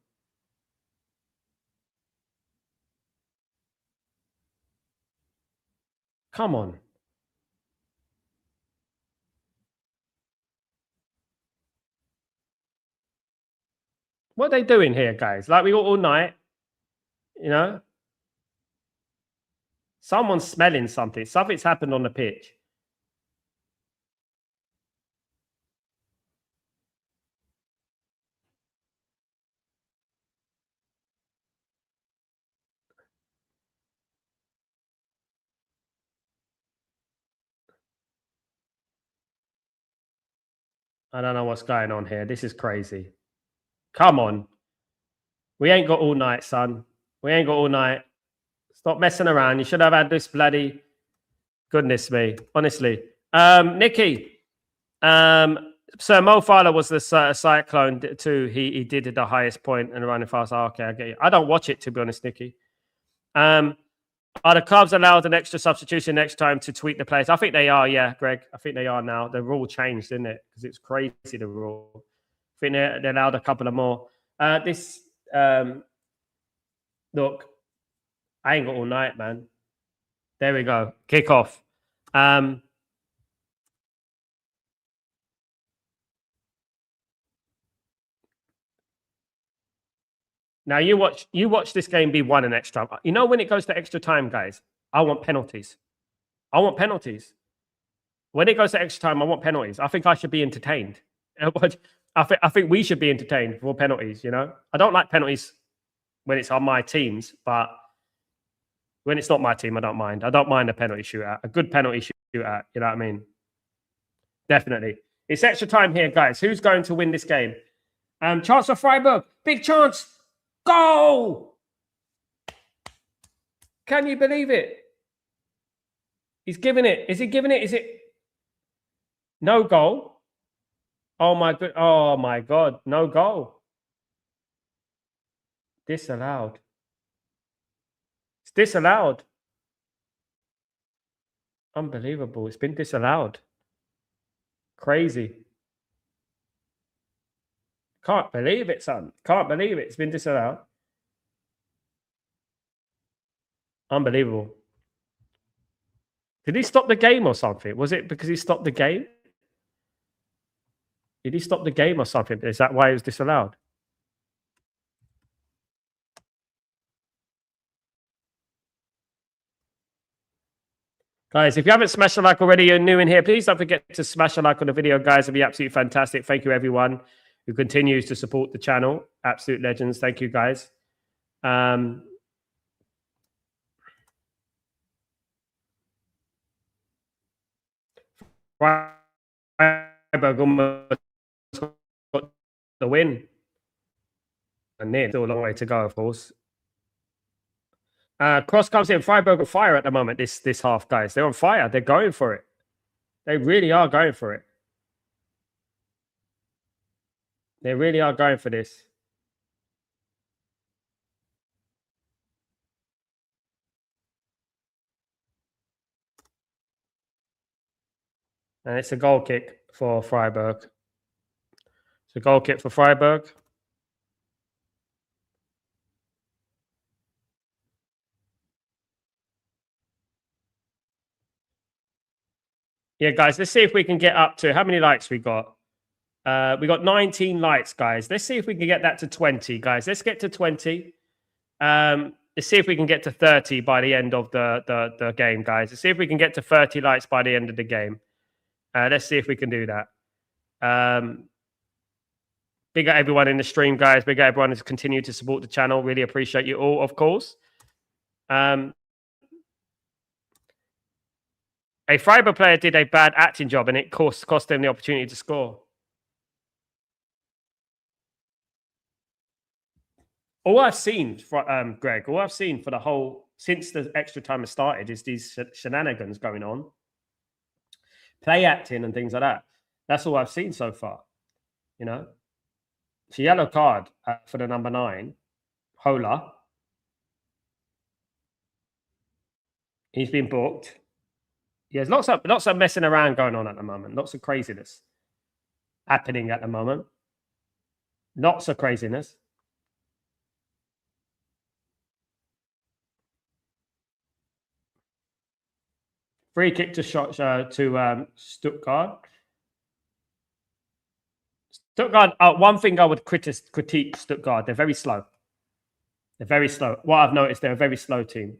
Come on. What are they doing here, guys? Like, we got all night, Someone's smelling something. Something's happened on the pitch. I don't know what's going on here. This is crazy. Come on. We ain't got all night, son. We ain't got all night. Stop messing around. You should have had this bloody... Goodness me. Honestly. Nikki. So Mo Farah was the Cyclone too. He did the highest point and running fast. Oh, okay, I get you. I don't watch it, to be honest, Nikki. Are the clubs allowed an extra substitution next time to tweak the players? I think they are, yeah, Greg. I think they are now. The rule changed, didn't it? Because it's crazy, the rule. I think they allowed a couple of more. Look, I ain't got all night, man. There we go. Kick off. Now you watch this game be won in extra time. You know, when it goes to extra time, guys, I want penalties. I want penalties. When it goes to extra time, I want penalties. I think I should be entertained. I think we should be entertained for penalties, I don't like penalties when it's on my teams, but when it's not my team, I don't mind. I don't mind a penalty shootout. A good penalty shootout, you know what I mean? Definitely. It's extra time here, guys. Who's going to win this game? Chance for Freiburg. Big chance. Goal! Can you believe it? He's giving it. Is he giving it? Is it no goal? Oh my god! Oh my god! No goal. Disallowed. It's disallowed. Unbelievable! It's been disallowed. Crazy. Can't believe it, son. Can't believe it. It's been disallowed. Unbelievable. Did he stop the game or something? Was it because he stopped the game? Did he stop the game or something? Is that why it was disallowed? Guys, if you haven't smashed a like already, you're new in here, please don't forget to smash a like on the video, guys. It'd be absolutely fantastic. Thank you, everyone who continues to support the channel. Absolute legends. Thank you, guys. Freiburg almost got the win. And then still a long way to go, of course. Cross comes in. Freiburg on fire at the moment, this half, guys. They're on fire. They're going for it. They really are going for it. They really are going for this. And it's a goal kick for Freiburg. It's a goal kick for Freiburg. Yeah, guys, let's see if we can get up to how many likes we got. We got 19 likes, guys. Let's see if we can get that to 20, guys. Let's get to 20. Let's see if we can get to 30 by the end of the game, guys. Let's see if we can get to 30 likes by the end of the game. Let's see if we can do that. Big up everyone in the stream, guys. Big up everyone who's continued to support the channel. Really appreciate you all, of course. A Freiburg player did a bad acting job, and it cost them the opportunity to score. All I've seen, Greg, all I've seen for the whole, since the extra time has started, is these shenanigans going on. Play acting and things like that. That's all I've seen so far. You know? It's a yellow card for the number 9, Hola. He's been booked. There's lots of messing around going on at the moment. Lots of craziness happening at the moment. Lots of craziness. Free kick to Stuttgart. Stuttgart. One thing I would critique Stuttgart. They're very slow. They're very slow. What I've noticed, they're a very slow team.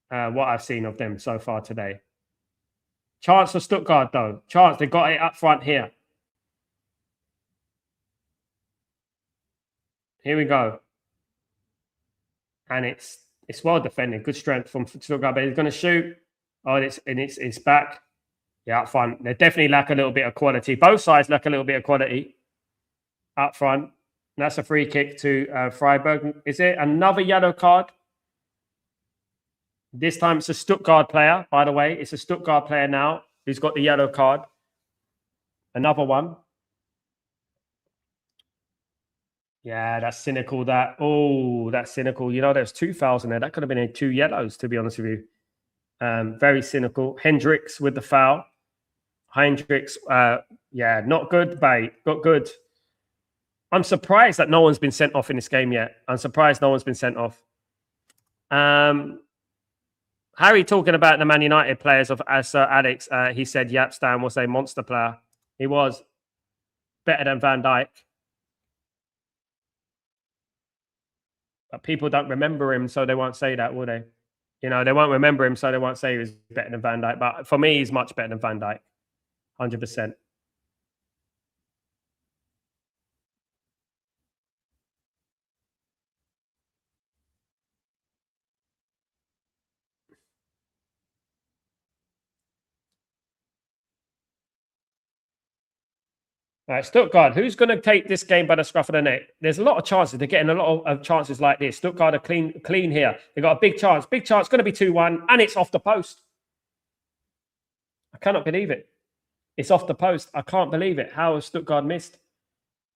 What I've seen of them so far today. Chance for Stuttgart, though. Chance. They got it up front here. Here we go. And it's well defended. Good strength from Stuttgart. But he's going to shoot. Oh, it's back. Yeah, up front. They definitely lack a little bit of quality. Both sides lack a little bit of quality up front. And that's a free kick to Freiburg. Is it another yellow card? This time it's a Stuttgart player, by the way. It's a Stuttgart player now who's got the yellow card. Another one. Yeah, that's cynical. That's cynical. You know, there's 2 fouls in there. That could have been 2 yellows, to be honest with you. Very cynical. Hendricks with the foul. Hendricks, yeah, not good, mate. Not good. I'm surprised that no one's been sent off in this game yet. I'm surprised no one's been sent off. Harry talking about the Man United players as Sir Alex. He said Yapstam was a monster player. He was better than Van Dijk. But people don't remember him, so they won't say that, will they? You know, they won't remember him, so they won't say he was better than Van Dijk. But for me, he's much better than Van Dijk. 100%. All right, Stuttgart, who's going to take this game by the scruff of the neck? There's a lot of chances. They're getting a lot of chances like this. Stuttgart are clean here. They've got a big chance. Big chance. Going to be 2-1, and it's off the post. I cannot believe it. It's off the post. I can't believe it. How has Stuttgart missed?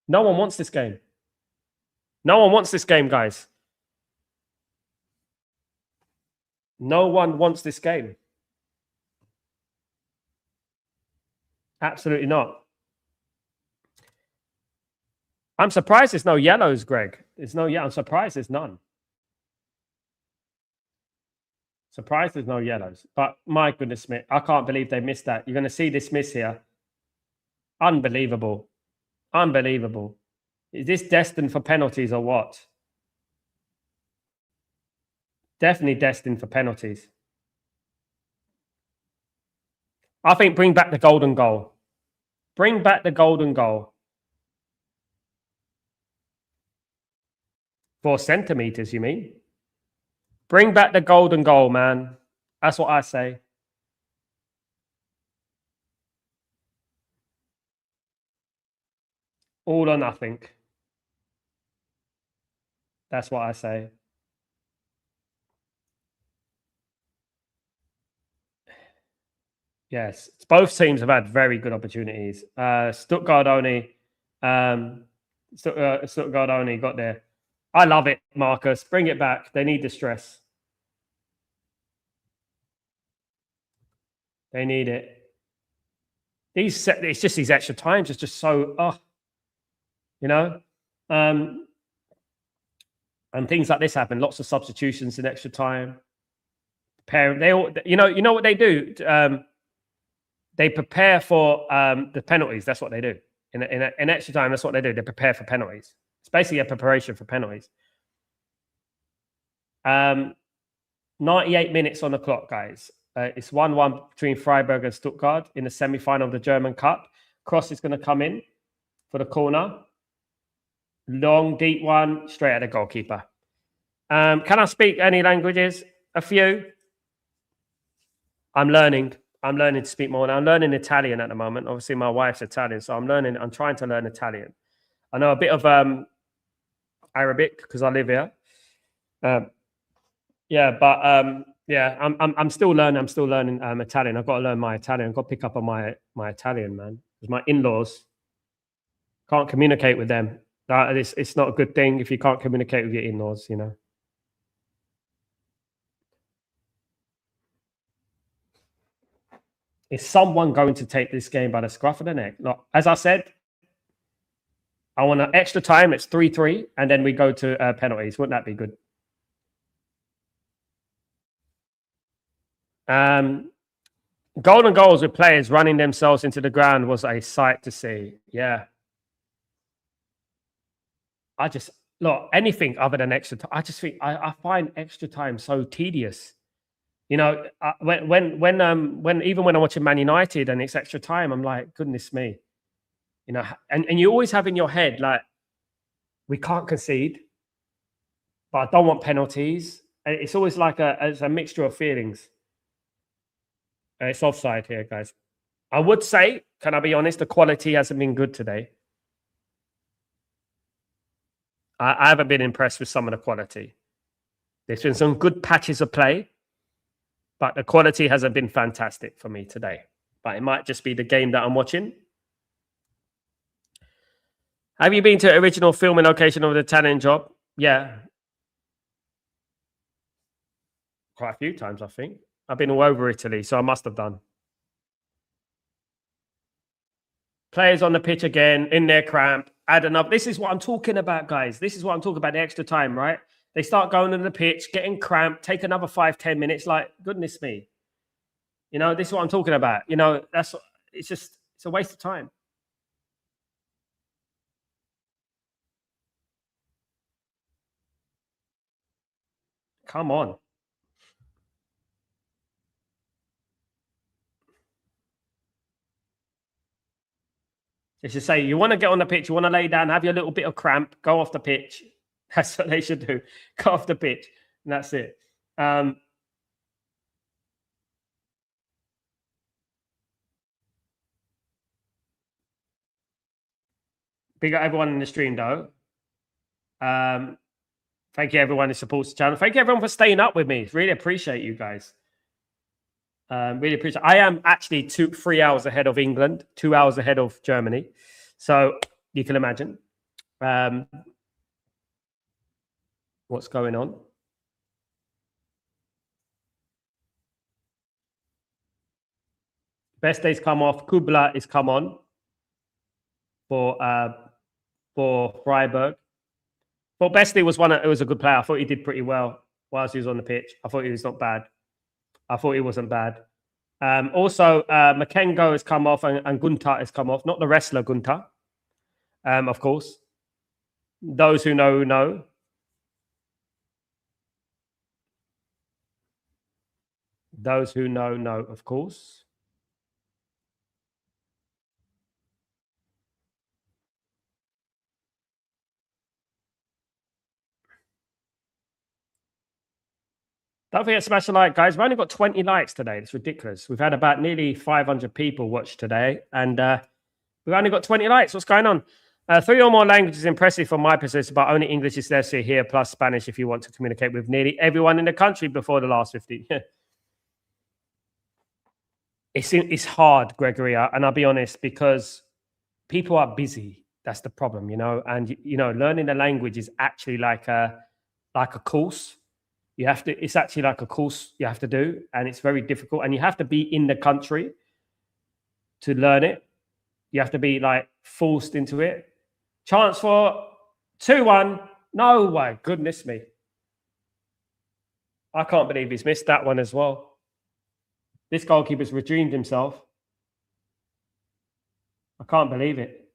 No one wants this game. No one wants this game, guys. No one wants this game. Absolutely not. I'm surprised there's no yellows, Greg. There's no yellow. I'm surprised there's none. Surprised there's no yellows. But my goodness me, I can't believe they missed that. You're going to see this miss here. Unbelievable. Unbelievable. Is this destined for penalties or what? Definitely destined for penalties. I think bring back the golden goal. Bring back the golden goal. 4 centimeters, you mean? Bring back the golden goal, man. That's what I say. All or nothing. That's what I say. Yes, both teams have had very good opportunities. Stuttgart only got there. I love it, Marcus. Bring it back. They need the stress. They need it. It's just these extra times. It's just so, you know, and things like this happen. Lots of substitutions in extra time. They all, you know what they do. They prepare for the penalties. That's what they do in extra time. That's what they do. They prepare for penalties. It's basically a preparation for penalties. 98 minutes on the clock, guys. It's 1-1 between Freiburg and Stuttgart in the semi-final of the German Cup. Cross is going to come in for the corner. Long, deep one, straight at the goalkeeper. Can I speak any languages? A few. I'm learning to speak more. I'm learning Italian at the moment. Obviously, my wife's Italian, so I'm trying to learn Italian. I know a bit of Arabic because I live here. Yeah, but I'm still learning. I'm still learning Italian. I've got to learn my Italian. I've got to pick up on my Italian, man. Because my in-laws can't communicate with them. It's not a good thing if you can't communicate with your in-laws, you know. Is someone going to take this game by the scruff of the neck? Look, as I said, I want an extra time. It's 3-3, and then we go to penalties. Wouldn't that be good? Golden goals with players running themselves into the ground was a sight to see. Yeah. I just, look, anything other than extra time, I just think I find extra time so tedious. You know, even when I'm watching Man United and it's extra time, I'm like, goodness me. You know, and you always have in your head, like, we can't concede, but I don't want penalties. It's always like it's a mixture of feelings. It's offside here, guys. I would say, can I be honest, the quality hasn't been good today. I haven't been impressed with some of the quality. There's been some good patches of play, but the quality hasn't been fantastic for me today. But it might just be the game that I'm watching. Have you been to the original filming location of the Italian Job? Yeah. Quite a few times, I think. I've been all over Italy, so I must have done. Players on the pitch again, in their cramp, add another. This is what I'm talking about, guys. This is what I'm talking about, the extra time, right? They start going on the pitch, getting cramped, take another 5-10 minutes. Like, goodness me. You know, this is what I'm talking about. You know, it's a waste of time. Come on. They should say, you want to get on the pitch, you want to lay down, have your little bit of cramp, go off the pitch. That's what they should do. Go off the pitch. And that's it. Big up everyone in the stream, though. Thank you, everyone who supports the channel. Thank you, everyone, for staying up with me. Really appreciate you guys. Really appreciate. I am actually 3 hours ahead of England, 2 hours ahead of Germany. So you can imagine what's going on. Best days come off. Kubla is come on for Freiburg. But Bestley was it was a good player. I thought he did pretty well whilst he was on the pitch. I thought he was not bad. I thought he wasn't bad. Also, Makengo has come off and Gunther has come off. Not the wrestler Gunther, of course. Those who know, know. Those who know, know, of course. Don't forget to smash a like, guys. We've only got 20 likes today. It's ridiculous. We've had about nearly 500 people watch today, and we've only got 20 likes. What's going on? 3 or more languages impressive from my perspective, but only English is necessary here, plus Spanish if you want to communicate with nearly everyone in the country before the last 50. It's hard, Gregory, and I'll be honest, because people are busy. That's the problem, and learning the language is actually like a course. It's actually like a course you have to do, and it's very difficult, and you have to be in the country to learn it. You have to be like forced into it. Chance for 2-1. No way. Goodness me. I can't believe he's missed that one as well. This goalkeeper's redeemed himself. I can't believe it.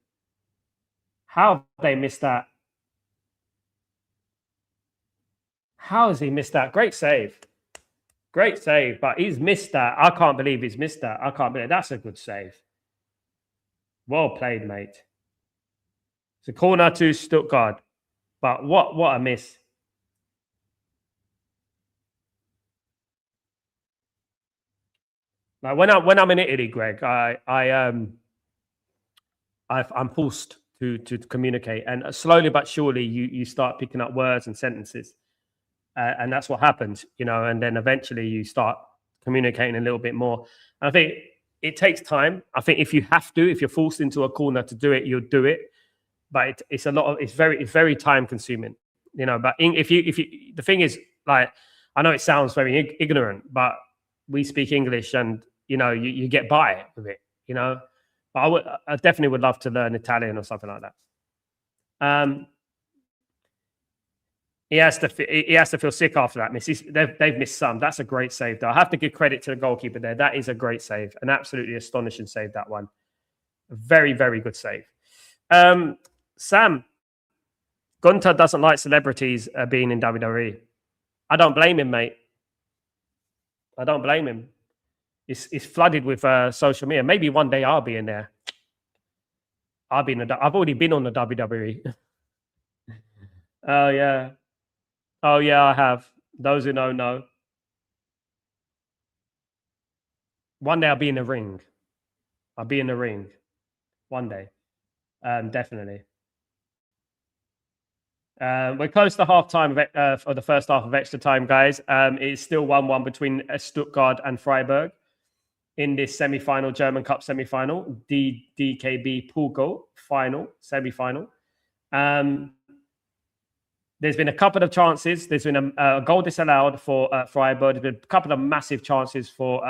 How have they missed that? How has he missed that? Great save. Great save, but he's missed that. I can't believe he's missed that. I can't believe that's a good save. Well played, mate. It's a corner to Stuttgart. But what a miss. Like when I'm in Italy, Greg, I'm forced to communicate, and slowly but surely you start picking up words and sentences, and that's what happens, and then eventually you start communicating a little bit more. And I think it takes time. I think if you're forced into a corner to do it, you'll do it. But it's very time consuming, But if you the thing is, like, I know it sounds very ignorant, but we speak English, and you get by with it, But I definitely would love to learn Italian or something like that. He has to feel sick after that miss. They've missed some. That's a great save, though. I have to give credit to the goalkeeper there. That is a great save, an absolutely astonishing save. That one, a very, very good save. Sam, Gunter doesn't like celebrities being in WWE. I don't blame him, mate. I don't blame him. It's flooded with social media. Maybe one day I'll be in there. I've already been on the WWE. Oh yeah. Oh yeah, I have. Those who know. One day I'll be in the ring. I'll be in the ring. One day. Definitely. We're close to half time for the first half of extra time, guys. It's still 1-1 between Stuttgart and Freiburg in this semi-final, German Cup semi-final, DFB-POKAL semi-final. There's been a couple of chances. There's been a goal disallowed for Freiburg. There's been a couple of massive chances for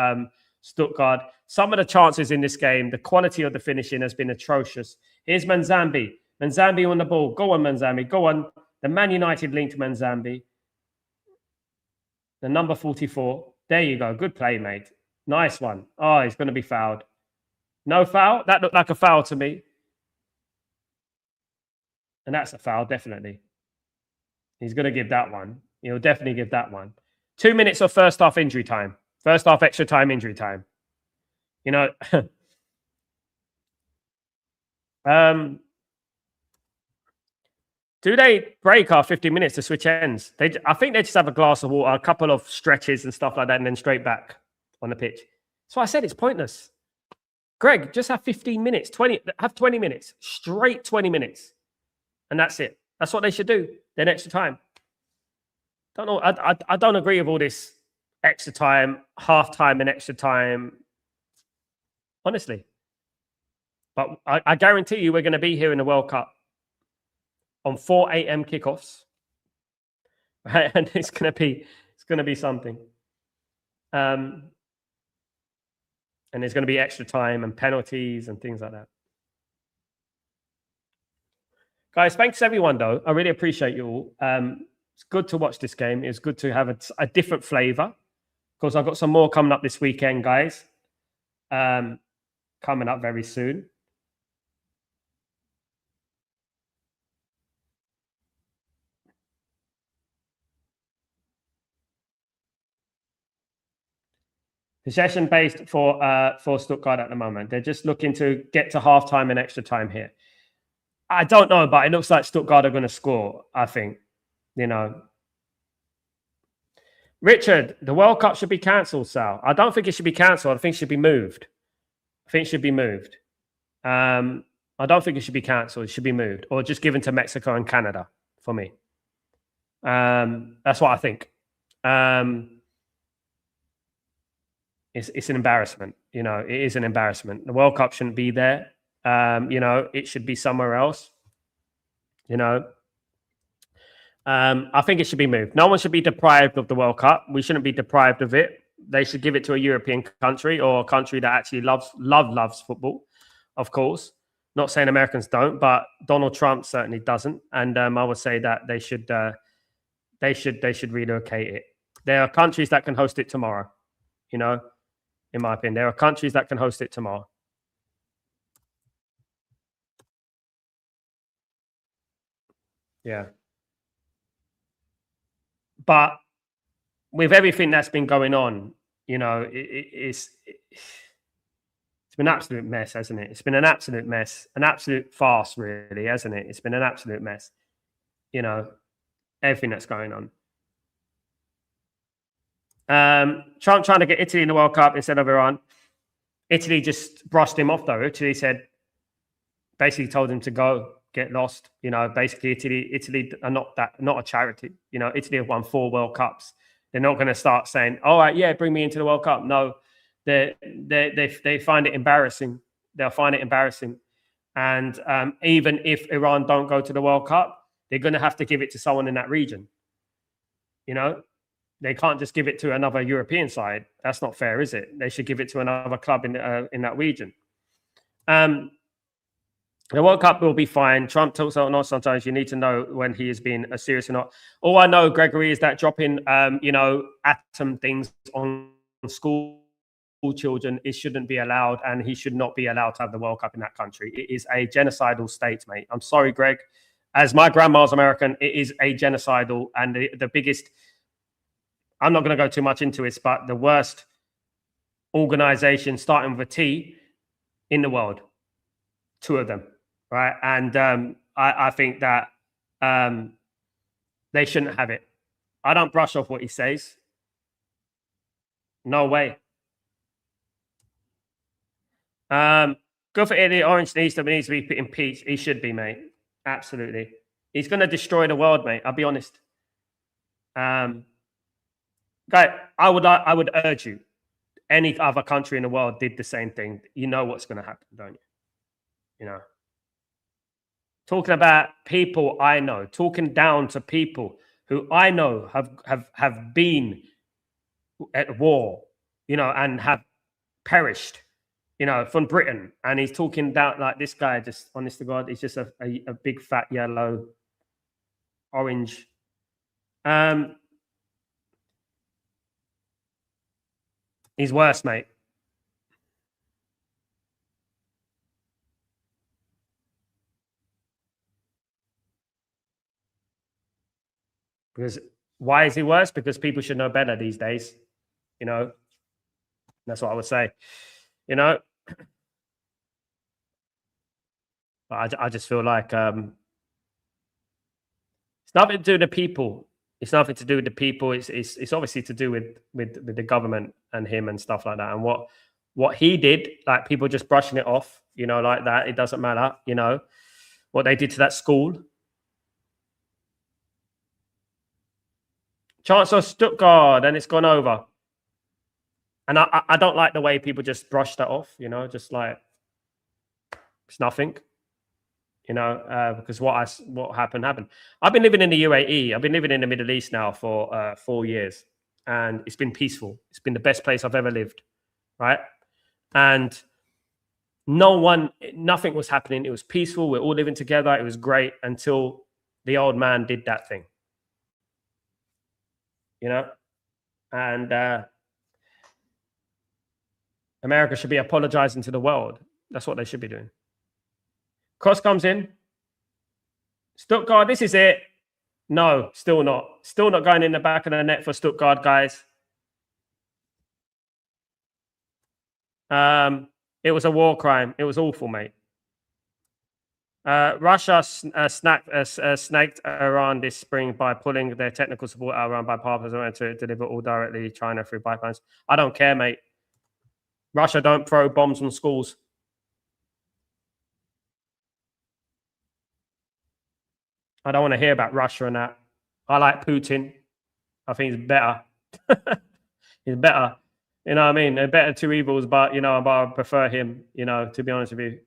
Stuttgart. Some of the chances in this game, the quality of the finishing has been atrocious. Here's Manzambi. Manzambi on the ball. Go on, Manzambi. Go on. The Man United linked Manzambi. The number 44. There you go. Good play, mate. Nice one. Oh, he's going to be fouled. No foul? That looked like a foul to me. And that's a foul, definitely. He's going to give that one. He'll definitely give that one. 2 minutes of first half injury time. First half extra time injury time. Do they break after 50 minutes to switch ends? I think they just have a glass of water, a couple of stretches and stuff like that, and then straight back on the pitch. So I said it's pointless. Greg, just have 15 minutes, 20 minutes, straight 20 minutes. And that's it. That's what they should do. Then extra time. Don't know. I don't agree with all this extra time, half time and extra time. Honestly. But I guarantee you we're going to be here in the World Cup on 4 a.m. kickoffs. Right? And it's going to be something. And there's going to be extra time and penalties and things like that. Guys, thanks everyone, though. I really appreciate you all. It's good to watch this game. It's good to have a different flavour. Of course, I've got some more coming up this weekend, guys. Coming up very soon. Possession based for Stuttgart at the moment. They're just looking to get to half-time and extra time here. I don't know, but it looks like Stuttgart are going to score, I think. Richard, the World Cup should be cancelled, Sal. I don't think it should be cancelled. I think it should be moved. I think it should be moved. I don't think it should be cancelled. It should be moved or just given to Mexico and Canada for me. That's what I think. It's an embarrassment. You know, it is an embarrassment. The World Cup shouldn't be there. You know, it should be somewhere else. You know, I think it should be moved. No one should be deprived of the World Cup. We shouldn't be deprived of it. They should give it to a European country or a country that actually loves football, of course. Not saying Americans don't, but Donald Trump certainly doesn't. And I would say that they should relocate it. There are countries that can host it tomorrow. You know, in my opinion, there are countries that can host it tomorrow. Yeah. But with everything that's been going on, you know, it's been an absolute mess, hasn't it? It's been an absolute mess, an absolute farce, really, hasn't it? It's been an absolute mess. You know, everything that's going on. Trump trying to get Italy in the World Cup instead of Iran. Italy just brushed him off, though. Italy basically told him to go, get lost. You know, basically Italy are not a charity. You know, Italy have won 4 World Cups. They're not going to start saying, "All right, yeah, bring me into the World Cup." No, they find it embarrassing. They'll find it embarrassing. And even if Iran don't go to the World Cup, they're going to have to give it to someone in that region. You know, they can't just give it to another European side. That's not fair, is it? They should give it to another club in that region. The World Cup will be fine. Trump talks a lot sometimes. You need to know when he is being serious or not. All I know, Gregory, is that dropping, you know, atom things on school children, it shouldn't be allowed, and he should not be allowed to have the World Cup in that country. It is a genocidal state, mate. I'm sorry, Greg. As my grandma's American, it is a genocidal, and the biggest, I'm not going to go too much into it, but the worst organization starting with a T in the world. 2 of them, right? And I think that they shouldn't have it. I don't brush off what he says. No way. Good for Italy. Orange needs to be impeached. He should be, mate. Absolutely. He's going to destroy the world, mate. I'll be honest. Guy, I would urge you. Any other country in the world did the same thing. You know what's going to happen, don't you? You know. Talking about people I know, talking down to people who I know have been at war, you know, and have perished, you know, from Britain. And he's talking down like this guy, just honest to God, he's just a big fat yellow orange. He's worse, mate. Because why is he worse? Because people should know better these days. You know, that's what I would say. You know, I just feel like it's nothing to do with the people. It's nothing to do with the people. It's obviously to do with the government and him and stuff like that. And what he did, like people just brushing it off, you know, like that. It doesn't matter, you know, what they did to that school. Chancellor Stuttgart, and it's gone over. And I don't like the way people just brush that off, you know, just like it's nothing, you know, because what happened. I've been living in the UAE. I've been living in the Middle East now for 4 years, and it's been peaceful. It's been the best place I've ever lived, right? And nothing was happening. It was peaceful. We're all living together. It was great until the old man did that thing. You know, and America should be apologizing to the world. That's what they should be doing. Cross comes in. Stuttgart, this is it. No, still not. Still not going in the back of the net for Stuttgart, guys. It was a war crime. It was awful, mate. Russia snaked Iran this spring by pulling their technical support out Iran by pipelines to deliver all directly China through pipelines. I don't care, mate. Russia don't throw bombs on schools. I don't want to hear about Russia and that. I like Putin. I think he's better. He's better. You know what I mean? They're better two evils, but, but I prefer him, to be honest with you.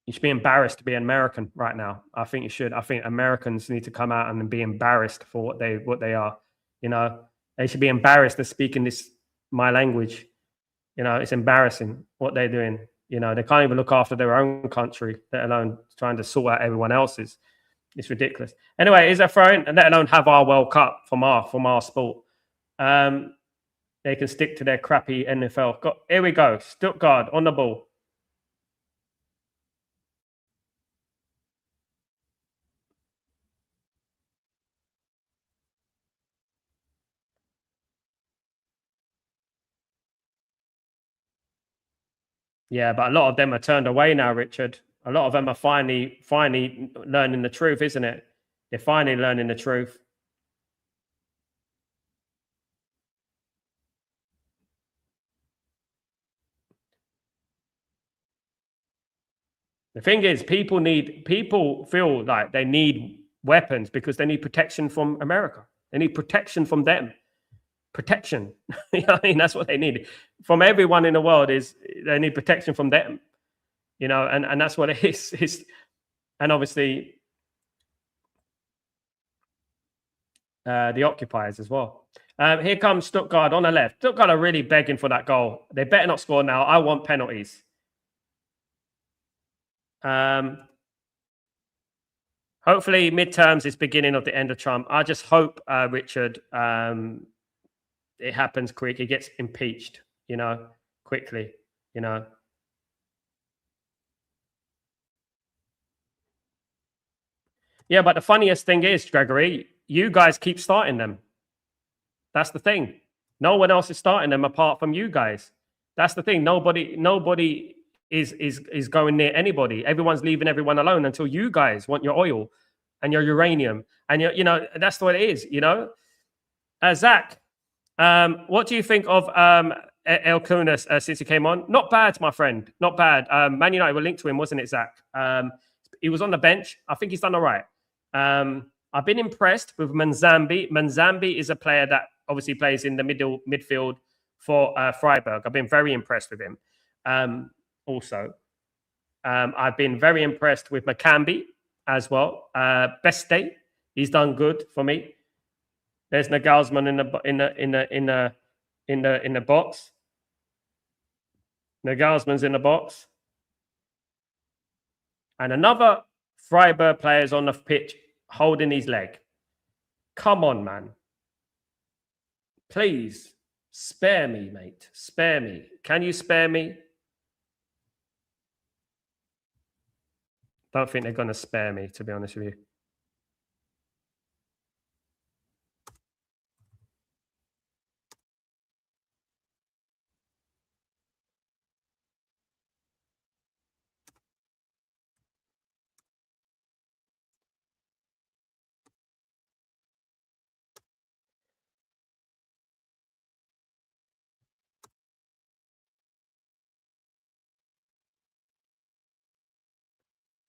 You should be embarrassed to be an American right now. I think you should. I think Americans need to come out and be embarrassed for what they are. They should be embarrassed to speak in my language. It's embarrassing what they're doing. They can't even look after their own country, let alone trying to sort out everyone else's. It's ridiculous. Anyway, is a throw-in, and let alone have our World Cup from our sport. They can stick to their crappy NFL. Here we go. Stuttgart on the ball. Yeah, but a lot of them are turned away now, Richard. A lot of them are finally learning the truth, isn't it? They're finally learning the truth. The thing is, people feel like they need weapons because they need protection from America. They need protection from them. Protection. That's what they need from everyone in the world. Is they need protection from them. And that's what it is. And obviously, the occupiers as well. Here comes Stuttgart on the left. Stuttgart are really begging for that goal. They better not score now. I want penalties. Hopefully, midterms is beginning of the end of Trump. I just hope, Richard, it happens quick. He gets impeached, quickly, Yeah, but the funniest thing is, Gregory, you guys keep starting them. That's the thing. No one else is starting them apart from you guys. That's the thing. Nobody is going near anybody. Everyone's leaving everyone alone until you guys want your oil and your uranium. And that's the way it is, Zach, what do you think of El Kunas since he came on? Not bad, my friend. Not bad. Man United were linked to him, wasn't it, Zach? He was on the bench. I think he's done all right. I've been impressed with Manzambi. Manzambi is a player that obviously plays in the midfield for Freiburg. I've been very impressed with him. Also, I've been very impressed with Makambi as well. Beste, he's done good for me. There's Nagelsmann in the box. Nagelsmann's in the box, and another Freiburg player is on the pitch holding his leg. Come on, man. Please spare me, mate. Spare me. Can you spare me? Don't think they're going to spare me, to be honest with you.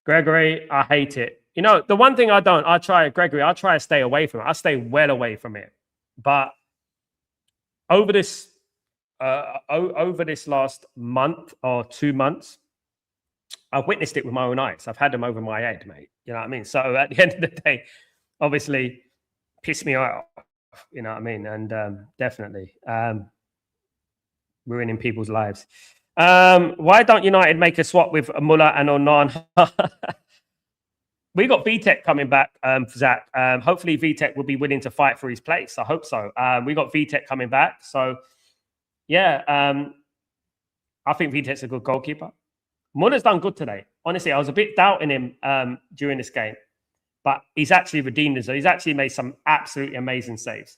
Gregory, I hate it. The one thing I try to stay away from it. I stay well away from it. But over this last month or 2 months, I've witnessed it with my own eyes. I've had them over my head, mate. You know what I mean? So at the end of the day, obviously, piss me off. You know what I mean? And definitely ruining people's lives. Why don't United make a swap with Muller and Onan? We got VTech coming back, Zach. Hopefully VTech will be willing to fight for his place. I hope so. We got VTech coming back. So, yeah, I think VTech's a good goalkeeper. Muller's done good today. Honestly, I was a bit doubting him during this game. But he's actually redeemed himself. He's actually made some absolutely amazing saves.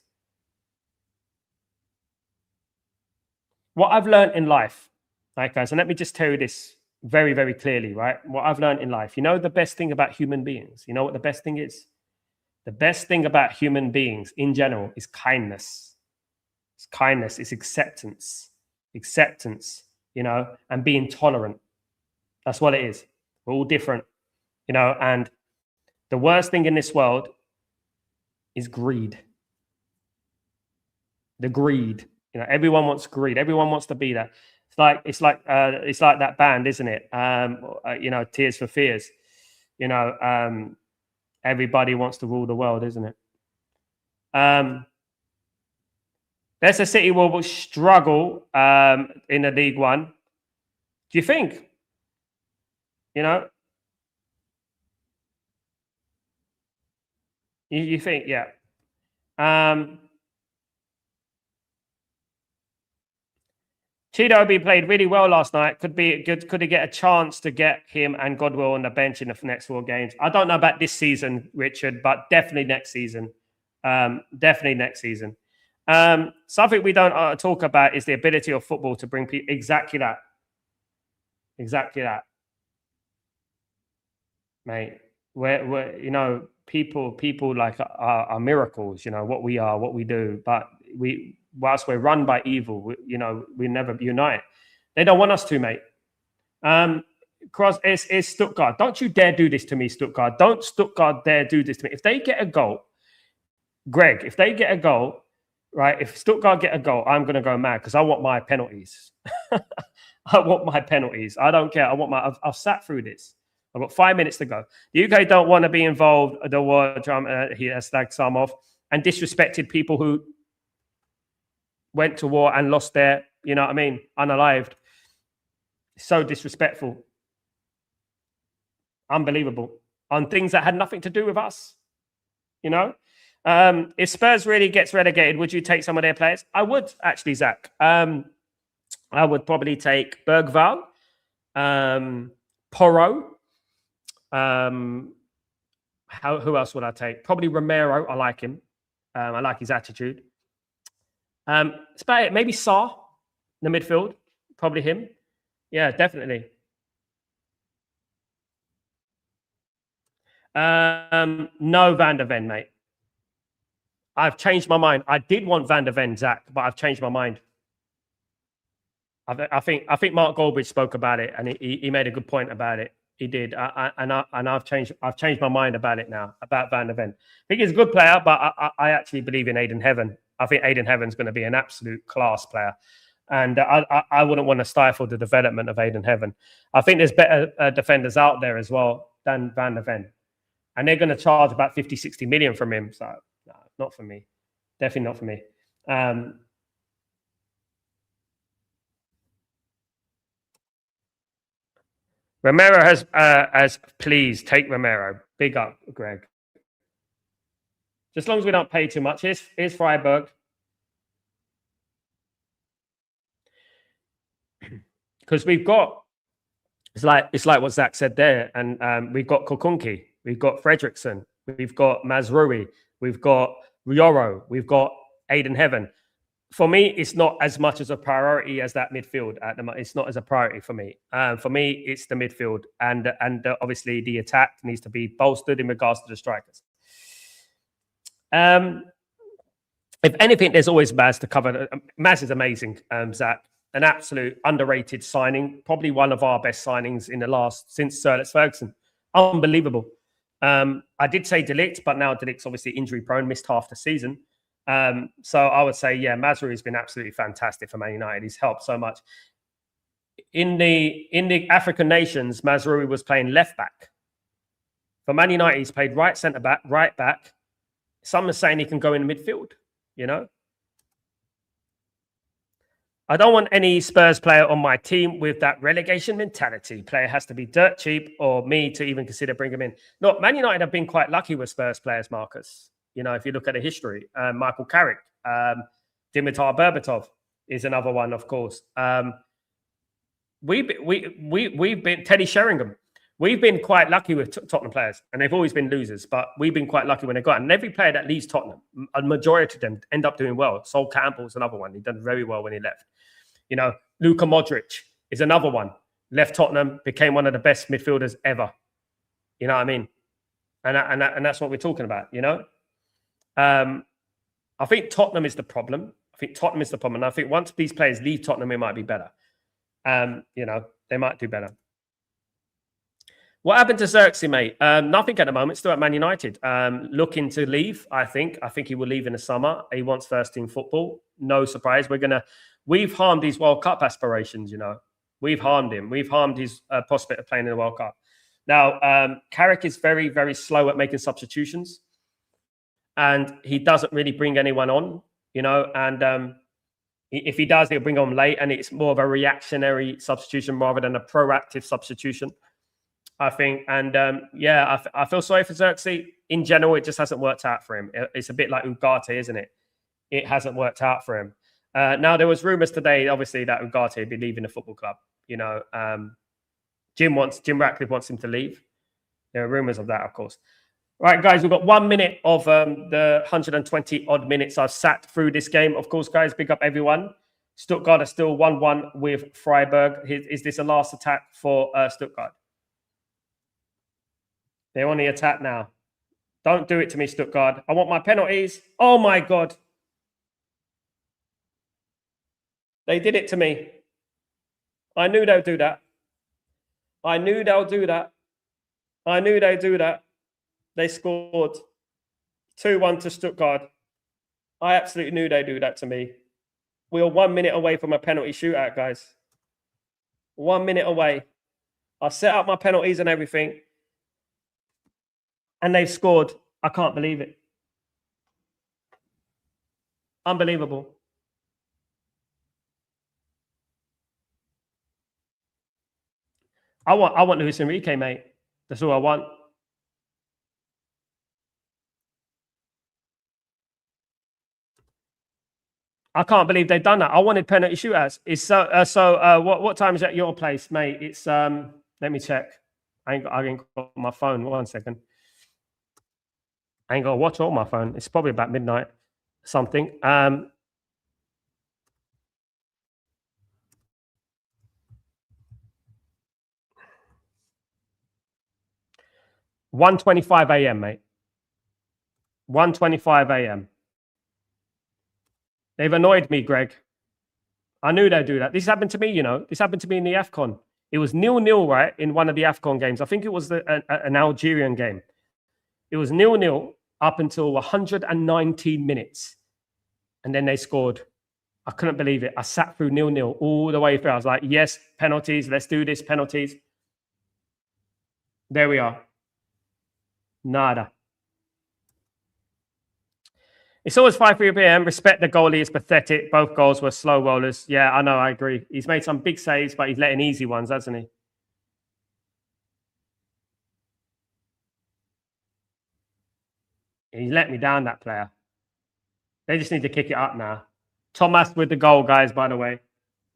what I've learned in life, right, guys, and let me just tell you this very, very clearly, right? What I've learned in life, you know, the best thing about human beings, you know what the best thing is? The best thing about human beings in general is kindness. It's kindness, it's acceptance, you know, and being tolerant. That's what it is. We're all different, you know, and the worst thing in this world is greed. The greed, you know, everyone wants greed. Everyone wants to be that. It's like that band, isn't it? You know, Tears for Fears. You know, everybody wants to rule the world, isn't it? Leicester City will struggle in the League One. Do you think? You know, you think, yeah. Chidobe played really well last night. Could be good. Could he get a chance to get him and Godwill on the bench in the next 4 games? I don't know about this season, Richard, but definitely next season. Definitely next season. Something we don't talk about is the ability of football to bring people. Exactly that. Exactly that, mate. We're you know, people like are miracles. You know what we are, what we do, but whilst we're run by evil, you know, we never unite. They don't want us to, mate. Cross is Stuttgart. Don't you dare do this to me, Stuttgart. Don't Stuttgart dare do this to me. If they get a goal, Greg, if they get a goal, right? If Stuttgart get a goal, I'm going to go mad because I want my penalties. I want my penalties. I don't care. I want my. I've sat through this. I've got 5 minutes to go. The UK don't want to be involved. The war he has slagged some off and disrespected people who went to war and lost their, you know what I mean, unalived. So disrespectful. Unbelievable. On things that had nothing to do with us, you know? If Spurs really gets relegated, would you take some of their players? I would, actually, Zach. I would probably take Bergvall, Porro. Who else would I take? Probably Romero. I like him. I like his attitude. It's about it. Maybe Sarr in the midfield. Probably him. Yeah, definitely. No Van der Ven, mate. I've changed my mind. I did want Van der Ven, Zach, but I've changed my mind. I think Mark Goldbridge spoke about it, and he made a good point about it. He did, and I've changed my mind about it now, about Van der Ven. I think he's a good player, but I actually believe in Aiden Heaven. I think Aiden Heaven's going to be an absolute class player, and I wouldn't want to stifle the development of Aiden Heaven. I think there's better defenders out there as well than Van der Ven, and they're going to charge about 50, 60 million from him. So no, not for me, definitely not for me. Romero has please take Romero. Big up, Greg. Just as long as we don't pay too much. Here's Freiburg. Because we've got, it's like what Zach said there, and we've got Kokunki, we've got Fredrickson, we've got Mazrui, we've got Rioro, we've got Aiden Heaven. For me, it's not as much as a priority as that midfield. It's not as a priority for me. For me, it's the midfield, and obviously the attack needs to be bolstered in regards to the strikers. If anything, there's always Maz to cover. Maz is amazing, Zach. An absolute underrated signing. Probably one of our best signings in the since Sir Alex Ferguson. Unbelievable. I did say Delict, but now Delict's obviously injury prone, missed half the season. So I would say, yeah, Mazrui has been absolutely fantastic for Man United. He's helped so much. In the African nations, Mazrui was playing left back. For Man United, he's played right centre back, right back. Some are saying he can go in the midfield, you know. I don't want any Spurs player on my team with that relegation mentality. Player has to be dirt cheap or me to even consider bringing him in. No, Man United have been quite lucky with Spurs players, Marcus. You know, if you look at the history, Michael Carrick, Dimitar Berbatov is another one, of course. We've been Teddy Sheringham. We've been quite lucky with Tottenham players, and they've always been losers. But we've been quite lucky when they got. And every player that leaves Tottenham, a majority of them end up doing well. Sol Campbell's another one. He done very well when he left. You know, Luka Modric is another one. Left Tottenham, became one of the best midfielders ever. You know what I mean? And that's what we're talking about, you know? I think Tottenham is the problem. And I think once these players leave Tottenham, it might be better. You know, they might do better. What happened to Xerxes, mate? Nothing at the moment. Still at Man United. Looking to leave, I think. I think he will leave in the summer. He wants first team football. No surprise. We've harmed his World Cup aspirations, you know. We've harmed him. We've harmed his prospect of playing in the World Cup. Now, Carrick is very, very slow at making substitutions. And he doesn't really bring anyone on, you know. And if he does, he'll bring on late. And it's more of a reactionary substitution rather than a proactive substitution, I think. And yeah, I feel sorry for Xerxes. In general, it just hasn't worked out for him. It's a bit like Ugarte, isn't it? It hasn't worked out for him. Now, there was rumours today, obviously, that Ugarte would be leaving the football club. You know, Jim Ratcliffe wants him to leave. There are rumours of that, of course. Right, guys, we've got 1 minute of the 120 odd minutes I've sat through this game. Of course, guys, big up everyone. Stuttgart are still 1-1 with Freiburg. Is this a last attack for Stuttgart? They're on the attack now. Don't do it to me, Stuttgart. I want my penalties. Oh, my God. They did it to me. I knew they'd do that. I knew they'll do that. I knew they'd do that. They scored 2-1 to Stuttgart. I absolutely knew they'd do that to me. We were 1 minute away from a penalty shootout, guys. 1 minute away. I set up my penalties and everything. And they've scored. I can't believe it. Unbelievable. I want Luis Enrique, mate. That's all I want. I can't believe they've done that. I wanted penalty shootouts. It's what time is it at your place, mate? It's let me check. I ain't got my phone. 1 second. I ain't got to watch all my phone. It's probably about midnight something. 1:25 a.m., mate. 1:25 a.m. They've annoyed me, Greg. I knew they'd do that. This happened to me, you know. This happened to me in the AFCON. It was 0-0, right, in one of the AFCON games. I think it was an Algerian game. It was 0-0 up until 119 minutes. And then they scored. I couldn't believe it. I sat through 0-0 all the way through. I was like, yes, penalties. Let's do this, penalties. There we are. Nada. It's always 5-3 p.m. Respect the goalie. It's pathetic. Both goals were slow rollers. Yeah, I know. I agree. He's made some big saves, but he's letting easy ones, hasn't he? He's let me down, that player. They just need to kick it up now. Thomas with the goal, guys, by the way. If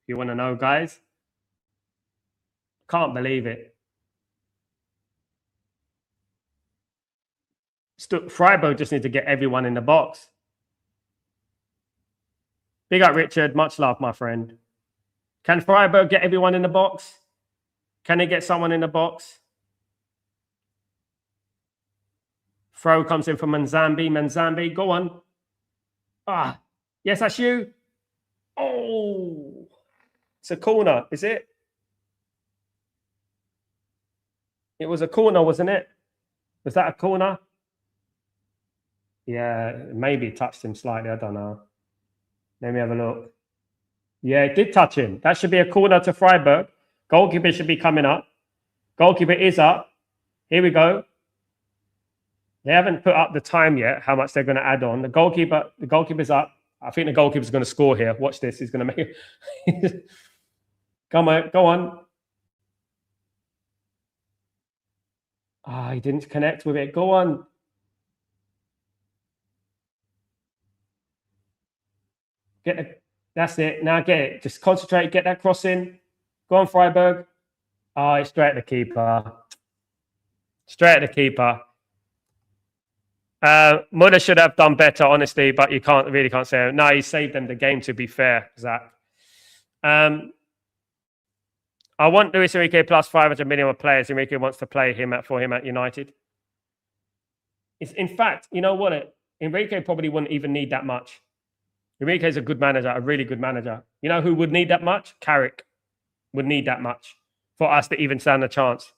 you want to know, guys. Can't believe it. Freiburg just need to get everyone in the box. Big up, Richard. Much love, my friend. Can Freiburg get everyone in the box? Can they get someone in the box? Throw comes in from Manzambi. Manzambi, go on. Ah, yes, that's you. Oh, it's a corner, is it? It was a corner, wasn't it? Was that a corner? Yeah, maybe it touched him slightly. I don't know. Let me have a look. Yeah, it did touch him. That should be a corner to Freiburg. Goalkeeper should be coming up. Goalkeeper is up. Here we go. They haven't put up the time yet, how much they're going to add on. The goalkeeper's up. I think the goalkeeper's going to score here. Watch this. He's going to make it. Come on, go on. Ah, he didn't connect with it. Go on. That's it. Now get it. Just concentrate. Get that cross in. Go on, Freiburg. Oh, it's straight at the keeper. Straight at the keeper. Muller should have done better, honestly, but you really can't say it. No, he saved them the game, to be fair, Zach. I want Luis Enrique plus 500 million of players. Enrique wants to play for him at United. In fact, you know what? Enrique probably wouldn't even need that much. Enrique is a good manager, a really good manager. You know who would need that much? Carrick would need that much for us to even stand a chance.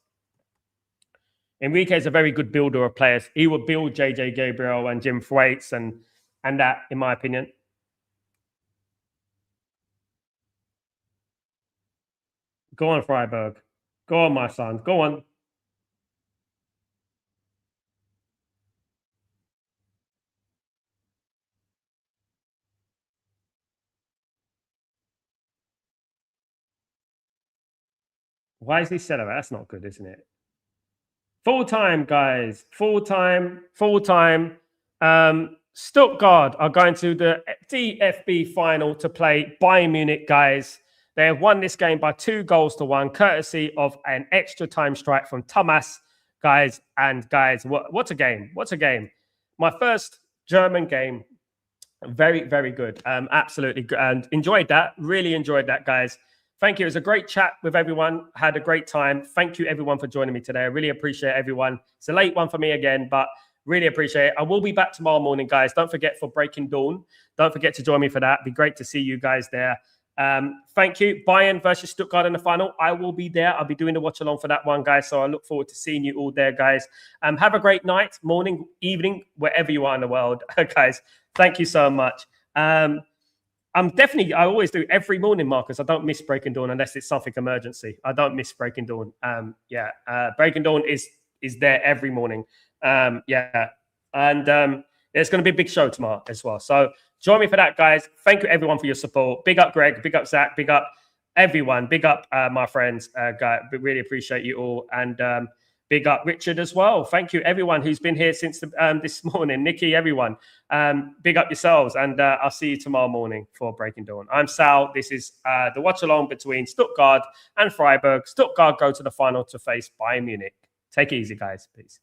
Enrique is a very good builder of players. He would build JJ Gabriel and Jim Thwaites and that, in my opinion. Go on, Freiburg. Go on, my son. Go on. Why is he set up? That's not good, isn't it? Full time, guys. Full time. Stuttgart are going to the DFB final to play Bayern Munich, guys. They have won this game by 2-1, courtesy of an extra time strike from Thomas, guys. And guys, what a game. What a game. My first German game. Very, very good. Absolutely good. And enjoyed that. Really enjoyed that, guys. Thank you. It was a great chat with everyone. Had a great time. Thank you, everyone, for joining me today. I really appreciate everyone. It's a late one for me again, but really appreciate it. I will be back tomorrow morning, guys. Don't forget for Breaking Dawn. Don't forget to join me for that. It'd be great to see you guys there. Thank you. Bayern versus Stuttgart in the final. I will be there. I'll be doing the watch along for that one, guys. So I look forward to seeing you all there, guys. Have a great night, morning, evening, wherever you are in the world, guys. Thank you so much. I always do every morning, Marcus. I don't miss Breaking Dawn unless it's something emergency. I don't miss Breaking Dawn. Breaking Dawn is there every morning. There's going to be a big show tomorrow as well. So join me for that, guys. Thank you, everyone, for your support. Big up, Greg. Big up, Zach. Big up, everyone. Big up, my friends. Guys, we really appreciate you all. And big up, Richard, as well. Thank you, everyone who's been here since this morning. Nikki, everyone. Big up yourselves. And I'll see you tomorrow morning for Breaking Dawn. I'm Sal. This is the watch-along between Stuttgart and Freiburg. Stuttgart go to the final to face Bayern Munich. Take it easy, guys. Peace.